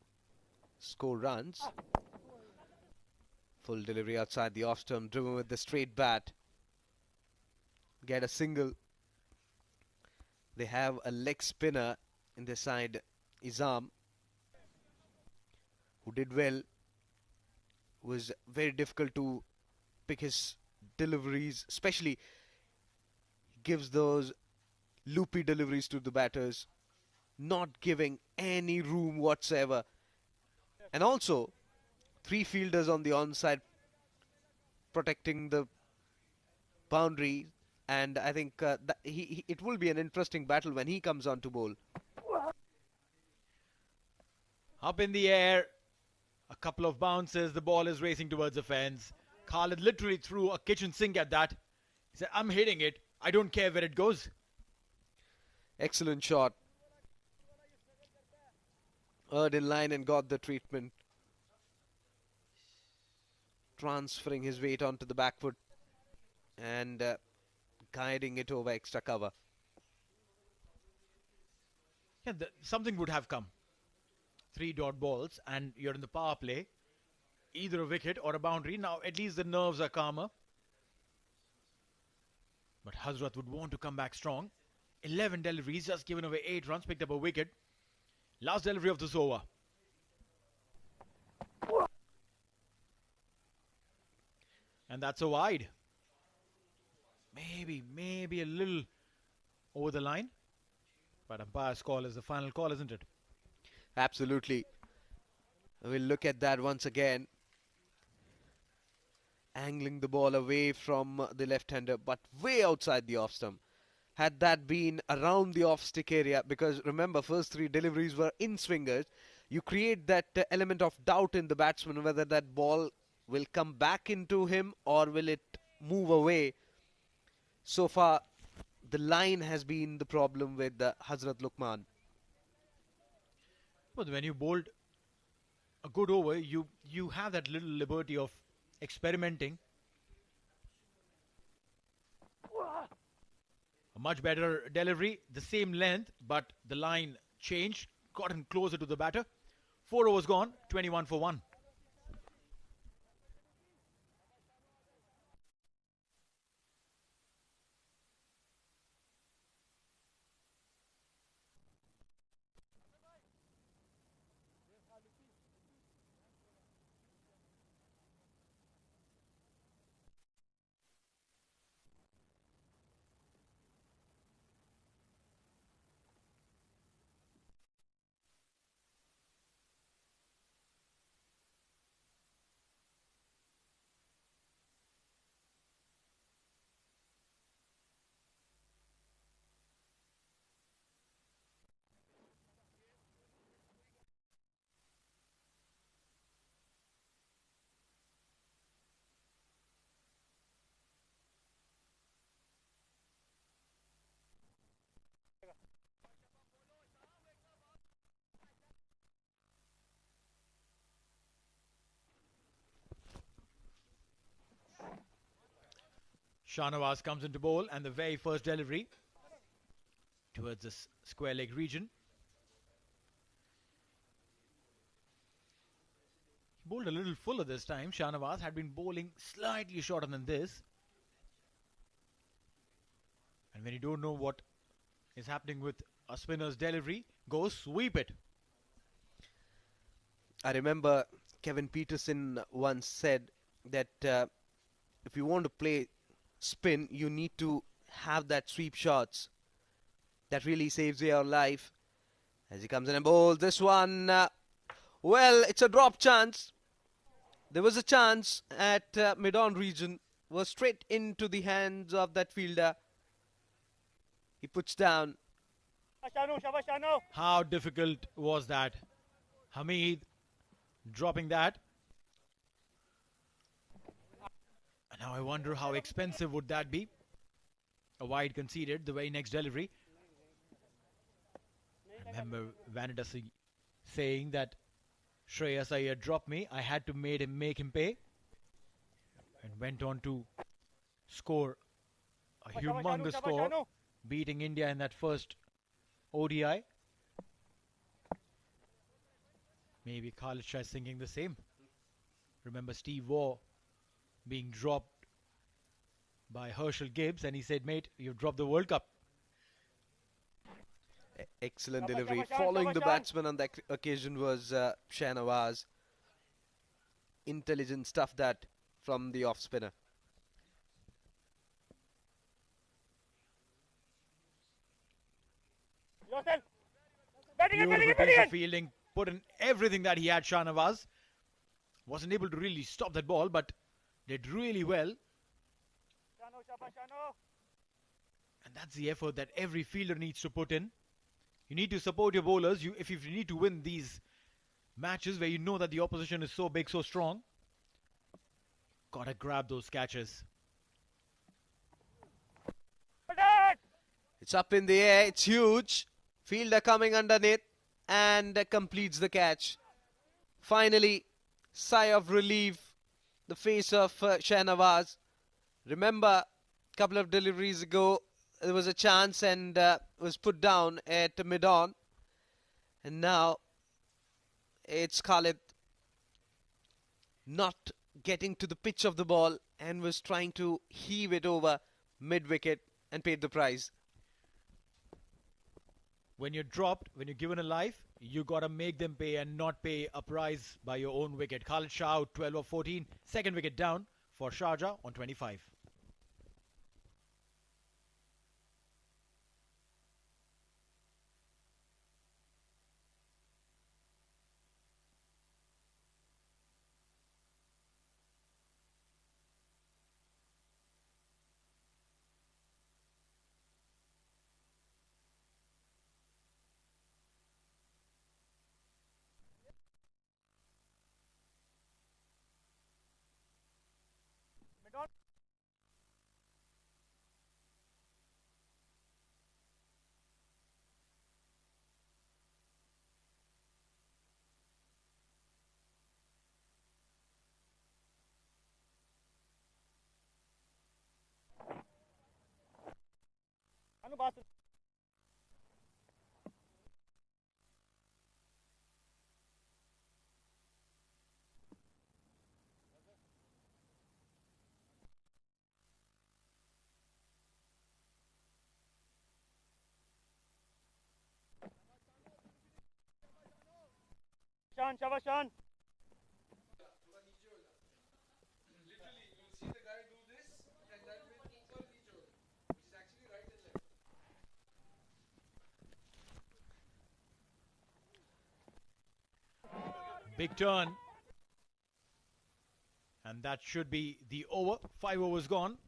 score runs. Full delivery outside the off stump, driven with the straight bat. Get a single. They have a leg spinner in their side, Izam, who did well. Was very difficult to pick his deliveries, especially gives those loopy deliveries to the batters, not giving any room whatsoever. And also 3 fielders on the onside protecting the boundary, and I think it will be an interesting battle when he comes on to bowl. Up in the air, a couple of bounces, the ball is racing towards the fence. Khalid literally threw a kitchen sink at that. He said, I'm hitting it, I don't care where it goes. Excellent shot. Earned in line and got the treatment. transferring his weight onto the back foot and guiding it over extra cover. Yeah, something would have come. 3 dot balls and you're in the power play. Either a wicket or a boundary. Now at least the nerves are calmer. But Hazrat would want to come back strong. 11 deliveries, just given away 8 runs, picked up a wicket. Last delivery of this over. And that's a wide. Maybe a little over the line. But umpire's call is the final call, isn't it? Absolutely. We'll look at that once again. Angling the ball away from the left-hander, but way outside the off stump. Had that been around the off-stick area, because remember, first 3 deliveries were in-swingers, you create that element of doubt in the batsman whether that ball will come back into him or will it move away. So far, the line has been the problem with Hazrat Luqman. But when you bowled a good over, you have that little liberty of experimenting. A much better delivery, the same length, but the line changed, gotten closer to the batter. 4 overs gone, 21 for 1. Shahnawaz comes into bowl and the very first delivery towards the square leg region. He bowled a little fuller this time. Shahnawaz had been bowling slightly shorter than this. And when you don't know what is happening with a spinner's delivery, go sweep it. I remember Kevin Peterson once said that if you want to play spin, you need to have that sweep shots. That really saves your life. As he comes in and bowls this one, well, it's a drop chance. There was a chance at mid-on region, was straight into the hands of that fielder. He puts down. How difficult was that? Hamid dropping that. And now I wonder how expensive would that be. A wide conceded, the very next delivery. I remember Vanidasi saying that Shreyas Iyer dropped me. I had to make him pay. And went on to score a humongous score, beating India in that first ODI. Maybe Khalid Shah is thinking the same. Remember Steve Waugh being dropped by Herschel Gibbs, and he said, mate, you've dropped the World Cup. Excellent delivery. Following the batsman on that occasion was Shahnawaz. Intelligent stuff that from the off spinner. Beautiful piece of fielding, put in everything that he had. Shahnawaz wasn't able to really stop that ball, but did really well. And that's the effort that every fielder needs to put in. You need to support your bowlers. If you need to win these matches where you know that the opposition is so big, so strong, gotta grab those catches. It's up in the air. It's huge. Fielder coming underneath and completes the catch. Finally, sigh of relief the face of Shahnawaz. Remember, a couple of deliveries ago, there was a chance and was put down at mid-on. And now it's Khalid not getting to the pitch of the ball and was trying to heave it over mid-wicket and paid the price. When you're dropped, when you're given a life, you got to make them pay and not pay a prize by your own wicket. Khalid Shah out 12 of 14. Second wicket down for Sharjah on 25. Anu Basu. Shan, Shava Shan. Big turn. And that should be the over. 5 overs gone.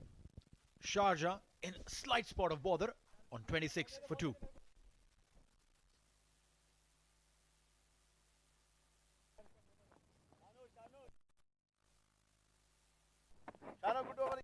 Sharjah in a slight spot of bother on 26 for 2. Shano, good over.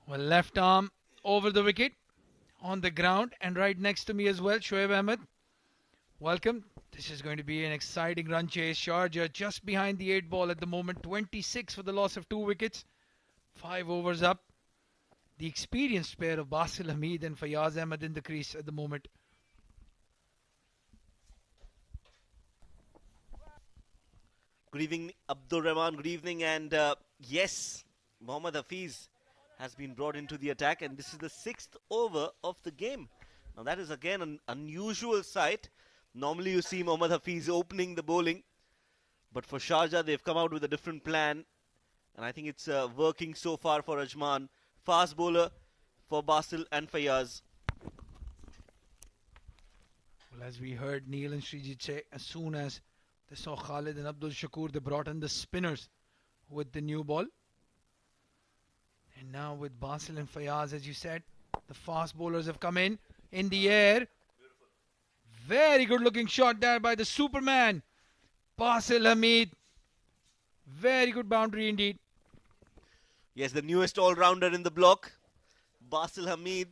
Well, left arm over the wicket, on the ground, and right next to me as well, Shoaib Ahmed. Welcome. This is going to be an exciting run chase. Sharjah just behind the 8 ball at the moment, 26 for the loss of 2 wickets, 5 overs up. The experienced pair of Basil Hamid and Fayaz Ahmed in the crease at the moment. Good evening, Abdur Rahman. Good evening, and yes, Mohammad Hafiz has been brought into the attack, and this is the 6th over of the game. Now that is again an unusual sight. Normally you see Mohammad Hafiz opening the bowling, but for Sharjah they've come out with a different plan, and I think it's working so far for Ajman. Fast bowler for Basil and Fayaz. Well, as we heard Neil and Srijit say, as soon as they saw Khalid and Abdul Shakur, they brought in the spinners with the new ball. And now with Basil and Fayaz, as you said, the fast bowlers have come in the air. Very good looking shot there by the Superman, Basil Hamid. Very good boundary indeed. Yes, the newest all-rounder in the block, Basil Hamid.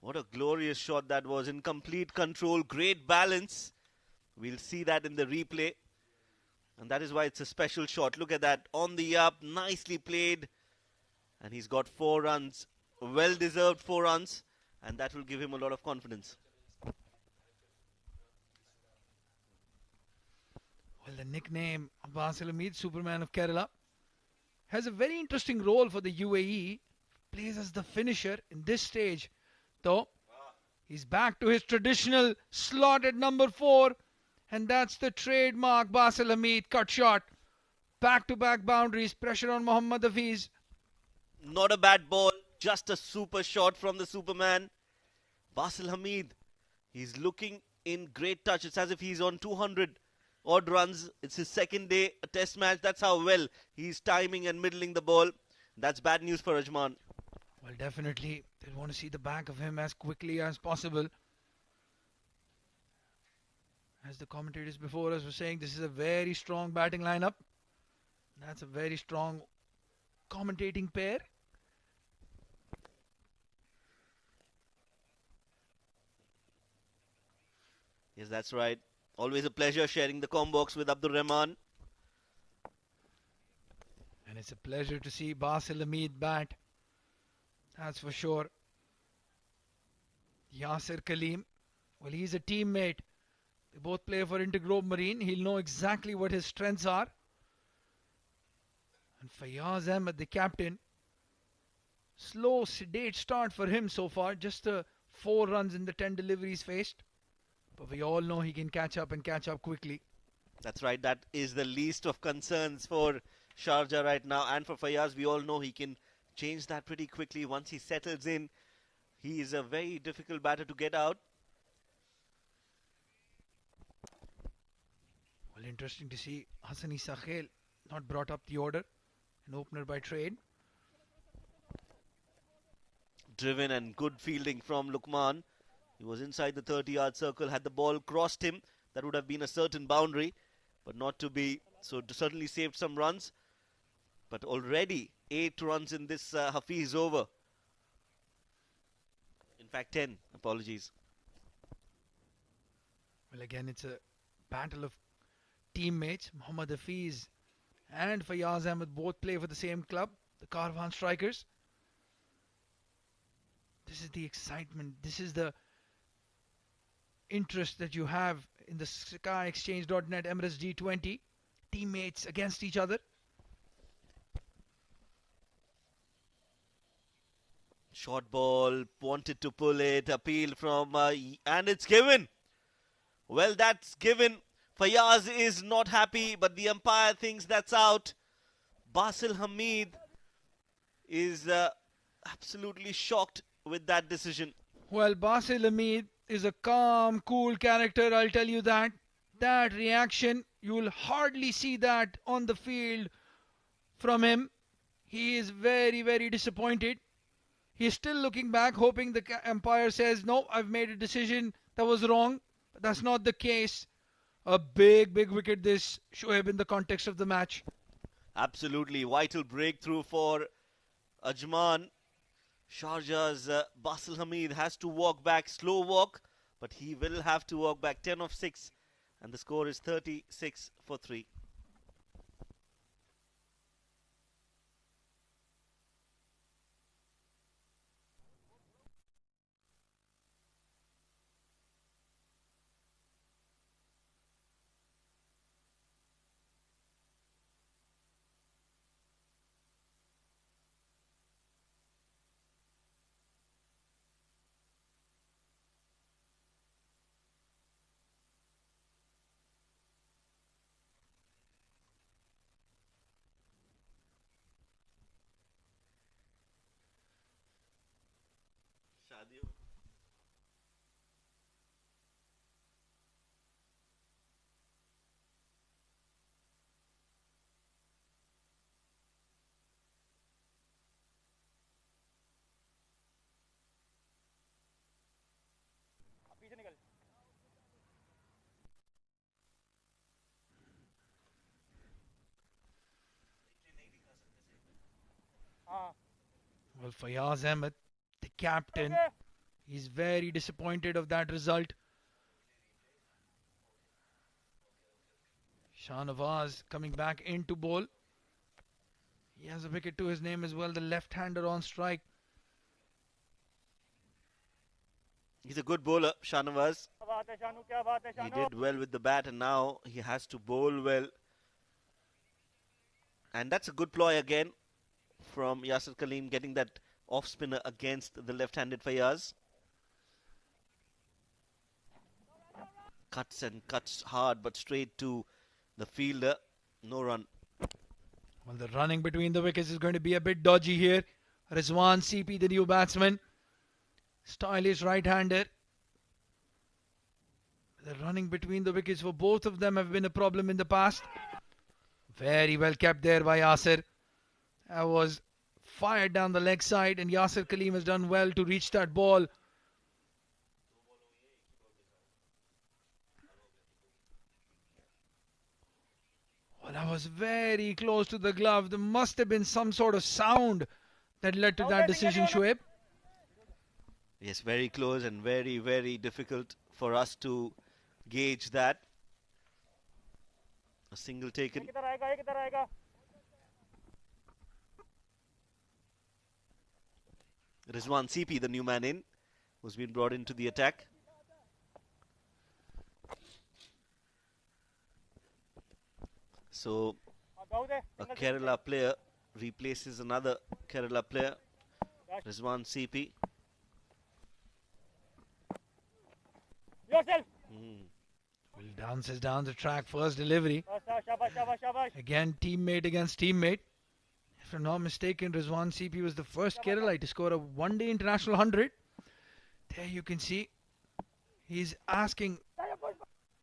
What a glorious shot that was, in complete control, great balance. We'll see that in the replay. And that is why it's a special shot. Look at that, on the up, nicely played. And he's got 4 runs, well-deserved 4 runs. And that will give him a lot of confidence. Well, the nickname of Basil Hamid, Superman of Kerala, has a very interesting role for the UAE. Plays as the finisher in this stage, though. He's back to his traditional slot at number 4. And that's the trademark Basil Hamid cut shot. Back-to-back boundaries. Pressure on Mohammad Hafiz. Not a bad ball. Just a super shot from the Superman. Basil Hamid. He's looking in great touch. It's as if he's on 200 odd runs. It's his second day, a test match. That's how well he's timing and middling the ball. That's bad news for Ajman. Well, definitely. They want to see the back of him as quickly as possible. As the commentators before us were saying, this is a very strong batting lineup. That's a very strong commentating pair. Yes, that's right. Always a pleasure sharing the combox with Abdul Rahman. And it's a pleasure to see Basil Hamid bat. That's for sure. Yasir Kaleem. Well, he's a teammate. They both play for Intergrove Marine. He'll know exactly what his strengths are. And Fayaz Ahmed, the captain. Slow, sedate start for him so far. Just 4 runs in the 10 deliveries faced. But we all know he can catch up and catch up quickly. That's right. That is the least of concerns for Sharjah right now. And for Fayaz, we all know he can change that pretty quickly once he settles in. He is a very difficult batter to get out. Well, interesting to see Hassani Sakhel not brought up the order. An opener by trade. Driven and good fielding from Lukman. He was inside the 30-yard circle. Had the ball crossed him, that would have been a certain boundary, but not to be. So certainly saved some runs. But already 8 runs in this Hafiz over. In fact, 10. Apologies. Well, again, it's a battle of teammates. Mohammad Hafiz and Fayaz Ahmed both play for the same club, the Karvan Strikers. This is the excitement. This is the interest that you have in the SkyExchange.net Emirates D20. Teammates against each other. Short ball, wanted to pull it, appeal from, and it's given. Well, that's given. Fayaz is not happy, but the umpire thinks that's out. Basil Hamid is absolutely shocked with that decision. Well, Basil Hamid is a calm, cool character, I'll tell you that. That reaction, you will hardly see that on the field from him. He is very, very disappointed. He's still looking back, hoping the umpire says, no, I've made a decision that was wrong. But that's not the case. A big, big wicket this, Shoaib, in the context of the match. Absolutely vital breakthrough for Ajman. Sharjah's Basil Hamid has to walk back, slow walk, but he will have to walk back 10 of 6, and the score is 36 for 3. पीछे निकल हाँ Well, Fayaz Ahmed, the captain, he's very disappointed of that result. Shahnawaz coming back into bowl. He has a wicket to his name as well, the left-hander on strike. He's a good bowler, Shahnawaz. क्या बात है शानू क्या बात है He Shanu did well with the bat, and now he has to bowl well. And that's a good ploy again from Yasir Kaleem, getting that off spinner against the left-handed Fayaz. cuts and cuts hard, but straight to the fielder. No run. Well, the running between the wickets is going to be a bit dodgy here. Rizwan CP, the new batsman. Stylish right-hander. The running between the wickets for both of them have been a problem in the past. Very well kept there by Yasir. That was fired down the leg side, and Yasir Kaleem has done well to reach that ball. Well, that was very close to the glove. There must have been some sort of sound that led to that decision, Shoaib. Yes, very close and very, very difficult for us to gauge that. A single taken. किधर आएगा ये किधर आएगा Rizwan CP, the new man in, who's been brought into the attack. So, गाँव दे a Kerala player replaces another Kerala player, Rizwan CP. yourself Well, dances down the track, first delivery. शाबाश शाबाश शाबाश Again, teammate against teammate. If I'm not mistaken, Rizwan CP was the first Kerala to score a one-day international 100. There you can see he's asking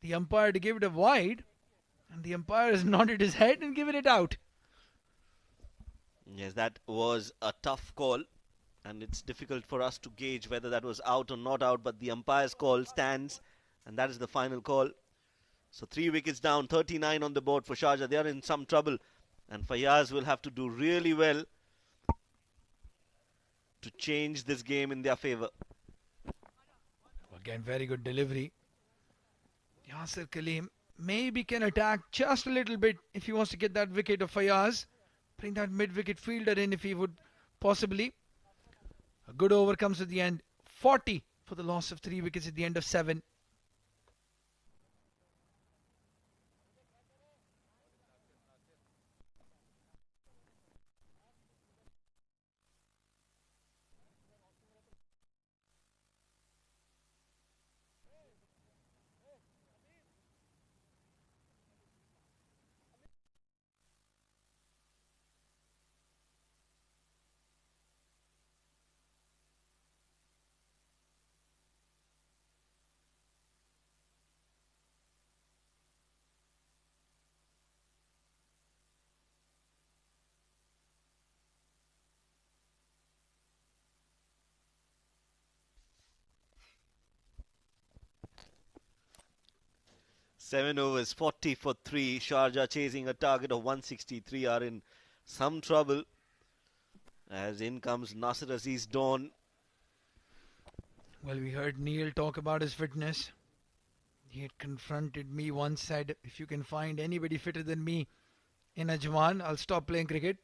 the umpire to give it a wide, and the umpire has nodded his head and given it out. Yes, that was a tough call, and it's difficult for us to gauge whether that was out or not out, but the umpire's call stands, and that is the final call. So 3 wickets down, 39 on the board for Sharjah. They are in some trouble, and Fayaz will have to do really well to change this game in their favour. Again, very good delivery. Yasir Kaleem maybe can attack just a little bit if he wants to get that wicket of Fayaz. Bring that mid-wicket fielder in if he would possibly. A good over comes at the end. 40 for the loss of 3 wickets at the end of 7. Seven overs, 40 for 3. Sharjah chasing a target of 163 are in some trouble. As in comes Nasir Aziz Dawn. Well, we heard Neil talk about his fitness. He had confronted me once, said, if you can find anybody fitter than me in Ajman, I'll stop playing cricket.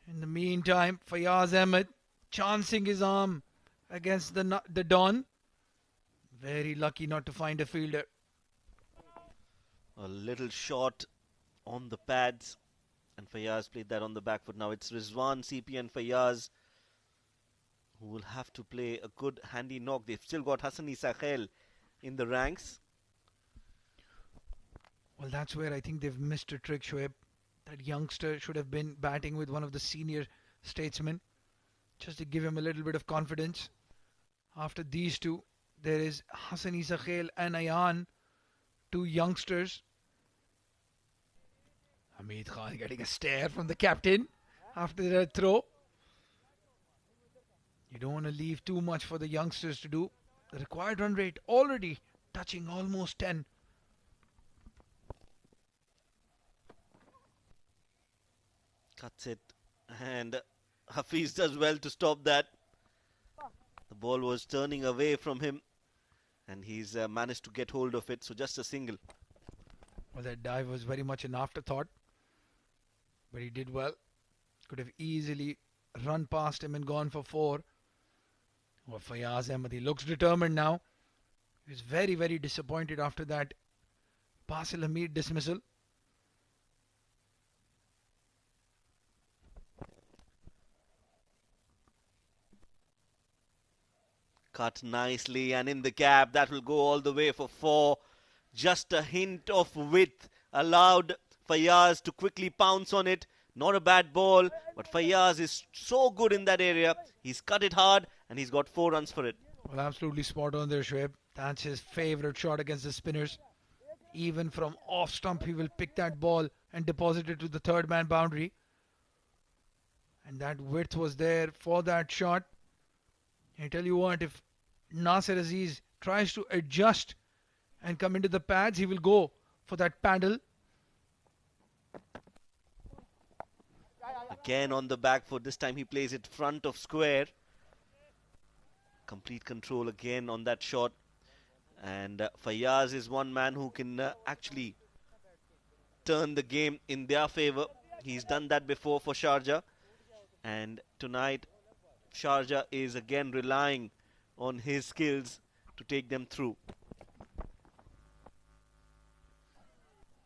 In the meantime, Fayaz Ahmed chancing his arm against the Don. Very lucky not to find a fielder. A little short on the pads, and Fayaz played that on the back foot. Now it's Rizwan, CP and Fayaz who will have to play a good handy knock. They've still got Hassani Sakhel in the ranks. Well, that's where I think they've missed a trick, Shoaib. That youngster should have been batting with one of the senior statesmen, just to give him a little bit of confidence. After these two, there is Hassani Sakhel and Ayan, two youngsters. Hamid Khan getting a stare from the captain after that throw. You don't want to leave too much for the youngsters to do. The required run rate already touching almost 10. Cuts it, and Hafiz does well to stop that. The ball was turning away from him, and he's managed to get hold of it. So just a single. Well, that dive was very much an afterthought, but he did well. Could have easily run past him and gone for 4. Well, Fayaz Ahmed, he looks determined now. He was very, very disappointed after that Basil Hamid dismissal. Cut nicely and in the gap. That will go all the way for 4. Just a hint of width allowed Fayyaz to quickly pounce on it. Not a bad ball, but Fayyaz is so good in that area. He's cut it hard and he's got 4 runs for it. Well, absolutely spot on there, Shoaib. That's his favorite shot against the spinners. Even from off stump, he will pick that ball and deposit it to the third man boundary. And that width was there for that shot. I tell you what, if Nasser Aziz tries to adjust and come into the pads, he will go for that paddle. Again on the back foot. This time he plays it front of square. Complete control again on that shot. And Fayyaz is one man who can actually turn the game in their favour. He's done that before for Sharjah. And tonight, Sharjah is again relying on his skills to take them through.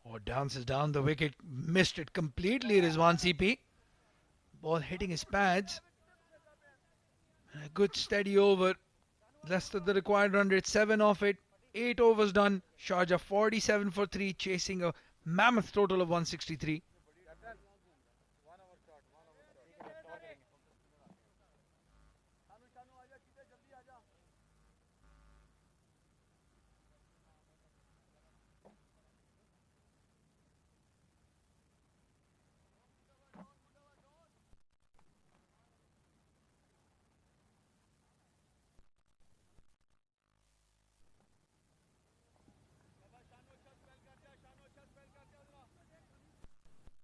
Oh, dances down the wicket. Missed it completely, Rizwan CP. Ball hitting his pads. And a good steady over. Less than the required run rate. 7 off it. 8 overs done. Sharjah 47 for 3. Chasing a mammoth total of 163.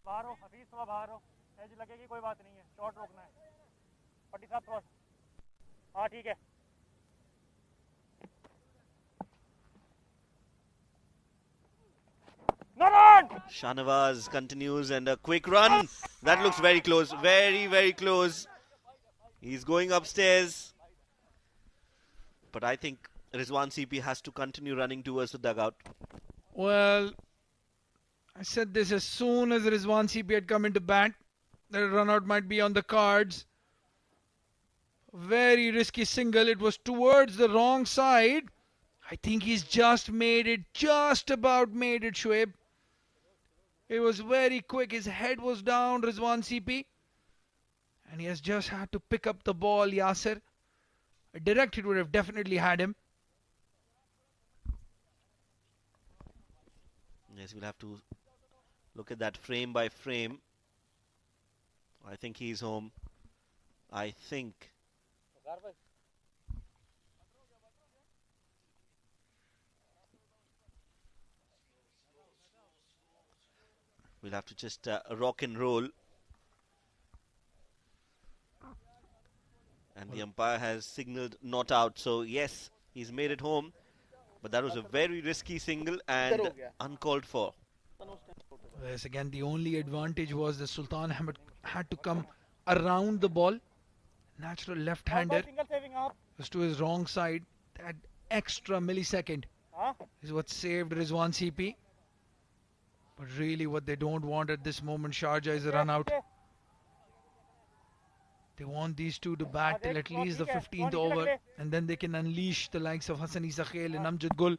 बाहर हो हफीज थोड़ा बाहर हो as लगेगी कोई बात नहीं है शॉट रोकना है पट्टी साहब क्रॉस हाँ ठीक है no run Shahnawaz continues and a quick run. That looks very close. Very, very close. He's going upstairs. But I think Rizwan CP has to continue running towards the dugout. Well, I said this as soon as Rizwan CP had come into bat. The run out might be on the cards. Very risky single. It was towards the wrong side. I think he's just made it. Just about made it, Shoaib. It was very quick. His head was down, Rizwan CP. And he has just had to pick up the ball, Yasser. A direct hit would have definitely had him. Yes, we'll have to look at that frame by frame. I think he's home. I think. We'll have to just rock and roll. And the umpire has signaled not out. So, yes, he's made it home. But that was a very risky single and uncalled for. Yes, again, the only advantage was the Sultan Ahmed had to come around the ball. Natural left-hander single saving up was to his wrong side. That extra millisecond is what saved Rizwan CP. But really what they don't want at this moment, Sharjah, is a run out. They want these two to bat till at least the 15th over, and then they can unleash the likes of Hassani Zakhel and Amjad Gul.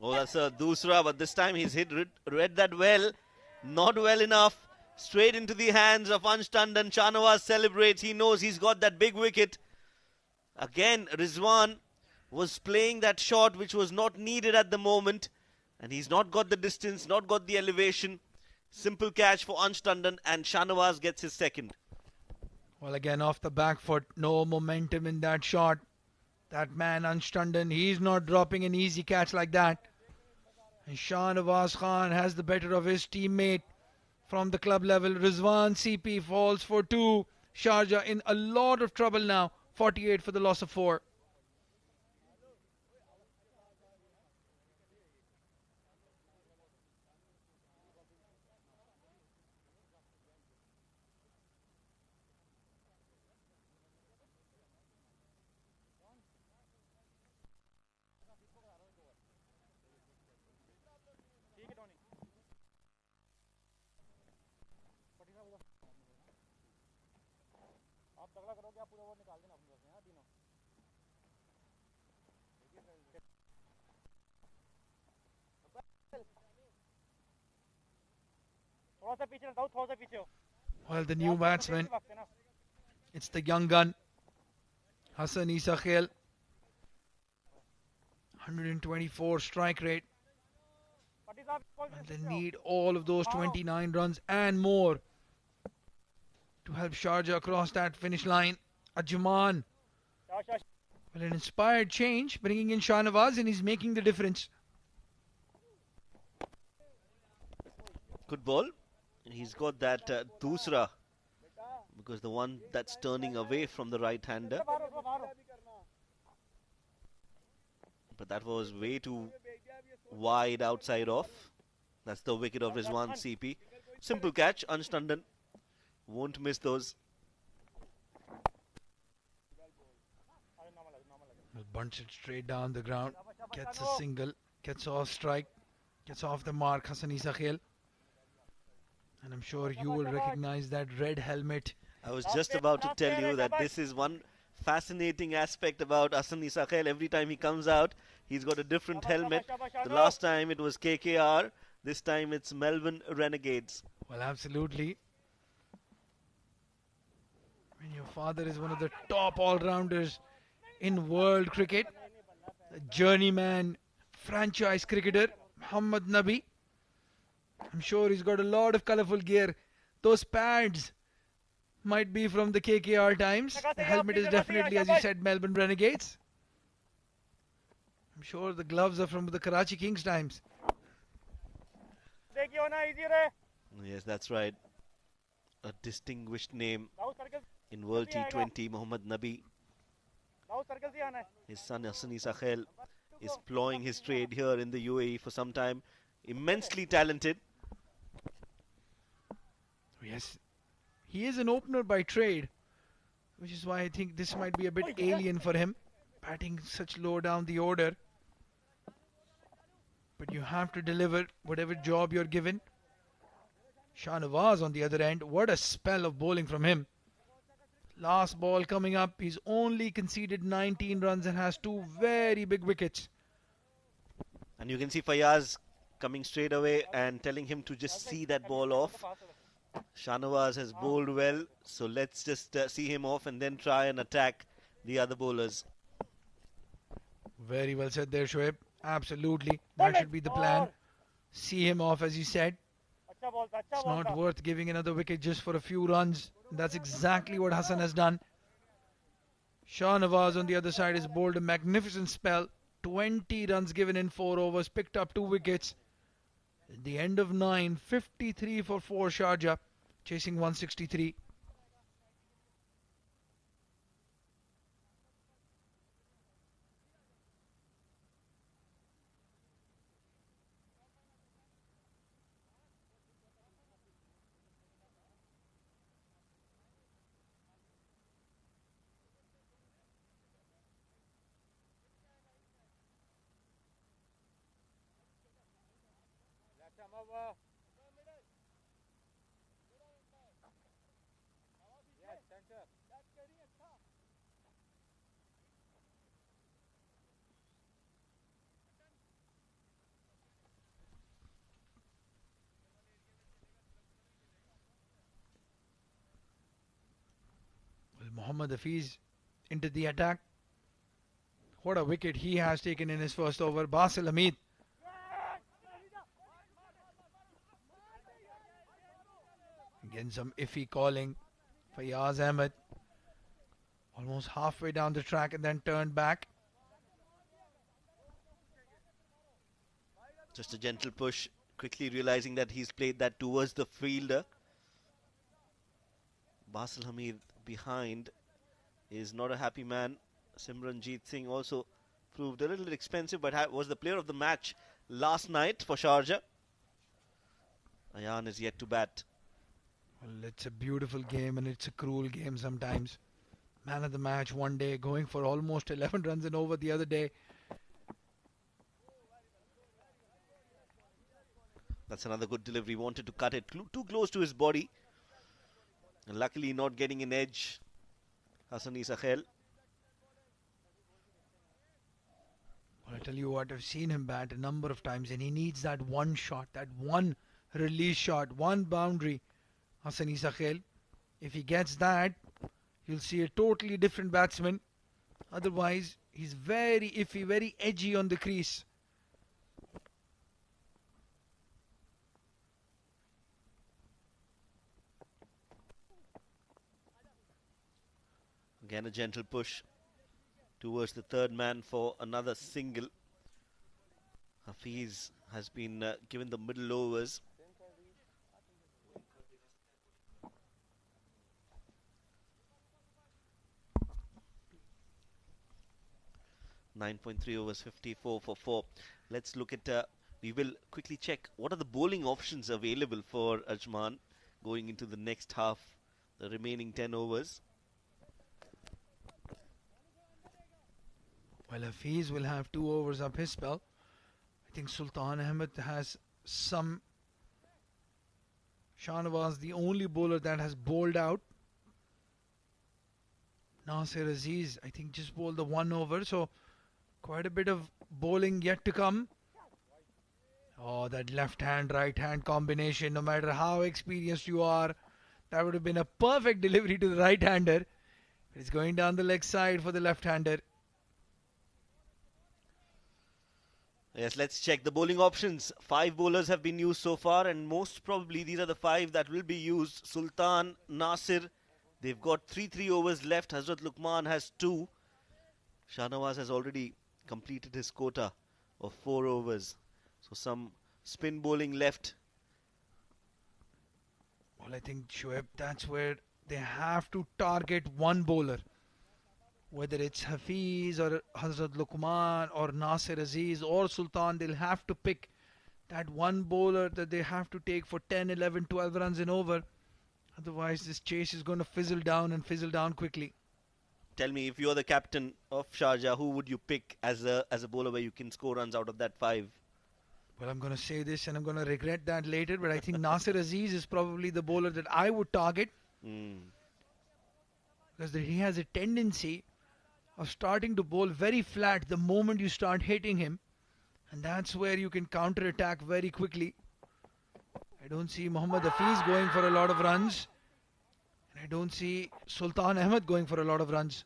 Oh, that's a dusra, but this time he's read that well. Not well enough. Straight into the hands of Ansh Tandon. Shahnawaz celebrates. He knows he's got that big wicket. Again, Rizwan was playing that shot which was not needed at the moment. And he's not got the distance, not got the elevation. Simple catch for Ansh Tandon, and Shahnawaz gets his second. Well, again, off the back foot. No momentum in that shot. That man, Ansh Tandon, he's not dropping an easy catch like that. And Shahnawaz Khan has the better of his teammate from the club level. Rizwan CP falls for 2. Sharjah in a lot of trouble now. 48 for the loss of 4. थोड़ा सा पीछे दाऊद थोड़ा सा पीछे हो Well, the new batsman, it's the young gun, Hassan Isa Khail. 124 strike rate. And they need all of those 29 runs and more to help Sharjah across that finish line. Ajman. Well, an inspired change, bringing in Shah Nawaz, and he's making the difference. Good ball. He's got that dusra, because the one that's turning away from the right-hander. But that was way too wide outside off. That's the wicket of Rizwan CP. Simple catch, Ansh Tandon won't miss those. Will bunch it straight down the ground. Gets a single, gets off strike, gets off the mark, Hassan Isa Khail. And I'm sure you will recognize that red helmet. I was just about to tell you that this is one fascinating aspect about Hassan Isa Khail. Every time he comes out, he's got a different helmet. The last time it was KKR. This time it's Melbourne Renegades. Well, absolutely. When your father is one of the top all-rounders in world cricket, a journeyman franchise cricketer, Muhammad Nabi, I'm sure he's got a lot of colourful gear. Those pads might be from the KKR times. The helmet is definitely, as you said, Melbourne Renegades. I'm sure the gloves are from the Karachi Kings times. Yes, that's right. A distinguished name in World T20, Mohammad Nabi. His son Hassan Isa Khail is ploughing his trade here in the UAE for some time. Immensely talented. Yes, he is an opener by trade, which is why I think this might be a bit alien for him, batting such low down the order. But you have to deliver whatever job you're given. Shah Nawaz on the other end, what a spell of bowling from him. Last ball coming up, he's only conceded 19 runs and has two very big wickets. And you can see Fayaz coming straight away and telling him to just see that ball off. Shah Nawaz has bowled well, so let's just see him off and then try and attack the other bowlers. Very well said there, Shoaib. Absolutely. That should be the plan. See him off, as you said. It's not worth giving another wicket just for a few runs. That's exactly what Hassan has done. Shah Nawaz on the other side has bowled a magnificent spell. 20 runs given in 4 overs, picked up 2 wickets. At the end of 9, 53 for 4 Sharjah, chasing 163. Mohammad Hafiz into the attack. What a wicket he has taken in his first over. Basil Hamid. Again, some iffy calling. Fayaz Ahmed. Almost halfway down the track and then turned back. Just a gentle push, quickly realizing that he's played that towards the fielder. Basil Hamid behind is not a happy man. Simranjeet Singh also proved a little expensive, but was the player of the match last night for Sharjah. Ayan is yet to bat. Well, it's a beautiful game and it's a cruel game sometimes. Man of the match one day, going for almost 11 runs and over the other day. That's another good delivery. Wanted to cut it too close to his body. And luckily not getting an edge. Hassan Isa Khail. Well, I tell you what, I've seen him bat a number of times, and he needs that one shot, that one release shot, one boundary. Hassan Isa Khail. If he gets that, you'll see a totally different batsman. Otherwise, he's very iffy, very edgy on the crease. Again, a gentle push towards the third man for another single. Hafiz has been given the middle overs. .3 overs, 54 for 4. Let's look at. We will quickly check what are the bowling options available for Ajman going into the next half, the remaining 10 overs. Well, Hafiz will have 2 overs up his spell. I think Sultan Ahmed has some. Shahnawaz, the only bowler that has bowled out. Nasir Aziz, I think, just bowled the 1 over, so quite a bit of bowling yet to come. Oh, that left hand, right hand combination, no matter how experienced you are, that would have been a perfect delivery to the right hander. It's going down the leg side for the left hander. Yes, let's check the bowling options. 5 bowlers have been used so far, and most probably these are the 5 that will be used. Sultan, Nasir, they've got 3 overs left. Hazrat Luqman has 2. Shahnawaz has already completed his quota of 4 overs. So some spin bowling left. Well, I think, Shoaib, that's where they have to target one bowler. Whether it's Hafiz or Hazrat Luqman or Nasir Aziz or Sultan, they'll have to pick that one bowler that they have to take for 10, 11, 12 runs and over. Otherwise, this chase is going to fizzle down and fizzle down quickly. Tell me, if you're the captain of Sharjah, who would you pick as a bowler where you can score runs out of that 5? Well, I'm going to say this and I'm going to regret that later, but I think Nasir Aziz is probably the bowler that I would target. Because he has a tendency of starting to bowl very flat the moment you start hitting him, and that's where you can counter attack very quickly. I don't see Mohammad Hafiz going for a lot of runs, and I don't see Sultan Ahmed going for a lot of runs.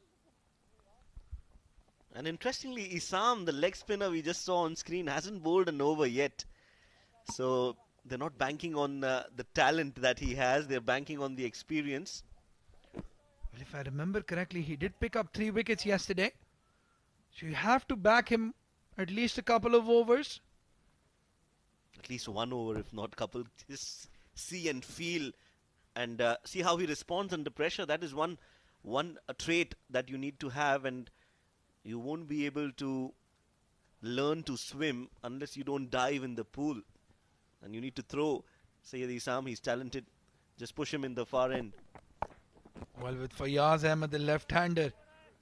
And interestingly, Isam, the leg spinner we just saw on screen, hasn't bowled an over yet. So they're not banking on the talent that he has, they're banking on the experience. Well, if I remember correctly, he did pick up 3 wickets yesterday. So you have to back him at least a couple of overs. At least 1 over, if not couple. Just see and feel and see how he responds under pressure. That is one trait that you need to have, and you won't be able to learn to swim unless you don't dive in the pool. And you need to throw Sayyid Isam. He's talented. Just push him in the far end. Well, with Fayaz Ahmed, the left-hander,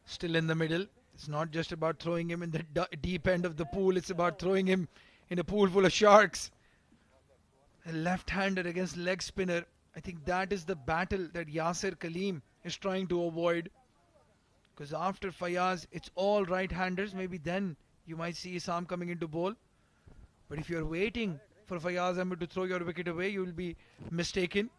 still in the middle, it's not just about throwing him in the deep end of the pool, it's about throwing him in a pool full of sharks. A left-hander against leg spinner, I think that is the battle that Yasir Kaleem is trying to avoid. Because after Fayaz, it's all right-handers. Maybe then you might see Isam coming into bowl. But if you're waiting for Fayaz Ahmed to throw your wicket away, you will be mistaken.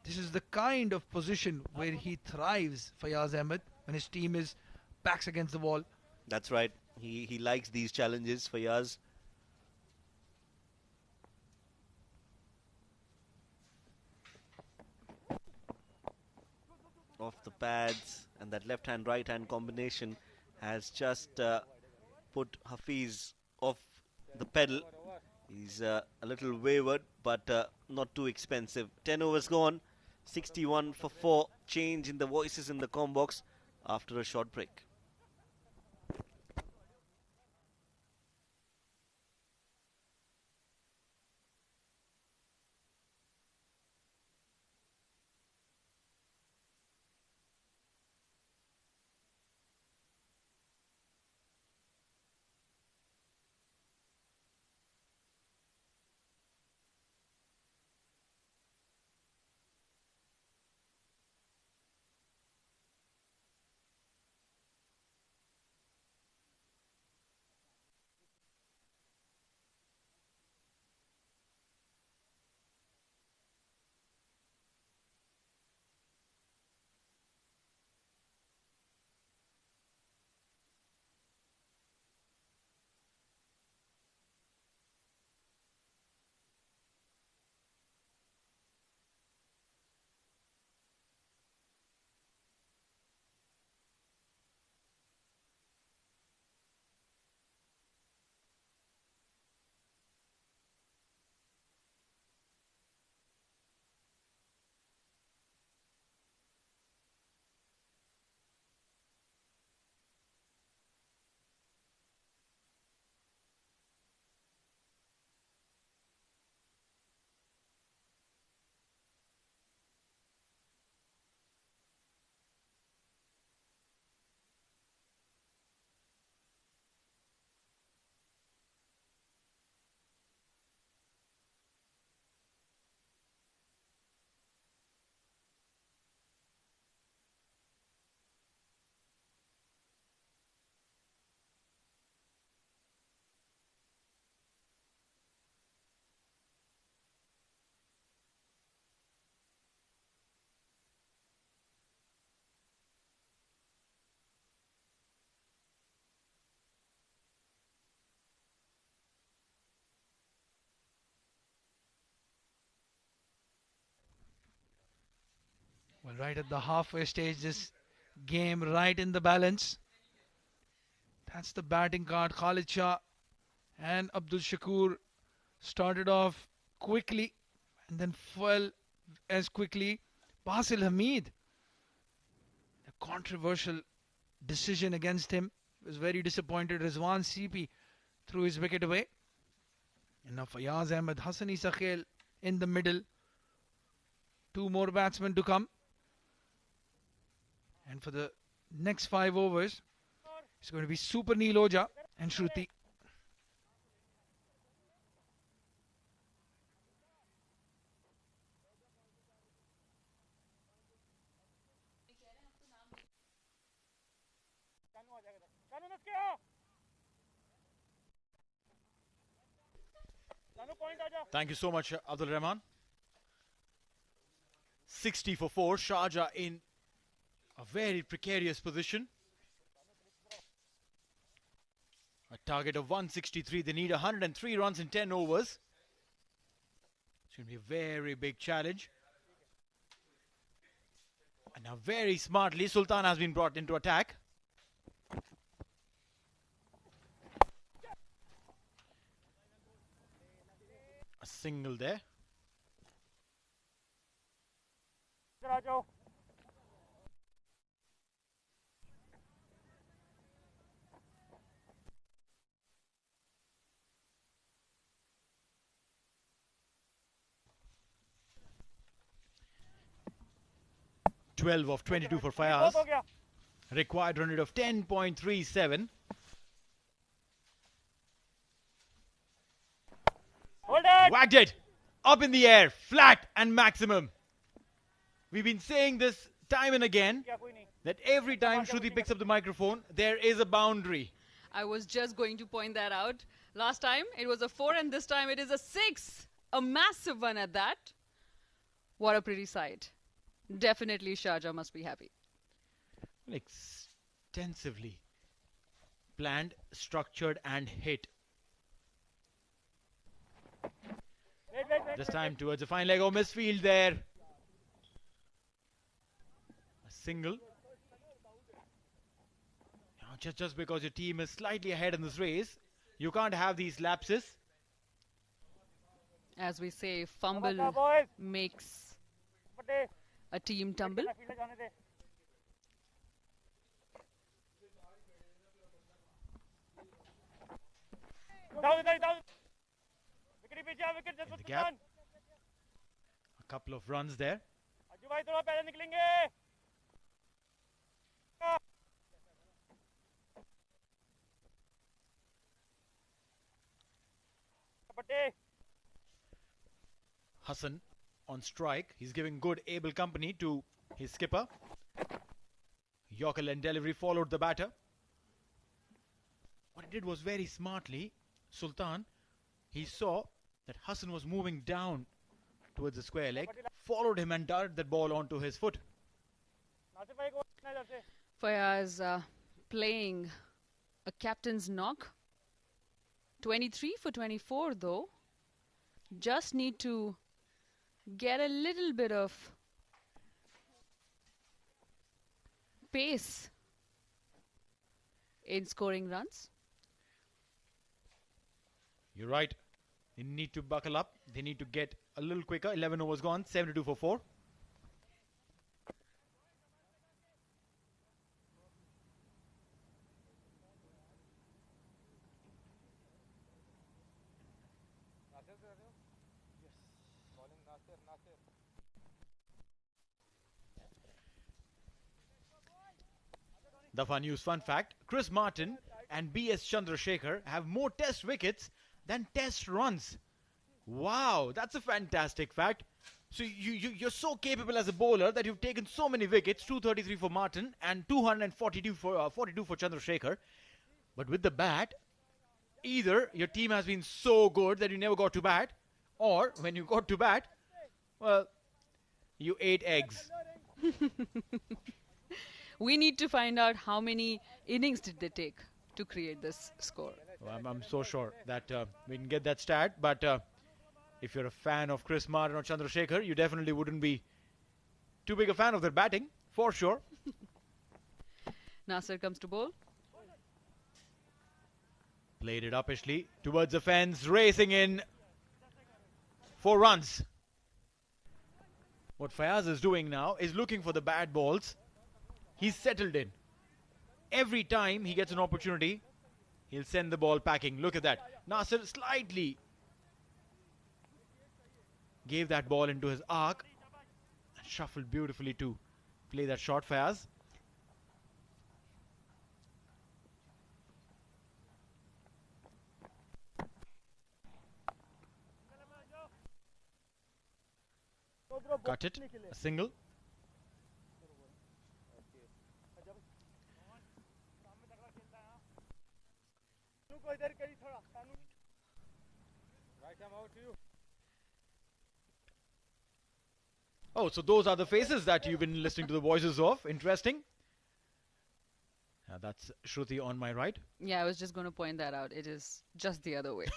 This is the kind of position where he thrives, Fayaz Ahmed, when his team is backs against the wall. That's right. He likes these challenges, Fayaz. Off the pads, and that left-hand, right-hand combination has just put Hafiz off the pedal. He's a little wayward, but not too expensive. 10 overs gone. 61 for 4. Change in the voices in the comm box after a short break. Well, right at the halfway stage, this game right in the balance. That's the batting card. Khalid Shah and Abdul Shakur started off quickly and then fell as quickly. Basil Hamid, a controversial decision against him, was very disappointed. Rizwan CP threw his wicket away. And now Fayaz Ahmed, Hassani Sakhel in the middle. Two more batsmen to come. And for the next 5 overs, it's going to be Super Neeloja and Shruti. Thank you so much, Abdul Rahman. 60 for 4. Sharjah in a very precarious position. A target of 163. They need 103 runs in 10 overs. It's going to be a very big challenge. And now very smartly, Sultan has been brought into attack. A single there. आ जाओ 12 of 22 for बहुत Fayaz. हो गया Required run rate of 10.37. Hold it Whacked it. Up in the air. Flat and maximum. We've been saying this time and again क्या कोई नहीं that every time Shruti picks up the microphone, there is a boundary. I was just going to point that out. Last time it was a 4 and this time it is a 6. A massive one at that. What a pretty sight. Definitely Sharjah must be happy. Extensively planned, structured and hit. Wait This time towards the fine leg. Oh, misfield there. A single. Now, just because your team is slightly ahead in this race, you can't have these lapses. As we say, boys fumble makes बटे a team tumble. Field जाने दे दाऊद इधर Dawood wicket पीछे आ wicket In the gap. A couple of runs there. Ajju भाई थोड़ा पहले निकलेंगे बटे Hassan on strike. He's giving good, able company to his skipper. Yorker and delivery followed the batter. What he did was very smartly. Sultan, he saw that Hassan was moving down towards the square leg, followed him and darted that ball onto his foot. Nasir भाई को इधर से Fayaz playing a captain's knock. 23 for 24 though. Just need to get a little bit of pace in scoring runs. You're right. They need to buckle up. They need to get a little quicker. 11 overs gone. 72 for 4. The fun news fun fact, Chris Martin and B.S. Chandrasekhar have more test wickets than test runs. Wow, that's a fantastic fact. So you're so capable as a bowler that you've taken so many wickets, 233 for Martin and 242 for 42 for Chandrasekhar. But with the bat, either your team has been so good that you never got to bat, or when you got to bat, well, you ate eggs. We need to find out how many innings did they take to create this score. Well, I'm so sure that we can get that stat, but if you're a fan of Chris Martin or Chandrasekhar, you definitely wouldn't be too big a fan of their batting, for sure. Nasser comes to bowl. Played it uppishly towards the fence, racing in 4 runs. What Fayaz is doing now is looking for the bad balls. He's settled in. Every time he gets an opportunity, he'll send the ball packing. Look at that. Nasser slightly gave that ball into his arc. Shuffled beautifully to play that shot, Fayaz. Cut it. A single. Oh, so those are the faces that you've been listening to the voices of. Interesting. That's Shruti on my right. Yeah, I was just going to point that out. It is just the other way.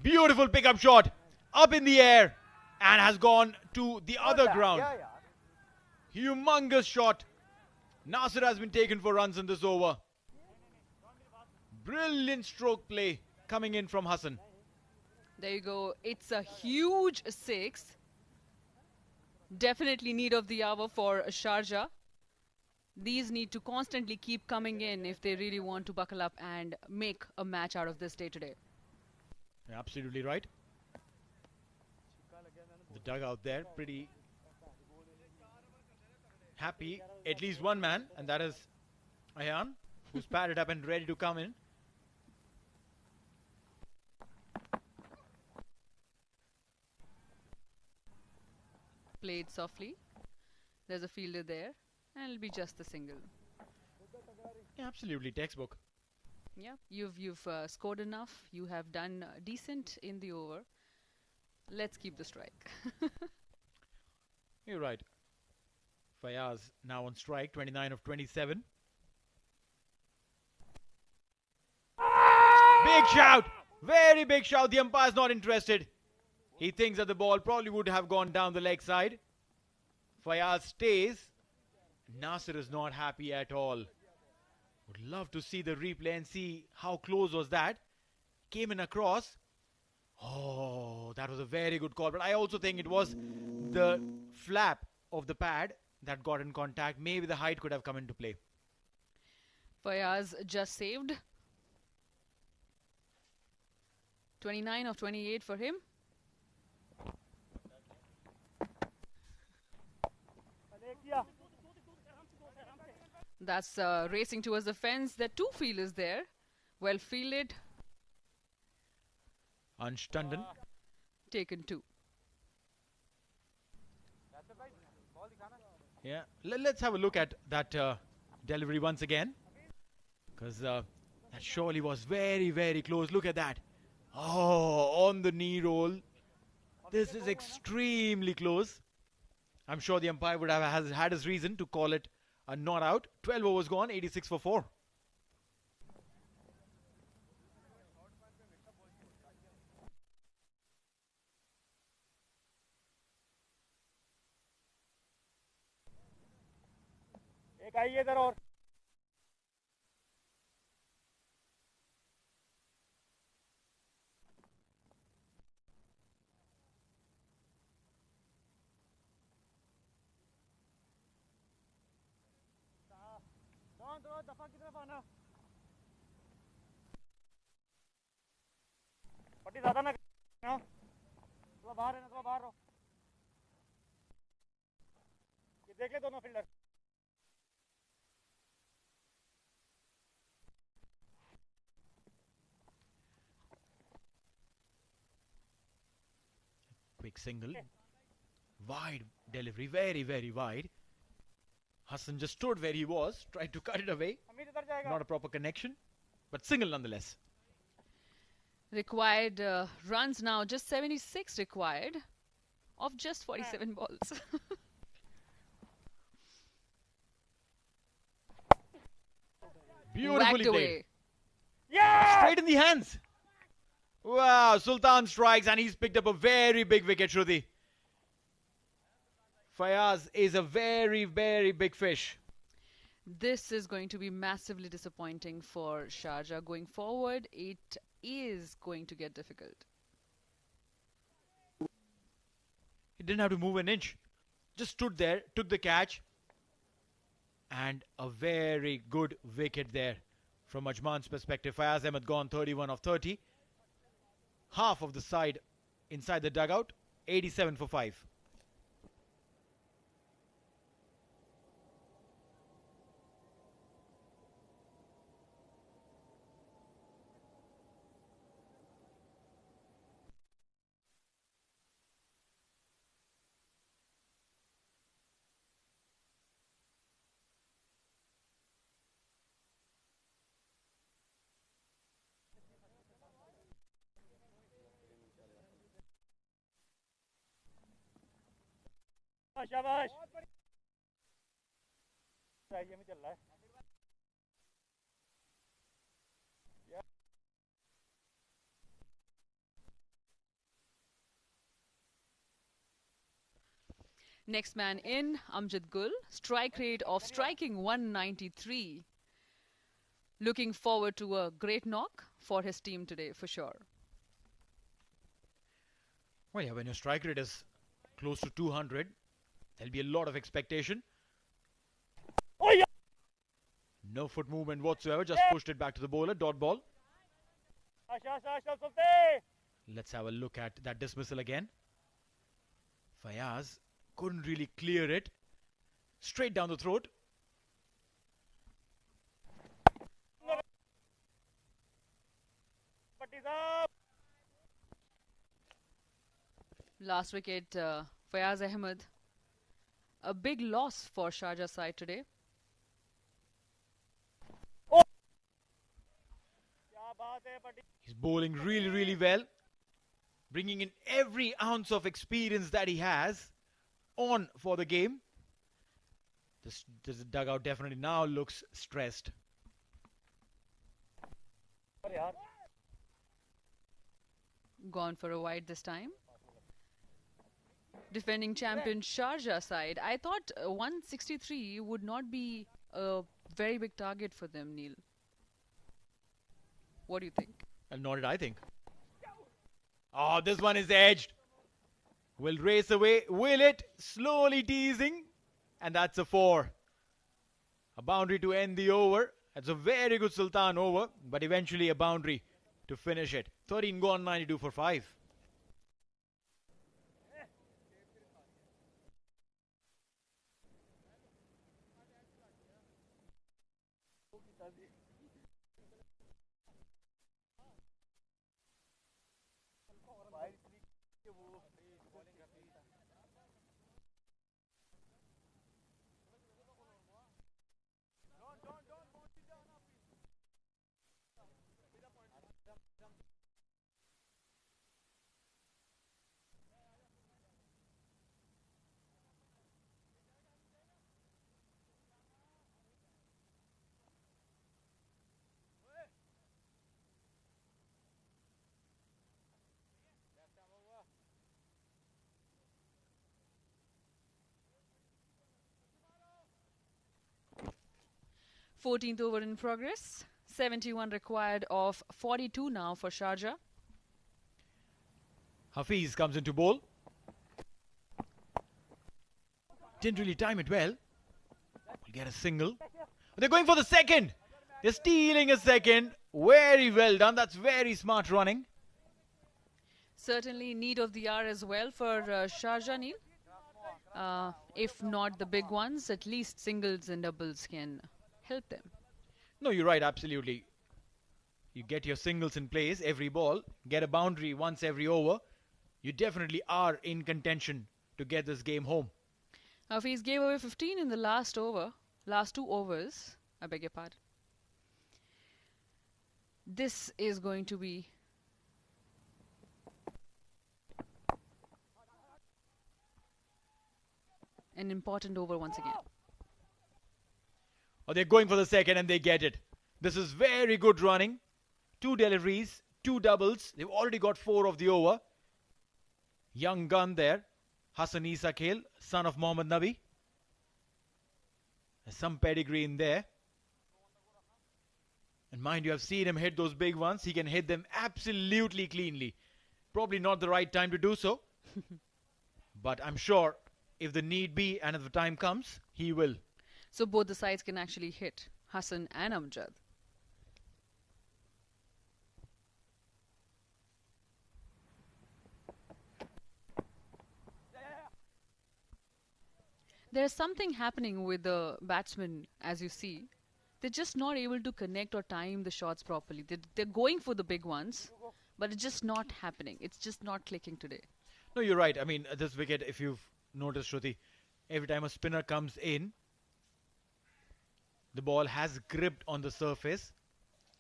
Beautiful pickup shot. Up in the air. And has gone to the other ground. Humongous shot. Nasser has been taken for runs in this over. Brilliant stroke play coming in from Hassan. There you go. It's a huge 6. Definitely need of the hour for Sharjah. These need to constantly keep coming in if they really want to buckle up and make a match out of this day today. You're absolutely right. The dugout there, pretty happy. At least one man, and that is Ajman, who's padded up and ready to come in. Played softly. There's a fielder there, and it'll be just a single. Yeah, absolutely textbook. Yeah, you've scored enough. You have done decent in the over. Let's keep the strike. You're right. Fayaz now on strike, 29 of 27. Big shout! Very big shout. The umpire's not interested. He thinks that the ball probably would have gone down the leg side. Fayaz stays. Nasser is not happy at all. Would love to see the replay and see how close was that. Came in across. Oh, that was a very good call. But I also think it was the flap of the pad that got in contact. Maybe the height could have come into play. Fayaz just saved. 29 of 28 for him. That's racing towards the fence. There are 2 fielders there. Well fielded. Ansh Tandon. Taken 2. Yeah, let's have a look at that delivery once again. Because that surely was very, very close. Look at that. Oh, on the knee roll. This is extremely close. I'm sure the umpire would have had his reason to call it a not out. 12 overs gone, 86 for 4. एक आइए इधर और दो दफा की तरफ आना पट्टी ज्यादा ना थोड़ा बाहर है ना थोड़ा बाहर रहो ये देख ले दोनों fielder Quick single. Wide delivery. Very, very wide. Hassan just stood where he was. Tried to cut it away. Not a proper connection. But single nonetheless. Required runs now. Just 76 required. Of just 47 balls. Beautifully Whacked played. away. Yeah! Straight in the hands. Wow, Sultan strikes and he's picked up a very big wicket, Shruti. Fayaz is a very, very big fish. This is going to be massively disappointing for Sharjah. Going forward, it is going to get difficult. He didn't have to move an inch. Just stood there, took the catch. And a very good wicket there from Ajman's perspective. Fayaz Ahmed gone 31 of 30. Half of the side inside the dugout. 87 for 5. शाबाश AJM चल रहा है Next man in, Amjad Gul. Strike rate of striking 193. Looking forward to a great knock for his team today, for sure. Well, yeah, when your strike rate is close to 200, there'll be a lot of expectation. Oh, yeah. No foot movement whatsoever, just pushed it back to the bowler, dot ball. Let's have a look at that dismissal again. Fayaz couldn't really clear it. Straight down the throat. Last wicket, Fayaz Ahmed. A big loss for Sharjah side today. He's bowling really, really well. Bringing in every ounce of experience that he has on for the game. This dugout definitely now looks stressed. Gone for a wide this time. Defending champion Sharjah side. I thought 163 would not be a very big target for them, Neil. What do you think? And nor did I think. Oh, this one is edged. Will race away. Will it? Slowly teasing. And that's a 4. A boundary to end the over. That's a very good Sultan over. But eventually a boundary to finish it. 13 gone, 92 for 5. Fourteenth over in progress. 71 required of 42 now for Sharjah. Hafiz comes into bowl. Didn't really time it well. Will get a single. They're going for the second. They're stealing a second. Very well done. That's very smart running. Certainly need of the hour as well for Sharjah, Neil. If not the big ones, at least singles and doubles can help them. No, you're right, absolutely. You get your singles in place every ball, get a boundary once every over. You definitely are in contention to get this game home. Hafiz gave away 15 in the last over, last 2 overs. I beg your pardon. This is going to be an important over once again. Oh, they're going for the second and they get it. This is very good running. 2 deliveries, 2 doubles. They've already got 4 of the over. Young gun there. Hassan Isa Khail, son of Muhammad Nabi. There's some pedigree in there. And mind you, I've seen him hit those big ones. He can hit them absolutely cleanly. Probably not the right time to do so. But I'm sure if the need be and if the time comes, he will. So both the sides can actually hit Hassan and Amjad. There's something happening with the batsmen, as you see. They're just not able to connect or time the shots properly. They're going for the big ones, but it's just not happening. It's just not clicking today. No, you're right. I mean, this wicket, if you've noticed, Shruti, every time a spinner comes in, the ball has gripped on the surface.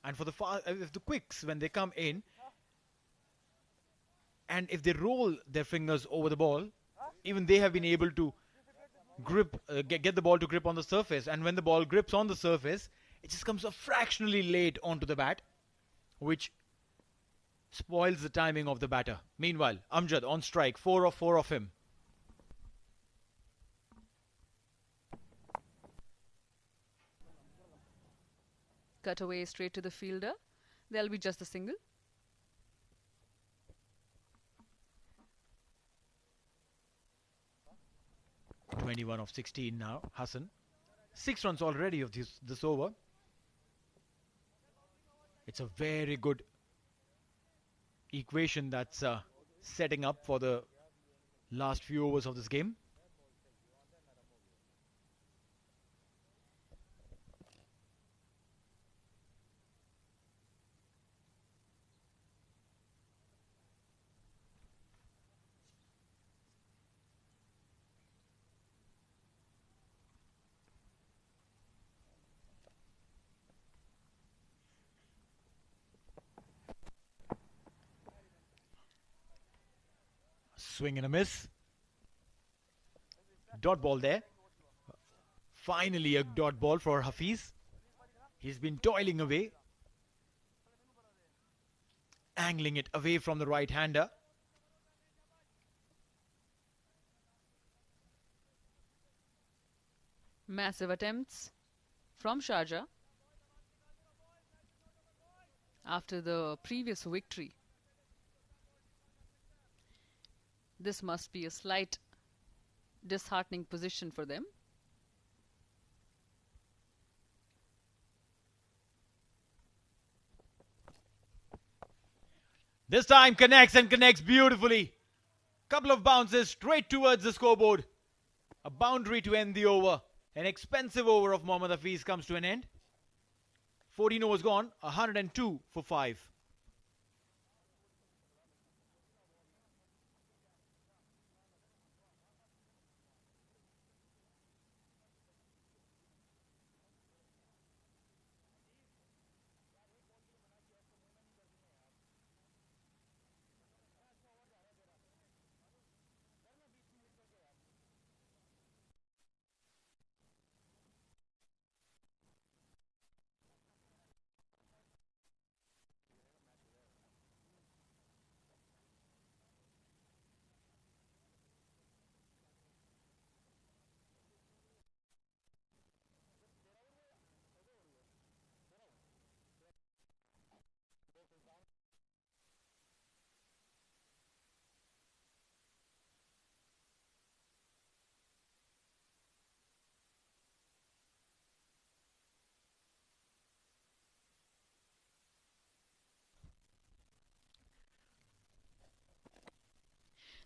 And for if the quicks, when they come in, and if they roll their fingers over the ball, even they have been able to get the ball to grip on the surface. And when the ball grips on the surface, it just comes a fractionally late onto the bat, which spoils the timing of the batter. Meanwhile, Amjad on strike, 4 of him. Cut away straight to the fielder. There'll be just a single. (21 of 16 now, Hassan. 6 runs already of this over. It's a very good equation that's setting up for the last few overs of this game. Swing and a miss. Dot ball there. Finally a dot ball for Hafiz. He's been toiling away. Angling it away from the right-hander. Massive attempts from Sharjah after the previous victory. This must be a slight disheartening position for them. This time connects and connects beautifully. Couple of bounces straight towards the scoreboard. A boundary to end the over. An expensive over of Mohammad Hafiz comes to an end. 14 overs gone, 102 for 5.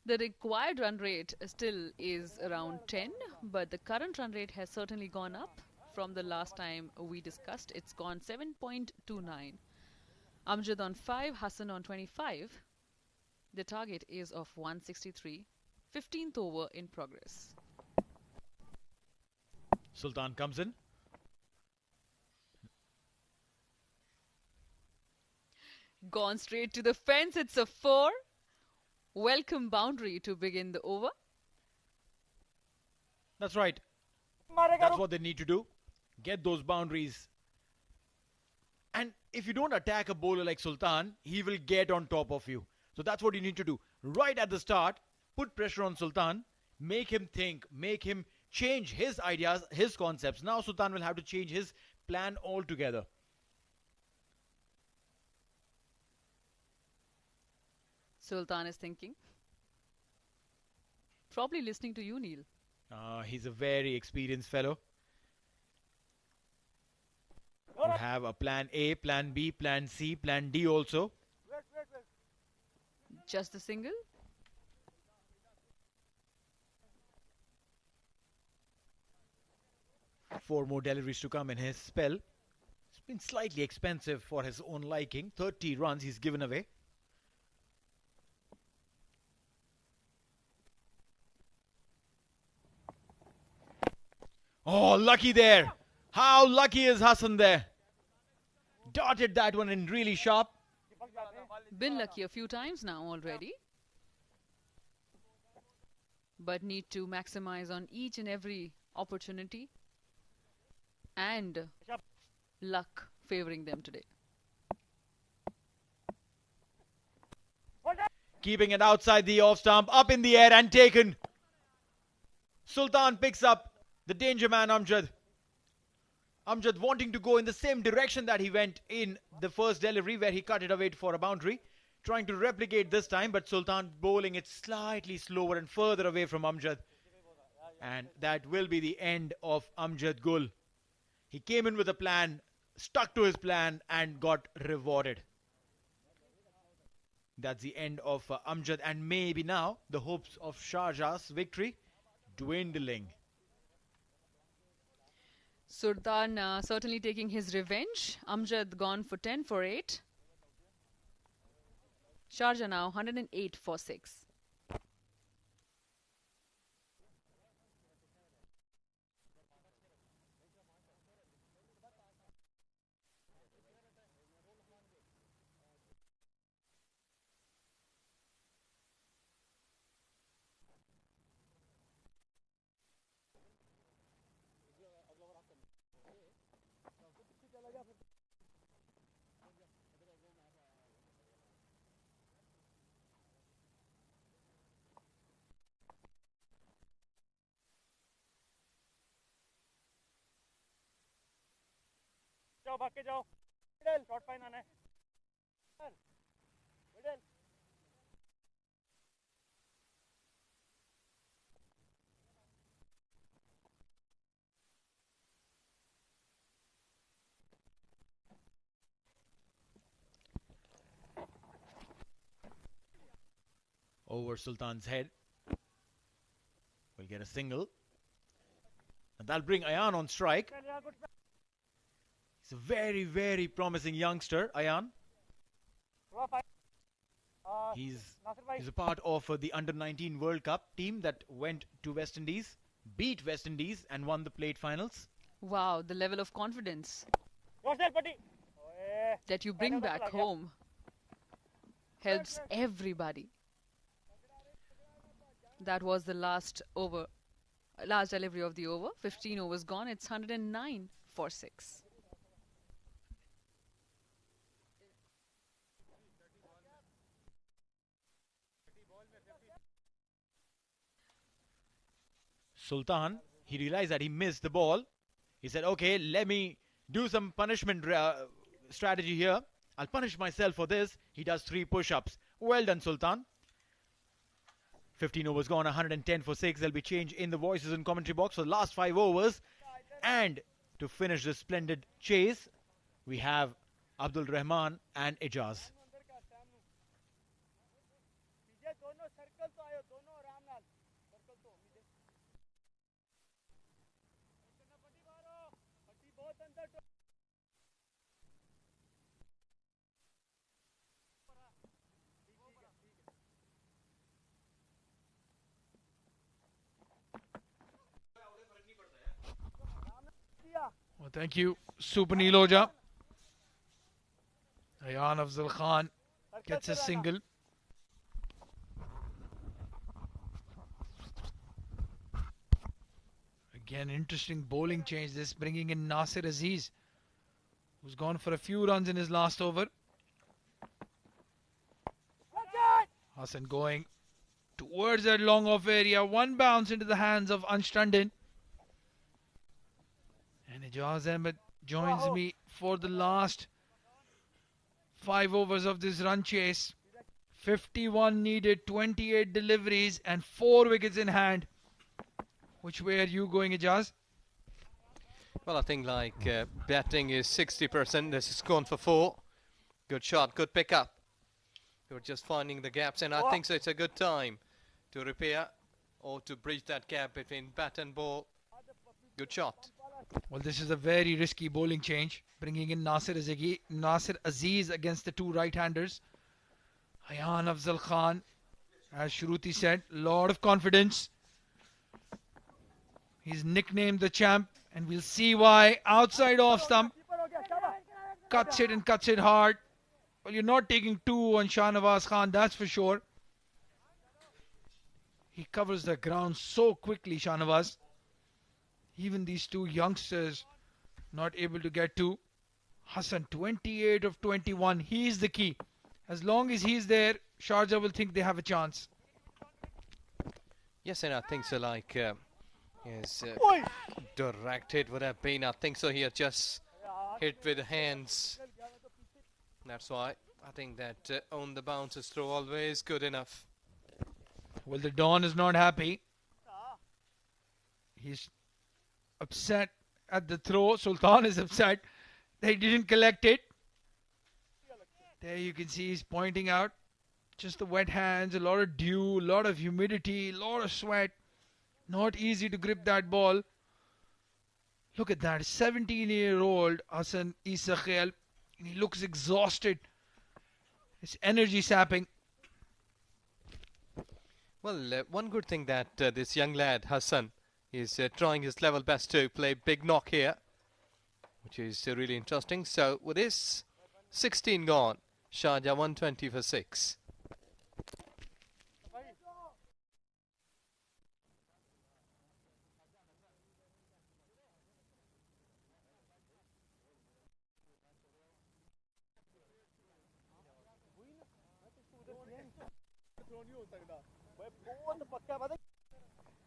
The required run rate still is around 10, but the current run rate has certainly gone up from the last time we discussed. It's gone 7.29. Amjad on 5, Hassan on 25. The target is of 163. 15th over in progress. Sultan comes in. Gone straight to the fence. It's a 4. Welcome boundary to begin the over. That's right. That's what they need to do. Get those boundaries. And if you don't attack a bowler like Sultan, he will get on top of you. So that's what you need to do. Right at the start, put pressure on Sultan make him think, make him change his ideas, his concepts. Now Sultan will have to change his plan altogether. Sultan is thinking. Probably listening to you, Neil. He's a very experienced fellow. Would have a plan A, plan B, plan C, plan D also. Just the single? Four more deliveries to come in his spell. It's been slightly expensive for his own liking. 30 runs he's given away. Oh, lucky there. How lucky is Hassan there? Darted that one in really sharp. Been lucky a few times now already. But need to maximize on each and every opportunity. And luck favoring them today. Keeping it outside the off stump, up in the air and taken. Sultan picks up the danger man Amjad. Amjad wanting to go in the same direction that he went in the first delivery where he cut it away for a boundary. Trying to replicate this time, but Sultan bowling it slightly slower and further away from Amjad. And that will be the end of Amjad Gul. He came in with a plan, stuck to his plan and got rewarded. That's the end of Amjad, and maybe now the hopes of Sharjah's victory dwindling. Sultan certainly taking his revenge. Amjad gone for 10 for 8. Sharjah now 108 for 6. जाओ भाग के जाओ middle short fine आना है middle Over Sultan's head. Will get a single. And that'll bring Ayan on strike. He's a very, very promising youngster, Ayan. He's a part of the Under-19 World Cup team that went to West Indies, beat West Indies and won the plate finals. Wow, the level of confidence that you bring back home helps everybody. That was the last delivery of the over. 15 overs gone. It's 109 for 6. Sultan, he realized that he missed the ball. He said, okay, let me do some punishment strategy here. I'll punish myself for this. He does 3 push-ups. Well done, Sultan. 15 overs gone, 110 for 6. There'll be change in the voices and commentary box for the last 5 overs. And to finish this splendid chase, we have Abdul Rahman and Ijaz. Well, thank you, Super Niloja. Ayan Afzal Khan gets a single. Again, interesting bowling change. This bringing in Nasir Aziz, who's gone for a few runs in his last over. Hassan going towards that long off area. One bounce into the hands of Anstanden. And Ijaz Ahmed joins me for the last 5 overs of this run chase. 51 needed, 28 deliveries, and 4 wickets in hand. Which way are you going, Ijaz? Well, I think batting is 60%. This has gone for 4. Good shot, good pick up. You're just finding the gaps, and I think so it's a good time to repair or to bridge that gap between bat and ball. Good shot. Well, this is a very risky bowling change, bringing in Nasir Aziz against the two right-handers. Ayan Afzal Khan, as Shruti said, lot of confidence. He's nicknamed the champ, and we'll see why. Outside off stump, cuts it and cuts it hard. Well, you're not taking 2 on Shahnawaz Khan, that's for sure. He covers the ground so quickly, Shahnawaz. Even these two youngsters not able to get to. Hassan, 28 of 21. He's the key. As long as he's there, Sharjah will think they have a chance. Yes, and I think so his direct hit would have been, I think so he had just hit with the hands. That's why I think that on the bounces throw always good enough. Well, the Don is not happy. He's upset at the throw. Sultan is upset that he didn't collect it. There you can see he's pointing out just the wet hands, a lot of dew, a lot of humidity, a lot of sweat. Not easy to grip that ball. Look at that, 17-year-old Hassan Isa Khail, and he looks exhausted. It's energy sapping. Well, one good thing that this young lad Hassan is trying his level best to play big knock here, which is really interesting. So with this 16 gone, Sharjah 120 for 6.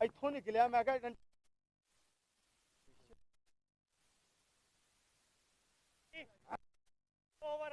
ਇੱਥੋਂ ਨਿਕਲਿਆ ਮੈਂ ਕਿਹਾ over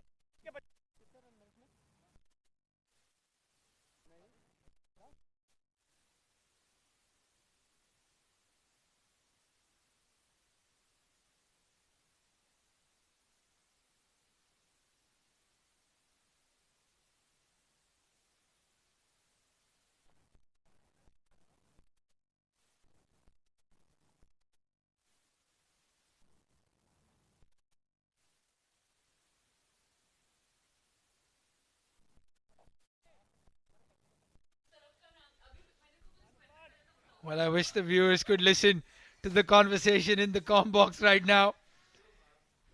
Well, I wish the viewers could listen to the conversation in the comm box right now.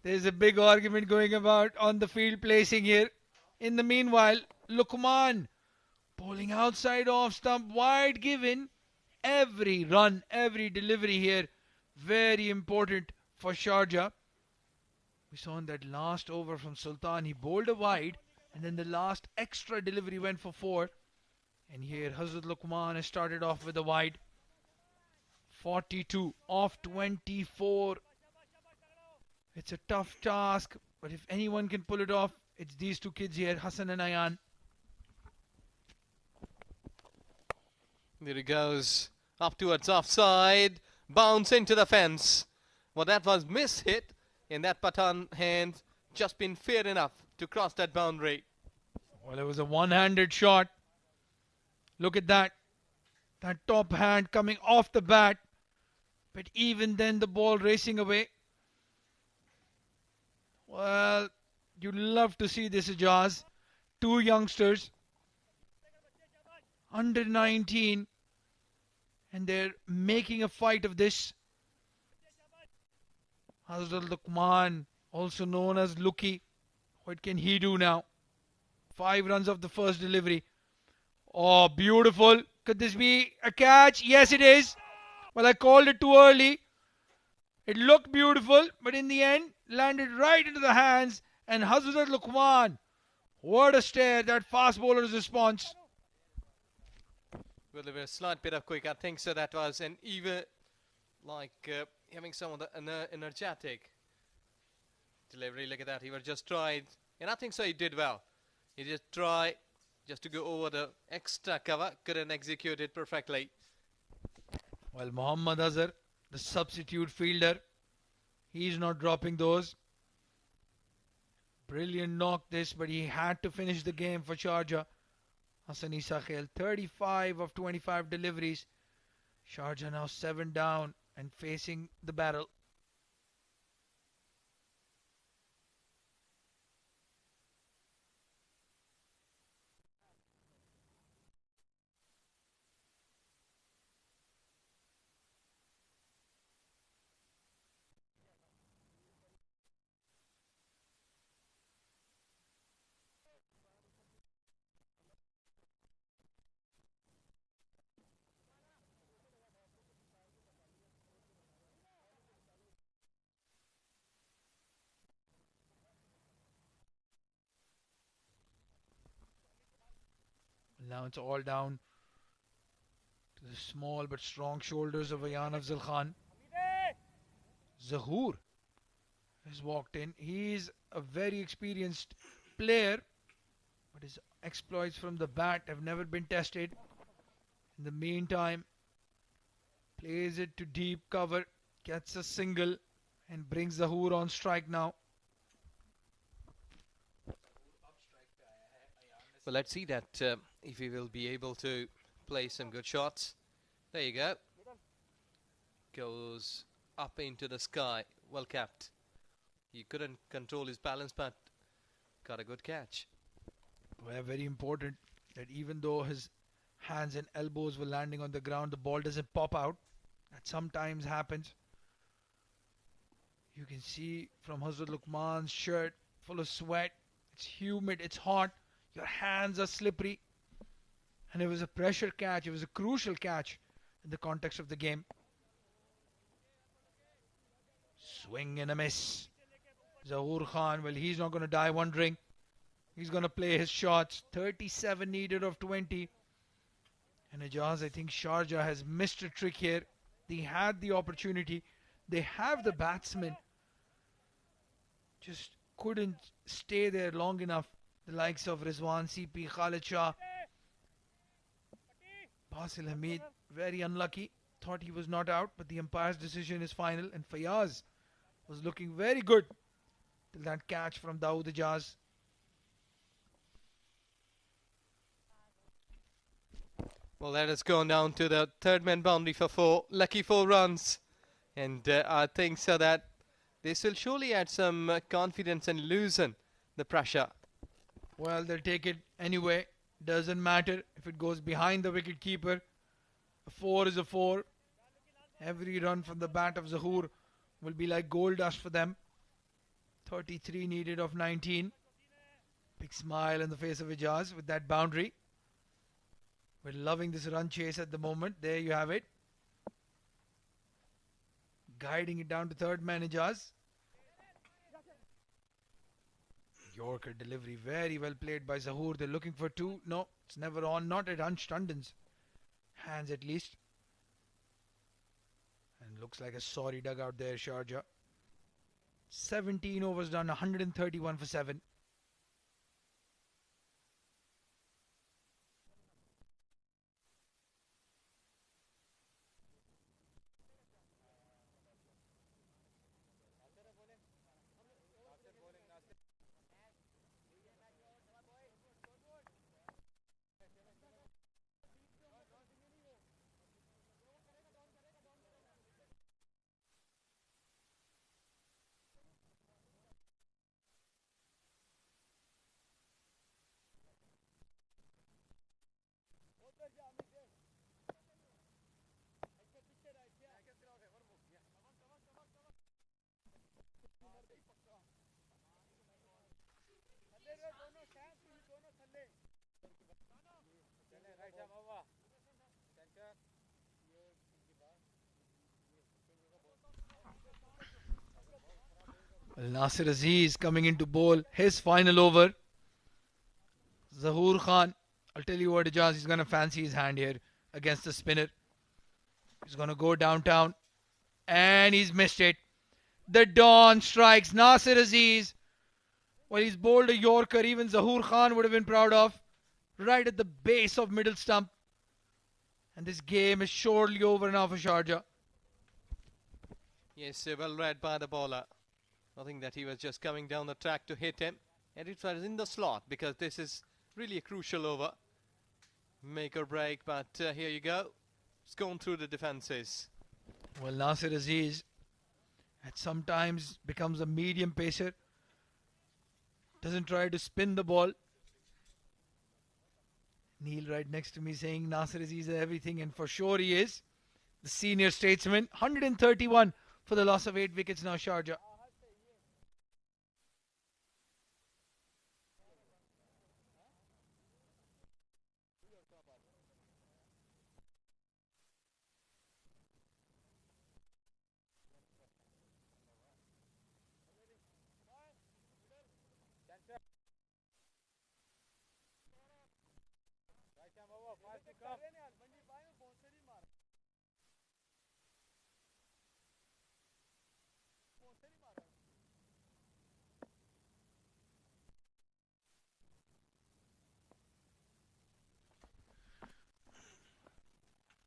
There's a big argument going about on the field placing here. In the meanwhile, Luqman bowling outside off stump, wide given. Every run, every delivery here, very important for Sharjah. We saw in that last over from Sultan, he bowled a wide, and then the last extra delivery went for 4. And here Hazrat Luqman has started off with a wide. 42 off 24. It's a tough task, but if anyone can pull it off, it's these two kids here, Hassan and Ayan. There he goes, up towards offside, bounce into the fence. Well, that was miss-hit, and that Pathan hand just been fair enough to cross that boundary. Well, it was a one-handed shot. Look at that. That top hand coming off the bat. But even then, the ball racing away. Well, you'd love to see this, Ajaz. Two youngsters, under 19, and they're making a fight of this. Hazrat Luqman, also known as Luki. What can he do now? 5 runs of the first delivery. Oh, beautiful. Could this be a catch? Yes, it is. Well, I called it too early. It looked beautiful, but in the end, landed right into the hands. And Hazrat Luqman, what a stare, that fast bowler's response. Well, there was a slight bit of quick. I think so. That was an even having some of the energetic delivery. Look at that. He was just tried, and I think so. He did well. He just tried just to go over the extra cover. Couldn't execute it perfectly. Well, Muhammad Azhar, the substitute fielder, he's not dropping those. Brilliant knock this, but he had to finish the game for Sharjah. Hassan Isa Khail, 35 of 25 deliveries. Sharjah now 7 down and facing the battle. Now it's all down to the small but strong shoulders of Ayan Afzal Khan. Zahoor has walked in. He's a very experienced player, but his exploits from the bat have never been tested. In the meantime, plays it to deep cover, gets a single, and brings Zahoor on strike now. Well, let's see that if he will be able to play some good shots. There you go. Goes up into the sky. Well capped. He couldn't control his balance, but got a good catch. Well, very important that even though his hands and elbows were landing on the ground, the ball doesn't pop out. That sometimes happens. You can see from Hazrat Luqman's shirt, full of sweat. It's humid, it's hot. Your hands are slippery. And it was a pressure catch. It was a crucial catch in the context of the game. Swing and a miss. Zahoor Khan, well, he's not going to die wondering. He's going to play his shots. 37 needed of 20. And Ajaz, I think Sharjah has missed a trick here. They had the opportunity. They have the batsmen. Just couldn't stay there long enough. The likes of Rizwan CP, Khalid Shah. Basil Hamid, very unlucky. Thought he was not out, but the umpire's decision is final. And Fayaz was looking very good till that catch from Dawood Ajaz. Well, that has gone down to the third man boundary for 4. Lucky 4 runs. And I think so that this will surely add some confidence and loosen the pressure. Well, they'll take it anyway. Doesn't matter if it goes behind the wicket keeper. A 4 is a 4. Every run from the bat of Zahoor will be like gold dust for them. 33 needed of 19. Big smile on the face of Ijaz with that boundary. We're loving this run chase at the moment. There you have it. Guiding it down to third man Ijaz. Yorker delivery, very well played by Zahoor. They're looking for 2. No, it's never on. Not at Ansh Tandon's hands at least. And looks like a sorry dugout there, Sharjah. 17 overs done, 131 for 7. Nasir Aziz coming into bowl. His final over. Zahoor Khan. I'll tell you what, Ijaz is going to fancy his hand here. against the spinner. He's going to go downtown, and he's missed it. The Dawn strikes Nasir Aziz. Well, he's bowled a Yorker even Zahoor Khan would have been proud of. Right at the base of middle stump. And this game is surely over now for Sharjah. Yes, well read by the bowler. I think that he was just coming down the track to hit him. And it was in the slot because this is really a crucial over. Make or break, but here you go. It's gone through the defences. Well, Nasir Aziz at sometimes becomes a medium pacer. Doesn't try to spin the ball. Neil right next to me saying Nasir Aziz is everything, and for sure he is. The senior statesman. 131 for the loss of 8 wickets now, Sharjah.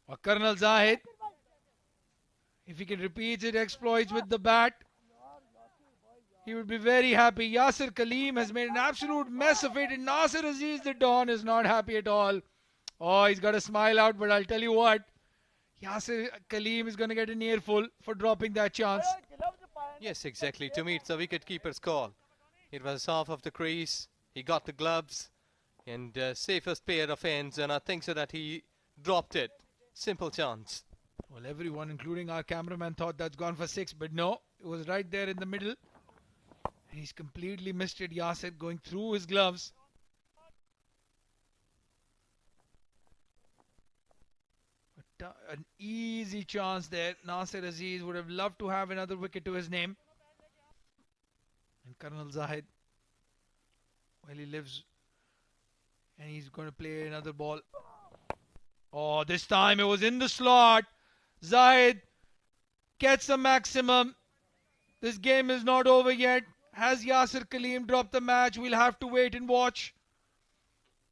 Or Colonel Zahid, if he can repeat his exploits with the bat, he would be very happy. Yasir Kaleem has made an absolute mess of it, and Nasir Aziz, the Don, is not happy at all. Oh, he's got a smile out, but I'll tell you what, Yasir Kaleem is going to get an earful for dropping that chance. Yes, exactly. To me, it's a wicket-keeper's call. It was half of the crease. He got the gloves and safest pair of ends, and I think so that he dropped it. Simple chance. Well, everyone, including our cameraman, thought that's gone for 6, but no, it was right there in the middle. And he's completely missed it, Yasir, going through his gloves. An easy chance there. Nasir Aziz would have loved to have another wicket to his name. And Colonel Zahid, well, he lives, and he's going to play another ball. Oh, this time it was in the slot. Zahid gets the maximum. This game is not over yet. Has Yasir Kaleem dropped the match? We'll have to wait and watch.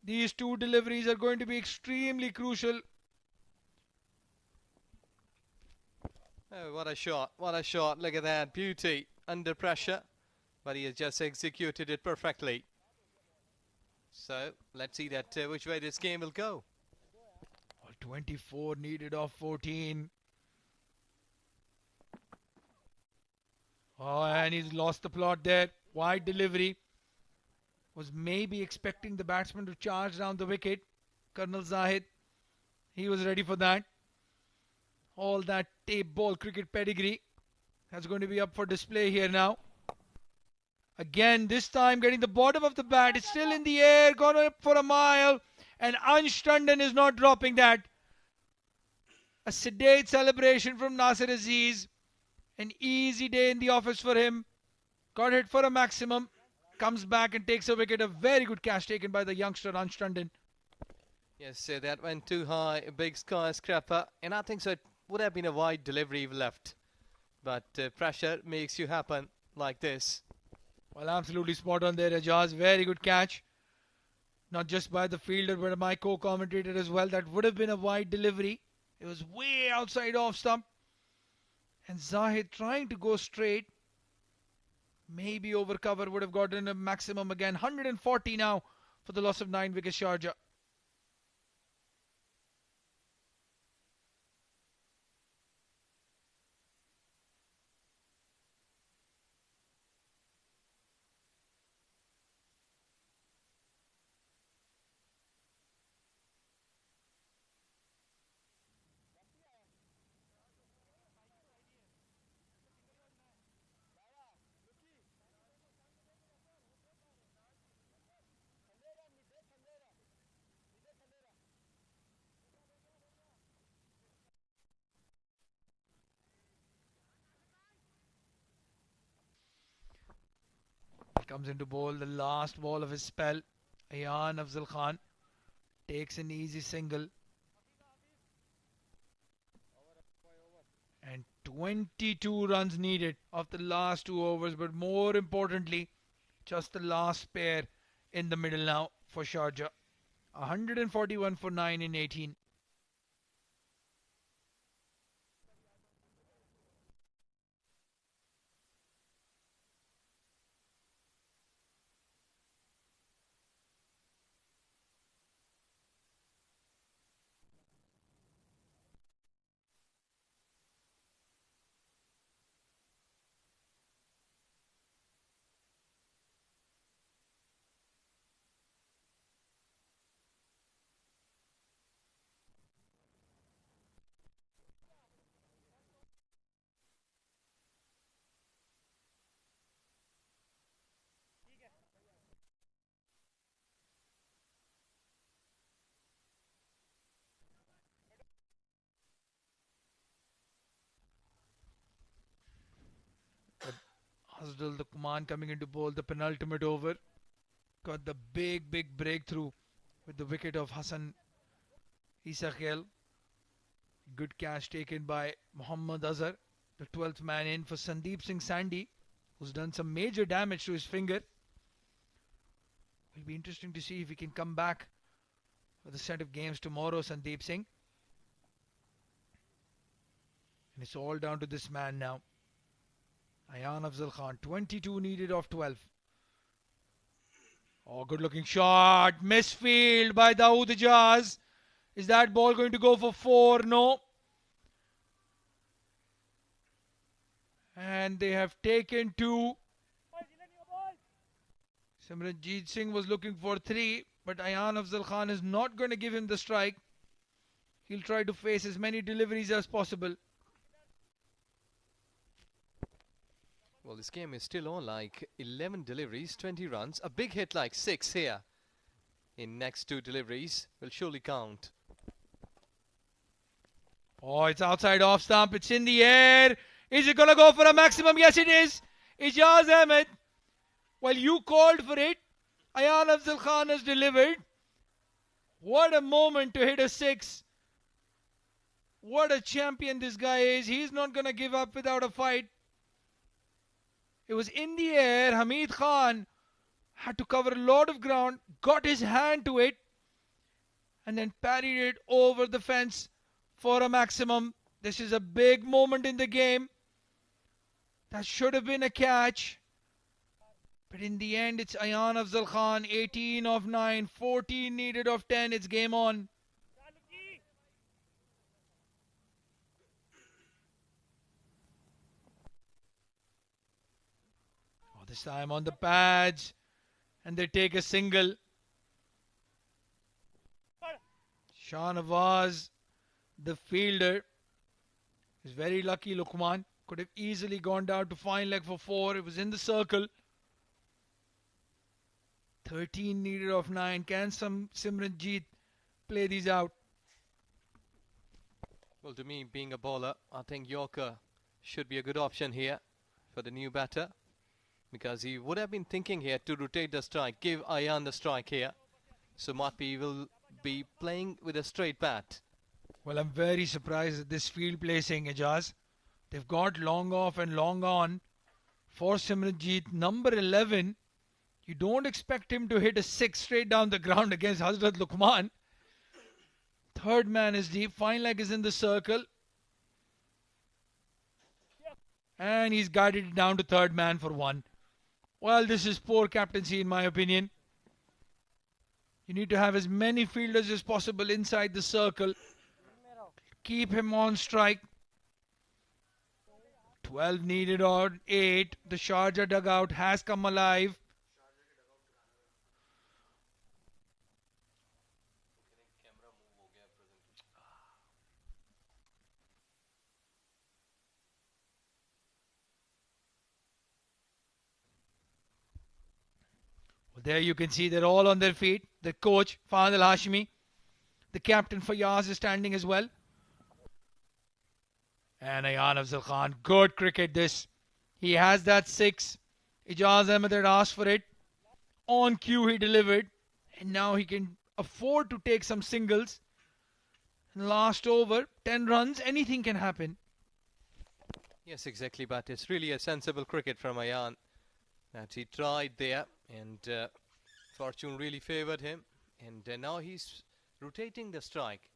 These two deliveries are going to be extremely crucial. Oh, what a shot. What a shot. Look at that. Beauty. Under pressure. But he has just executed it perfectly. So, let's see that which way this game will go. 24 needed off 14. Oh, and he's lost the plot there. Wide delivery. Was maybe expecting the batsman to charge down the wicket. Colonel Zahid. He was ready for that. All that tape ball cricket pedigree. That's going to be up for display here now. Again, this time getting the bottom of the bat. It's still in the air. Gone up for a mile. And Ansh Tandon is not dropping that. A sedate celebration from Nasir Aziz. An easy day in the office for him. Got hit for a maximum. Comes back and takes a wicket. A very good catch taken by the youngster Ansh Tandon. Yes, that went too high. A big skyscraper. And I think so it would have been a wide delivery left. But pressure makes you happen like this. Well, absolutely spot on there, Ajaz. Very good catch. Not just by the fielder, but my co-commentator as well. That would have been a wide delivery. It was way outside off stump. And Zahid trying to go straight. Maybe over cover would have gotten a maximum again. 140 now for the loss of 9 wickets, Sharjah. Comes into bowl, the last ball of his spell. Ayan Afzal Khan takes an easy single. 22 runs needed of the last 2 overs, but more importantly, just the last pair in the middle now for Sharjah. 141 for 9 in 18. Hasdal the command coming into bowl, the penultimate over. Got the big breakthrough with the wicket of Hassan Isakhel. Good catch taken by Muhammad Azhar, the 12th man in for Sandeep Singh Sandhi, who's done some major damage to his finger. Will be interesting to see if he can come back for the set of games tomorrow, Sandeep Singh. And it's all down to this man now. Ayan Afzal Khan, 22 needed of 12. Oh, good looking shot. Misfield by Dawood Ijaz. Is that ball going to go for 4? No. And they have taken 2. Simranjeet Singh was looking for 3, but Ayan Afzal Khan is not going to give him the strike. He'll try to face as many deliveries as possible. Well, this game is still on, like 11 deliveries, 20 runs. A big hit like 6 here in next 2 deliveries will surely count. Oh, it's outside off stump. It's in the air. Is it going to go for a maximum? Yes, it is. Ijaz Ahmed. Well, you called for it. Ayan Afzal Khan has delivered. What a moment to hit a 6. What a champion this guy is. He's not going to give up without a fight. It was in the air. Hamid Khan had to cover a lot of ground, got his hand to it, and then parried it over the fence for a maximum. This is a big moment in the game. That should have been a catch. But in the end, it's Ayan Afzal Khan, 18 of 9, 14 needed of 10. It's game on. Oh, this time on the pads. And they take a single. Shah Nawaz, the fielder, is very lucky. Luqman could have easily gone down to fine leg for 4. It was in the circle. 13 needed of 9. Can Simranjeet play these out? Well, to me, being a bowler, I think Yorker should be a good option here for the new batter, because he would have been thinking here to rotate the strike, give Ayan the strike here. So Matpi will be playing with a straight bat. Well, I'm very surprised at this field placing, Ijaz. They've got long off and long on for Simranjeet. Number 11, you don't expect him to hit a 6 straight down the ground against Hazrat Luqman. Third man is deep. Fine leg is in the circle. And he's guided it down to third man for 1. Well, this is poor captaincy in my opinion. You need to have as many fielders as possible inside the circle. Keep him on strike. 12 needed or 8. The Sharjah dugout has come alive. Well, there you can see they're all on their feet. The coach, Fahad Al-Hashimi. The captain, Fayaz, is standing as well. And Ayan Afzal Khan, good cricket this. He has that 6. Ijaz Ahmed had asked for it. On cue he delivered. And now he can afford to take some singles. And last over, 10 runs, anything can happen. Yes, exactly, but it's really a sensible cricket from Ayan that he tried there, and fortune really favoured him, and now he's rotating the strike.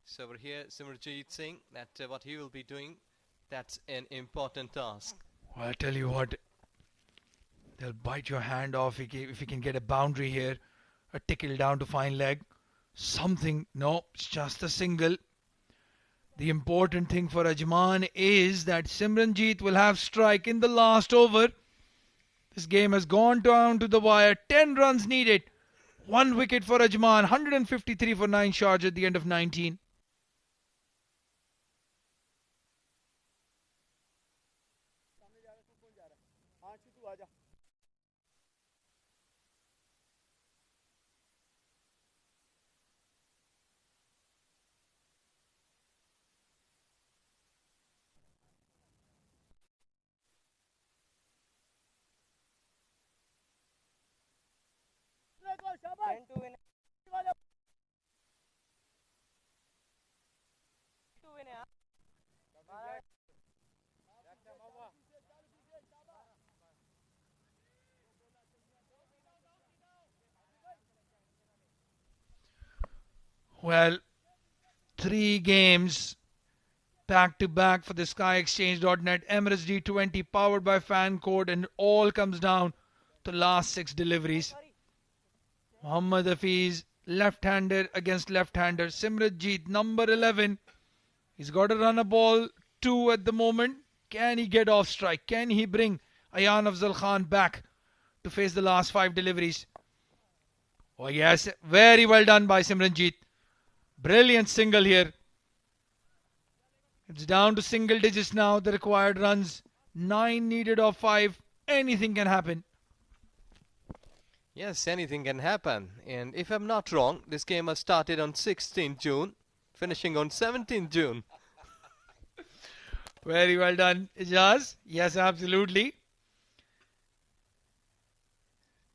So over here, Simranjeet Singh, that what he will be doing, that's an important task. Well, I tell you what, they'll bite your hand off if you can get a boundary here, a tickle down to fine leg, something. No, it's just a single. The important thing for Ajman is that Simranjeet will have strike in the last over. This game has gone down to the wire. 10 runs needed. 1 wicket for Ajman. 153 for 9 Sharjah at the end of 19. Well, 3 games back to back for the SkyExchange.net Emirates D20 powered by Fan Code, and it all comes down to last 6 deliveries. Mohammad Hafiz, left-hander against left-hander. Simranjeet, number 11. He's got to run a ball 2 at the moment. Can he get off strike? Can he bring Ayan Afzal Khan back to face the last 5 deliveries? Oh yes, very well done by Simranjeet. Brilliant single here. It's down to single digits now, the required runs. 9 needed of 5. Anything can happen. Yes, anything can happen. And if I'm not wrong, this game has started on 16th June, finishing on 17th June. Very well done, Ijaz. Yes, absolutely.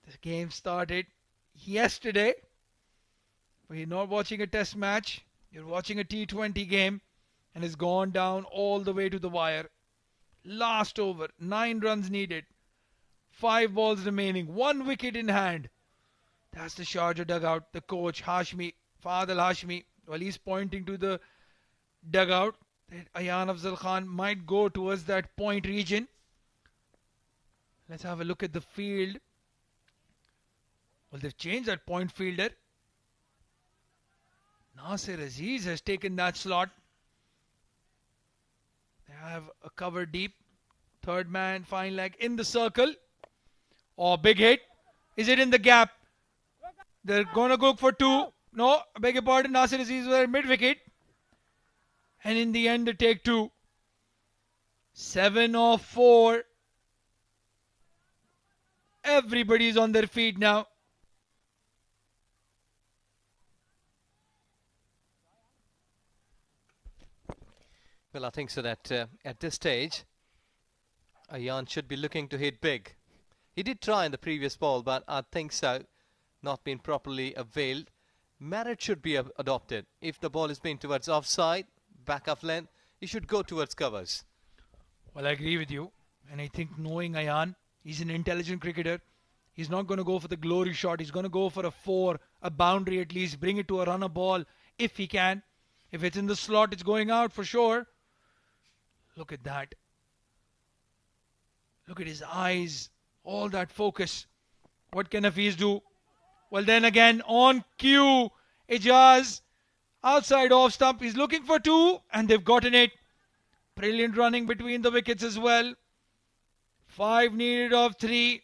The game started yesterday. But you're not watching a test match. You're watching a T20 game. And it's gone down all the way to the wire. Last over. 9 runs needed. 5 balls remaining. 1 wicket in hand. That's the Sharjah dugout. The coach, Hashmi, Fadil Hashmi. Well, he's pointing to the dugout. Ayan Afzal Khan might go towards that point region. Let's have a look at the field. Well, they've changed that point fielder. Nasir Aziz has taken that slot. They have a cover deep. Third man, fine leg in the circle. Oh, big hit. Is it in the gap? They're going to go for 2. No, I beg your pardon. Nasir Aziz was at mid-wicket. And in the end, they take 2. 7 of 4. Everybody's on their feet now. Well, I think so that at this stage, Ayan should be looking to hit big. He did try in the previous ball, but I think so, not been properly availed. Merit should be adopted. If the ball is being towards offside, back of length, he should go towards covers. Well, I agree with you. And I think knowing Ayan, he's an intelligent cricketer. He's not going to go for the glory shot. He's going to go for a 4, a boundary at least, bring it to a runner ball if he can. If it's in the slot, it's going out for sure. Look at that. Look at his eyes. All that focus. What can Hafiz do? Well, then again, on cue, Ijaz, outside off stump. He's looking for 2, and they've gotten it. Brilliant running between the wickets as well. 5 needed of 3.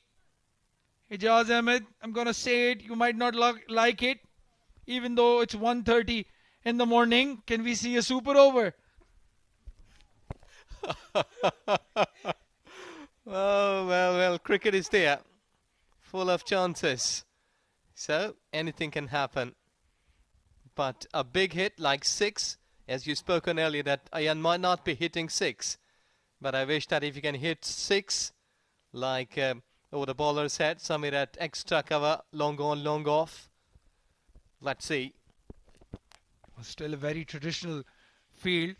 Ijaz Ahmed, I'm going to say it. You might not like it. Even though it's 1:30 in the morning, can we see a super over? Oh, well, cricket is there. Full of chances. So, anything can happen. But a big hit like 6, as you spoken earlier, that Ayan might not be hitting 6. But I wish that if you can hit 6, like over the bowler's head, somewhere at extra cover, long on, long off. Let's see. Still a very traditional field.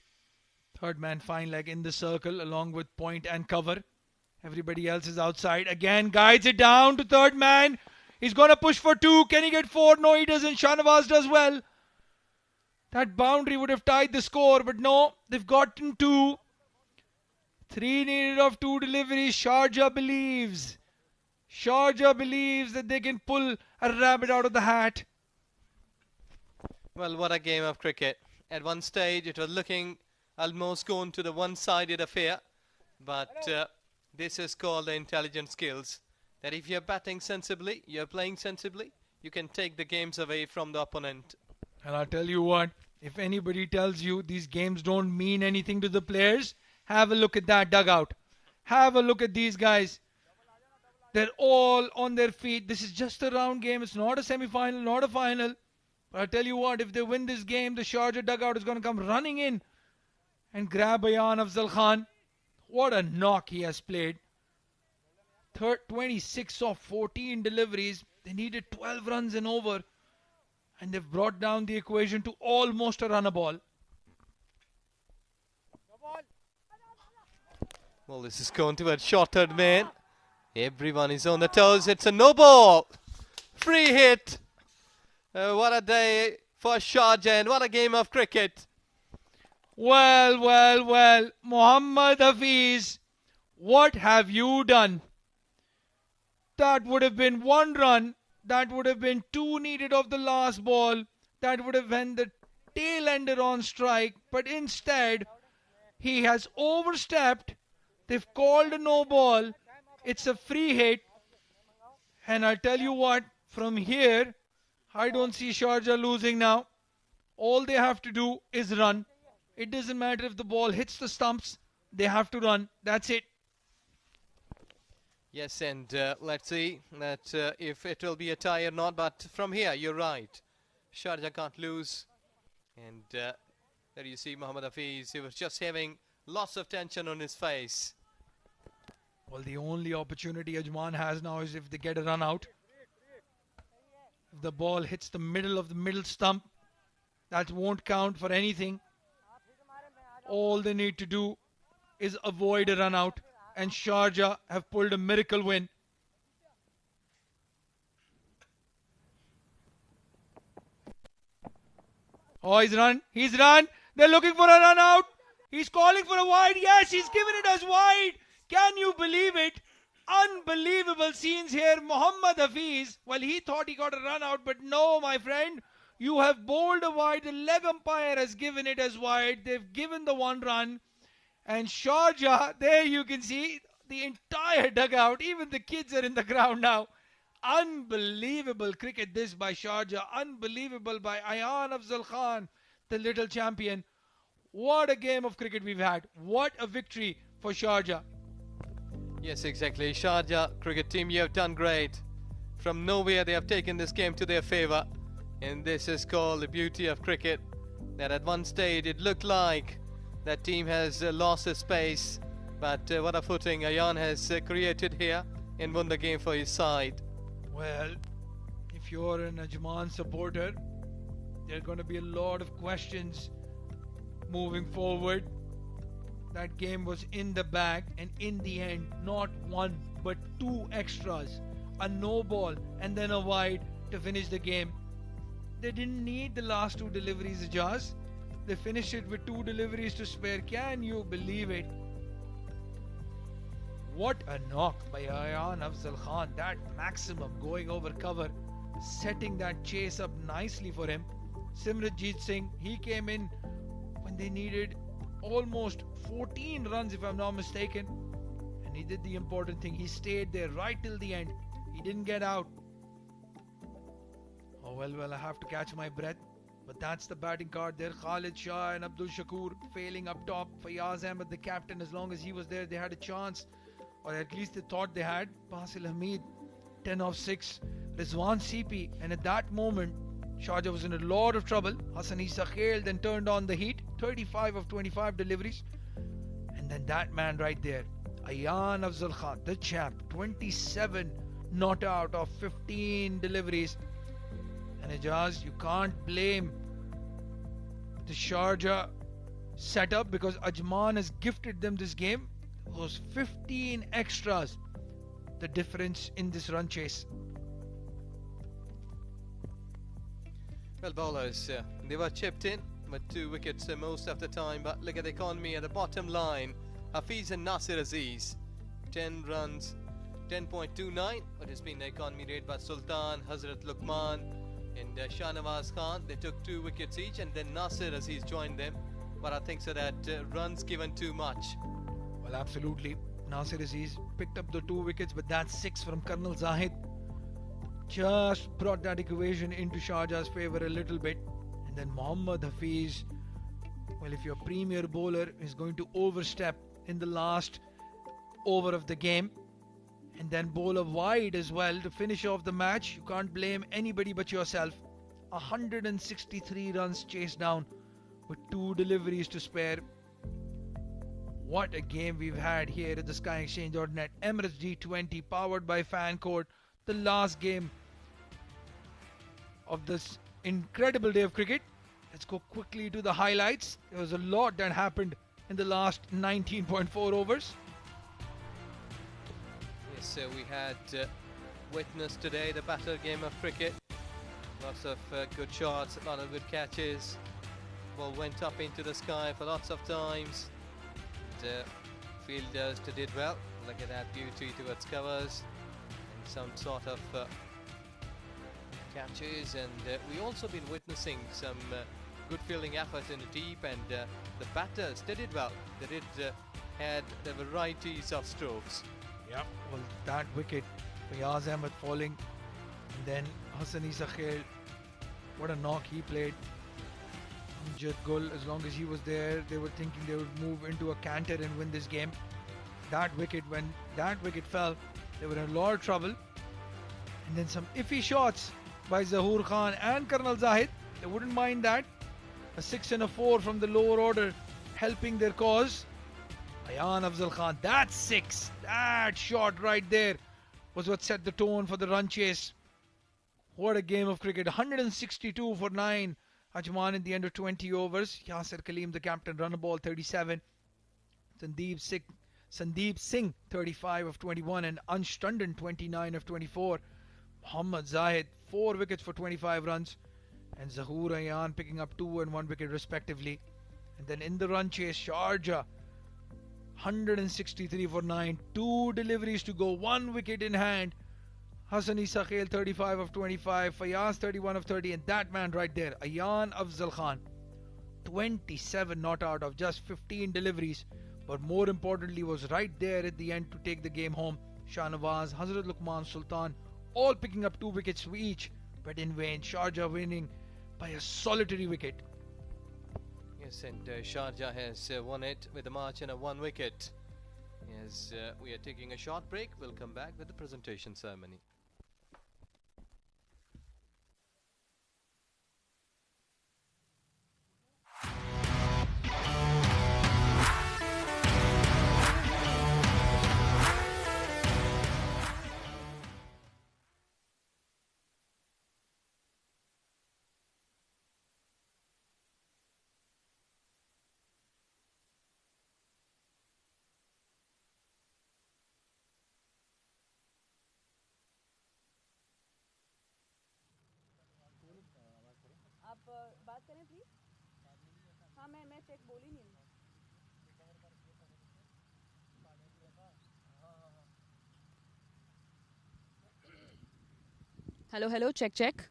Third man fine leg in the circle along with point and cover. Everybody else is outside. Again guides it down to third man. He's going to push for 2. Can he get 4? No, he doesn't. Shahnawaz does well. That boundary would have tied the score, but no, they've gotten 2. 3 needed of 2 deliveries. Sharjah believes that they can pull a rabbit out of the hat. Well, what a game of cricket. At one stage, it was looking almost gone to the one-sided affair. But this is called the intelligent skills. That if you're batting sensibly, you're playing sensibly, you can take the games away from the opponent. And I'll tell you what, if anybody tells you these games don't mean anything to the players, have a look at that dugout. Have a look at these guys. They're all on their feet. This is just a round game. It's not a semi-final, not a final. But I'll tell you what, if they win this game, the Sharjah dugout is going to come running in and grab Ayan Afzal Khan. What a knock he has played. 26 of 14 deliveries. They needed 12 runs and over. And they've brought down the equation to almost a run a ball. Well, this is going towards shorted man. Everyone is on the toes. It's a no ball. Free hit. What a day for Sharjah and what a game of cricket. Well. Mohammad Hafiz, what have you done? That would have been 1 run. That would have been 2 needed of the last ball. That would have been the tail ender on strike. But instead, he has overstepped. They've called a no ball. It's a free hit. And I'll tell you what, from here, I don't see Sharjah losing now. All they have to do is run. It doesn't matter if the ball hits the stumps. They have to run. That's it. Yes, and let's see that if it will be a tie or not. But from here, you're right. Sharjah can't lose. And there you see Mohammad Hafiz. He was just having lots of tension on his face. Well, the only opportunity Ajman has now is if they get a run out. If the ball hits the middle of the middle stump, that won't count for anything. All they need to do is avoid a run out. And Sharjah have pulled a miracle win. Oh, he's run. They're looking for a run out. He's calling for a wide. Yes, he's given it as wide. Can you believe it? Unbelievable scenes here. Mohammad Hafiz, well, he thought he got a run out, but no, my friend. You have bowled a wide. The leg umpire has given it as wide. They've given the 1 run. And Sharjah, there you can see the entire dugout. Even the kids are in the ground now. Unbelievable cricket this by Sharjah. Unbelievable by Ayan Afzal Khan, the little champion. What a game of cricket we've had. What a victory for Sharjah. Yes, exactly. Sharjah cricket team, you have done great. From nowhere, they have taken this game to their favour. And this is called the beauty of cricket. That at one stage, it looked like that team has lost its space. But what a footing Ayan has created here and won the game for his side. Well, if you're an Ajman supporter, there are going to be a lot of questions moving forward. That game was in the bag, and in the end, not 1 but 2 extras. A no ball and then a wide to finish the game. They didn't need the last 2 deliveries, Ajaz. They finished it with 2 deliveries to spare. Can you believe it? What a knock by Ayan Afzal Khan. That maximum going over cover, setting that chase up nicely for him. Simranjeet Singh, he came in when they needed almost 14 runs, if I'm not mistaken. And he did the important thing. He stayed there right till the end. He didn't get out. Oh, well, I have to catch my breath. But that's the batting card there. Khalid Shah and Abdul Shakur failing up top. Fayaz Ahmed, the captain, as long as he was there, they had a chance. Or at least they thought they had. Basil Hamid, 10 of 6. Rizwan CP. And at that moment, Sharjah was in a lot of trouble. Hassan Isa Khail then turned on the heat. 35 of 25 deliveries. And then that man right there, Ayan Afzal Khan, the champ. 27 not out of 15 deliveries. And Ajaz, you can't blame the Sharjah setup because Ajman has gifted them this game. Those 15 extras, the difference in this run chase. Well, bowlers, they were chipped in with 2 wickets most of the time, but look at the economy at the bottom line. Hafiz and Nasir Aziz, 10 runs, 10.29. What has been the economy rate by Sultan, Hazrat Luqman, and Shahnawaz Khan. They took 2 wickets each, and then Nasir Aziz joined them. But I think so that runs given too much. Well, absolutely. Nasir Aziz picked up the 2 wickets, but that's 6 from Colonel Zahid. Just brought that equation into Sharjah's favour a little bit. And then Mohammad Hafiz, well, if your premier bowler is going to overstep in the last over of the game and then bowl a wide as well to finish off the match, you can't blame anybody but yourself. 163 runs chased down with 2 deliveries to spare. What a game we've had here at the SkyExchange.net. Emirates D20 powered by FanCode. The last game of this incredible day of cricket. Let's go quickly to the highlights. There was a lot that happened in the last 19.4 overs. Yes, so we had witnessed today the battle game of cricket. Lots of good shots, a lot of good catches. Ball went up into the sky for lots of times. And, fielders did well. Look at that beauty towards covers and some sort of catches. And we also been witnessing some good fielding effort in the deep, and the batters they did well. They did had the varieties of strokes. Yeah, well, that wicket, Fayaz Ahmed falling, and then Hassan Isa Khair, what a knock he played. Amjad Gul, as long as he was there, they were thinking they would move into a canter and win this game. That wicket, when that wicket fell, they were in a lot of trouble. And then some iffy shots by Zahoor Khan and Colonel Zahid. They wouldn't mind that. A 6 and a 4 from the lower order helping their cause. Ayan Afzal Khan, that 6, that shot right there was what set the tone for the run chase. What a game of cricket. 162 for 9. Ajman in the end of 20 overs. Yasir Kaleem, the captain, run a ball 37. Sandeep Singh 35 of 21 and Ansh Tandon 29 of 24. Mohammad Zahid 4 wickets for 25 runs, and Zahoor Ayan picking up 2 and 1 wicket respectively. And then in the run chase, Sharjah 163 for 9, 2 deliveries to go, 1 wicket in hand. Hassan Isa Khair 35 of 25, Fayaz 31 of 30, and that man right there, Ayan Afzal Khan, 27 not out of just 15 deliveries, but more importantly was right there at the end to take the game home. Shahnawaz, Hazrat Luqman, Sultan, all picking up 2 wickets each, but in vain. Sharjah winning by a solitary wicket. Yes, and Sharjah has won it with a margin of 1 wicket. As we are taking a short break, we'll come back with the presentation ceremony. आप बात करें please. हाँ मैं check बोल ही नहीं हूँ. Hello check check.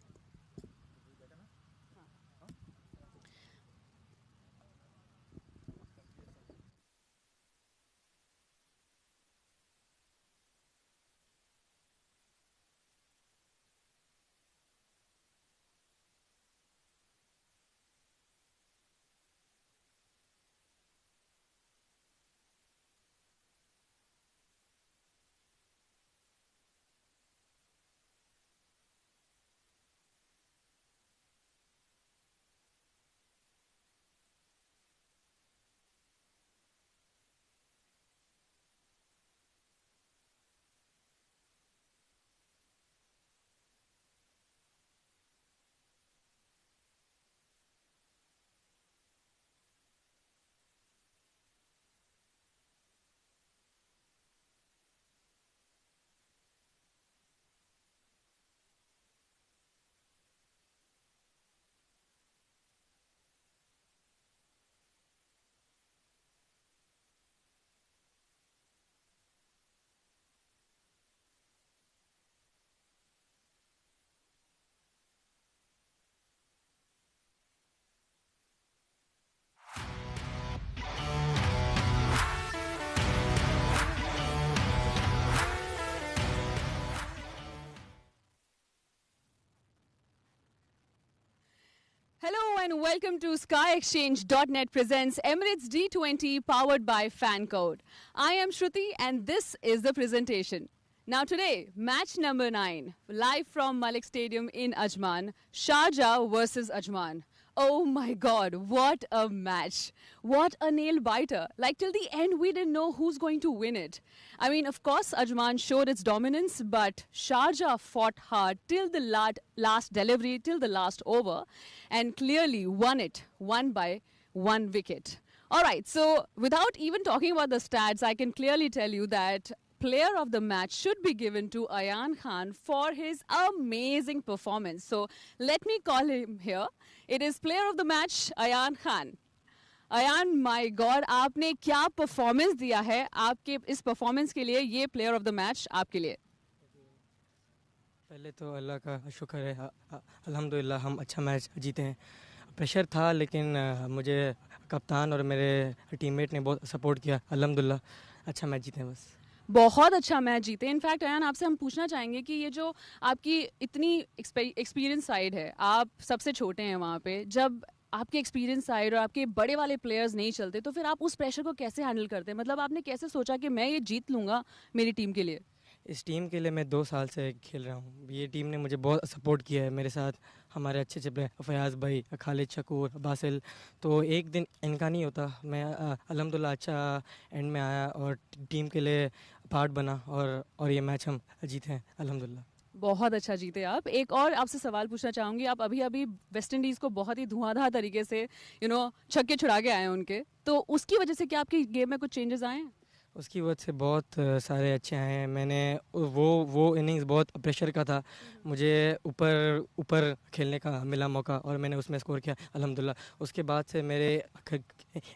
everyone, welcome to SkyExchange.net presents Emirates D20 powered by FanCode. I am Shruti and this is the presentation. Now today, match number 9, live from Malik Stadium in Ajman, Sharjah versus Ajman. Oh my god, what a match. What a nail biter. Like till the end we didn't know who's going to win it. I mean, of course Ajman showed its dominance, but Sharjah fought hard till the last delivery, till the last over, and clearly won by 1 wicket. Alright, so without even talking about the stats, I can clearly tell you that player of the match should be given to Ayan Khan for his amazing performance. So let me call him here. It is player of the match, Ayan Khan. Ayan, my God, आपने क्या performance दिया है? आपके इस performance के लिए ये player of the match आपके लिए. पहले तो अल्लाह का शुक्र है, अल्हम्दुलिल्लाह हम अच्छा मैच जीते हैं. प्रेशर था लेकिन मुझे कप्तान और मेरे टीममेट ने बहुत सपोर्ट किया. अल्हम्दुलिल्लाह अच्छा मैच जीते हैं बस. बहुत अच्छा मैच जीते. इनफैक्ट अयान, आपसे हम पूछना चाहेंगे कि ये जो आपकी इतनी एक्सपीरियंस साइड है, आप सबसे छोटे हैं वहाँ पे, जब आपके एक्सपीरियंस साइड और आपके बड़े वाले प्लेयर्स नहीं चलते तो फिर आप उस प्रेशर को कैसे हैंडल करते हैं? मतलब आपने कैसे सोचा कि मैं ये जीत लूँगा मेरी टीम के लिए? इस टीम के लिए मैं 2 साल से खेल रहा हूँ. ये टीम ने मुझे बहुत सपोर्ट किया है. मेरे साथ हमारे अच्छे अच्छे प्लेयर फयाज़ भाई, खालिद शकूर, बासिल. तो एक दिन इनका नहीं होता. मैं अल्हम्दुलिल्लाह अच्छा एंड में आया और टीम के लिए पार्ट बना और ये मैच हम जीते हैं अल्हम्दुलिल्लाह. बहुत अच्छा जीते आप. एक और आपसे सवाल पूछना चाहूँगी. आप अभी वेस्ट इंडीज़ को बहुत ही धुआंधार तरीके से छक्के छुड़ा के आए हैं उनके, तो उसकी वजह से क्या आपकी गेम में कुछ चेंजेस आए हैं? उसकी वजह से बहुत सारे अच्छे आए हैं. मैंने वो इनिंग्स बहुत प्रेशर का था. मुझे ऊपर खेलने का मिला मौका और मैंने उसमें स्कोर किया अल्हम्दुलिल्लाह. उसके बाद से मेरे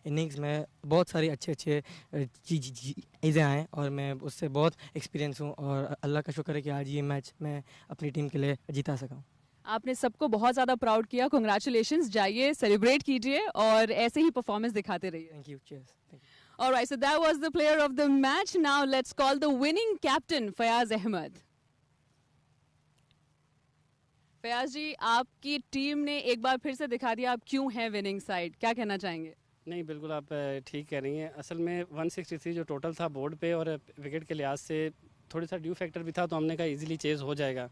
इनिंग्स में बहुत सारी अच्छे चीज़ें आए और मैं उससे बहुत एक्सपीरियंस हूँ और अल्लाह का शुक्र है कि आज ये मैच मैं अपनी टीम के लिए जीता सका हूँ. आपने सबको बहुत ज़्यादा प्राउड किया. कॉन्ग्रेचुलेशंस. जाइए सेलिब्रेट कीजिए और ऐसे ही परफॉर्मेंस दिखाते रहिए. Thank you. Cheers. Thank you. All right, so that was the player of the match. Now let's call the winning captain, Fayaz Ahmed. Fayaz ji, आपकी टीम ने एक बार फिर से दिखा दिया आप क्यों हैं विनिंग साइड. क्या कहना चाहेंगे? नहीं, बिल्कुल आप ठीक कह रही हैं. असल में 163 जो टोटल था बोर्ड पे और विकेट के लिहाज से थोड़ी सा ड्यू फैक्टर भी था, तो हमने कहा इजीली चेज़ हो जाएगा.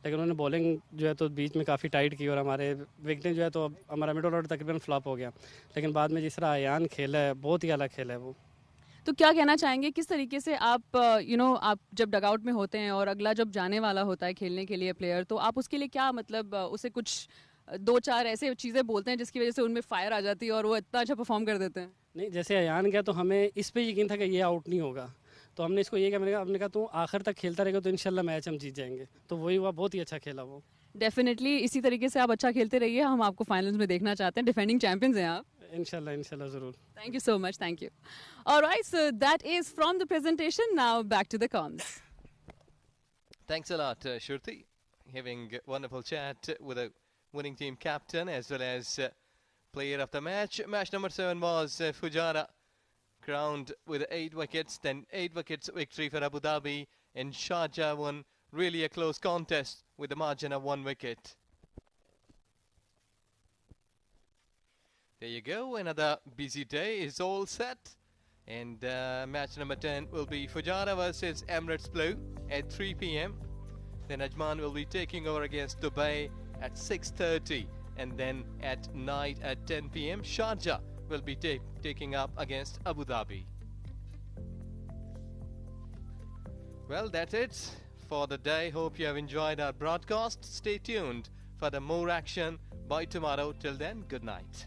लेकिन उन्होंने बॉलिंग जो है तो बीच में काफ़ी टाइट की और हमारे विकेटें जो है तो हमारा मिडल ऑर्डर तकरीबन फ्लॉप हो गया. लेकिन बाद में जिस तरह अयान खेला है, बहुत ही अलग खेला है वो. तो क्या कहना चाहेंगे, किस तरीके से आप आप जब डगआउट में होते हैं और अगला जब जाने वाला होता है खेलने के लिए प्लेयर, तो आप उसके लिए क्या मतलब उसे कुछ 2-4 ऐसे चीज़ें बोलते हैं जिसकी वजह से उनमें फायर आ जाती है और वो इतना अच्छा परफॉर्म कर देते हैं? नहीं, जैसे अयान गया तो हमें इस पे यकीन था कि ये आउट नहीं होगा, तो हमने इसको ये कहा, हमने कहा तो आखिर तक खेलता रहेगा तो इंशाल्लाह मैच हम जीत जाएंगे. तो वही हुआ, बहुत ही अच्छा खेला वो. डेफिनेटली इसी तरीके से आप अच्छा खेलते रहिए. हम आपको फाइनल्स में देखना चाहते हैं. डिफेंडिंग चैंपियंस हैं आप. इंशाल्लाह ज़रूर. Thank you so much. Thank you. All right, so that is from the presentation. Now back to the comms. Thanks a lot, Shruti. Having a wonderful chat with a winning team captain as well as player of the match. Match number 7 was Fujairah, crowned with 8 wickets. Then 8 wickets victory for Abu Dhabi, and Sharjah won really a close contest with a margin of 1 wicket. There you go, another busy day is all set, and match number 10 will be Fujairah versus Emirates Blue at 3 p.m. Then Ajman will be taking over against Dubai at 6:30, and then at night at 10 p.m. Sharjah will be taking up against Abu Dhabi. Well, that's it for the day. Hope you have enjoyed our broadcast. Stay tuned for the more action by tomorrow. Till then, good night.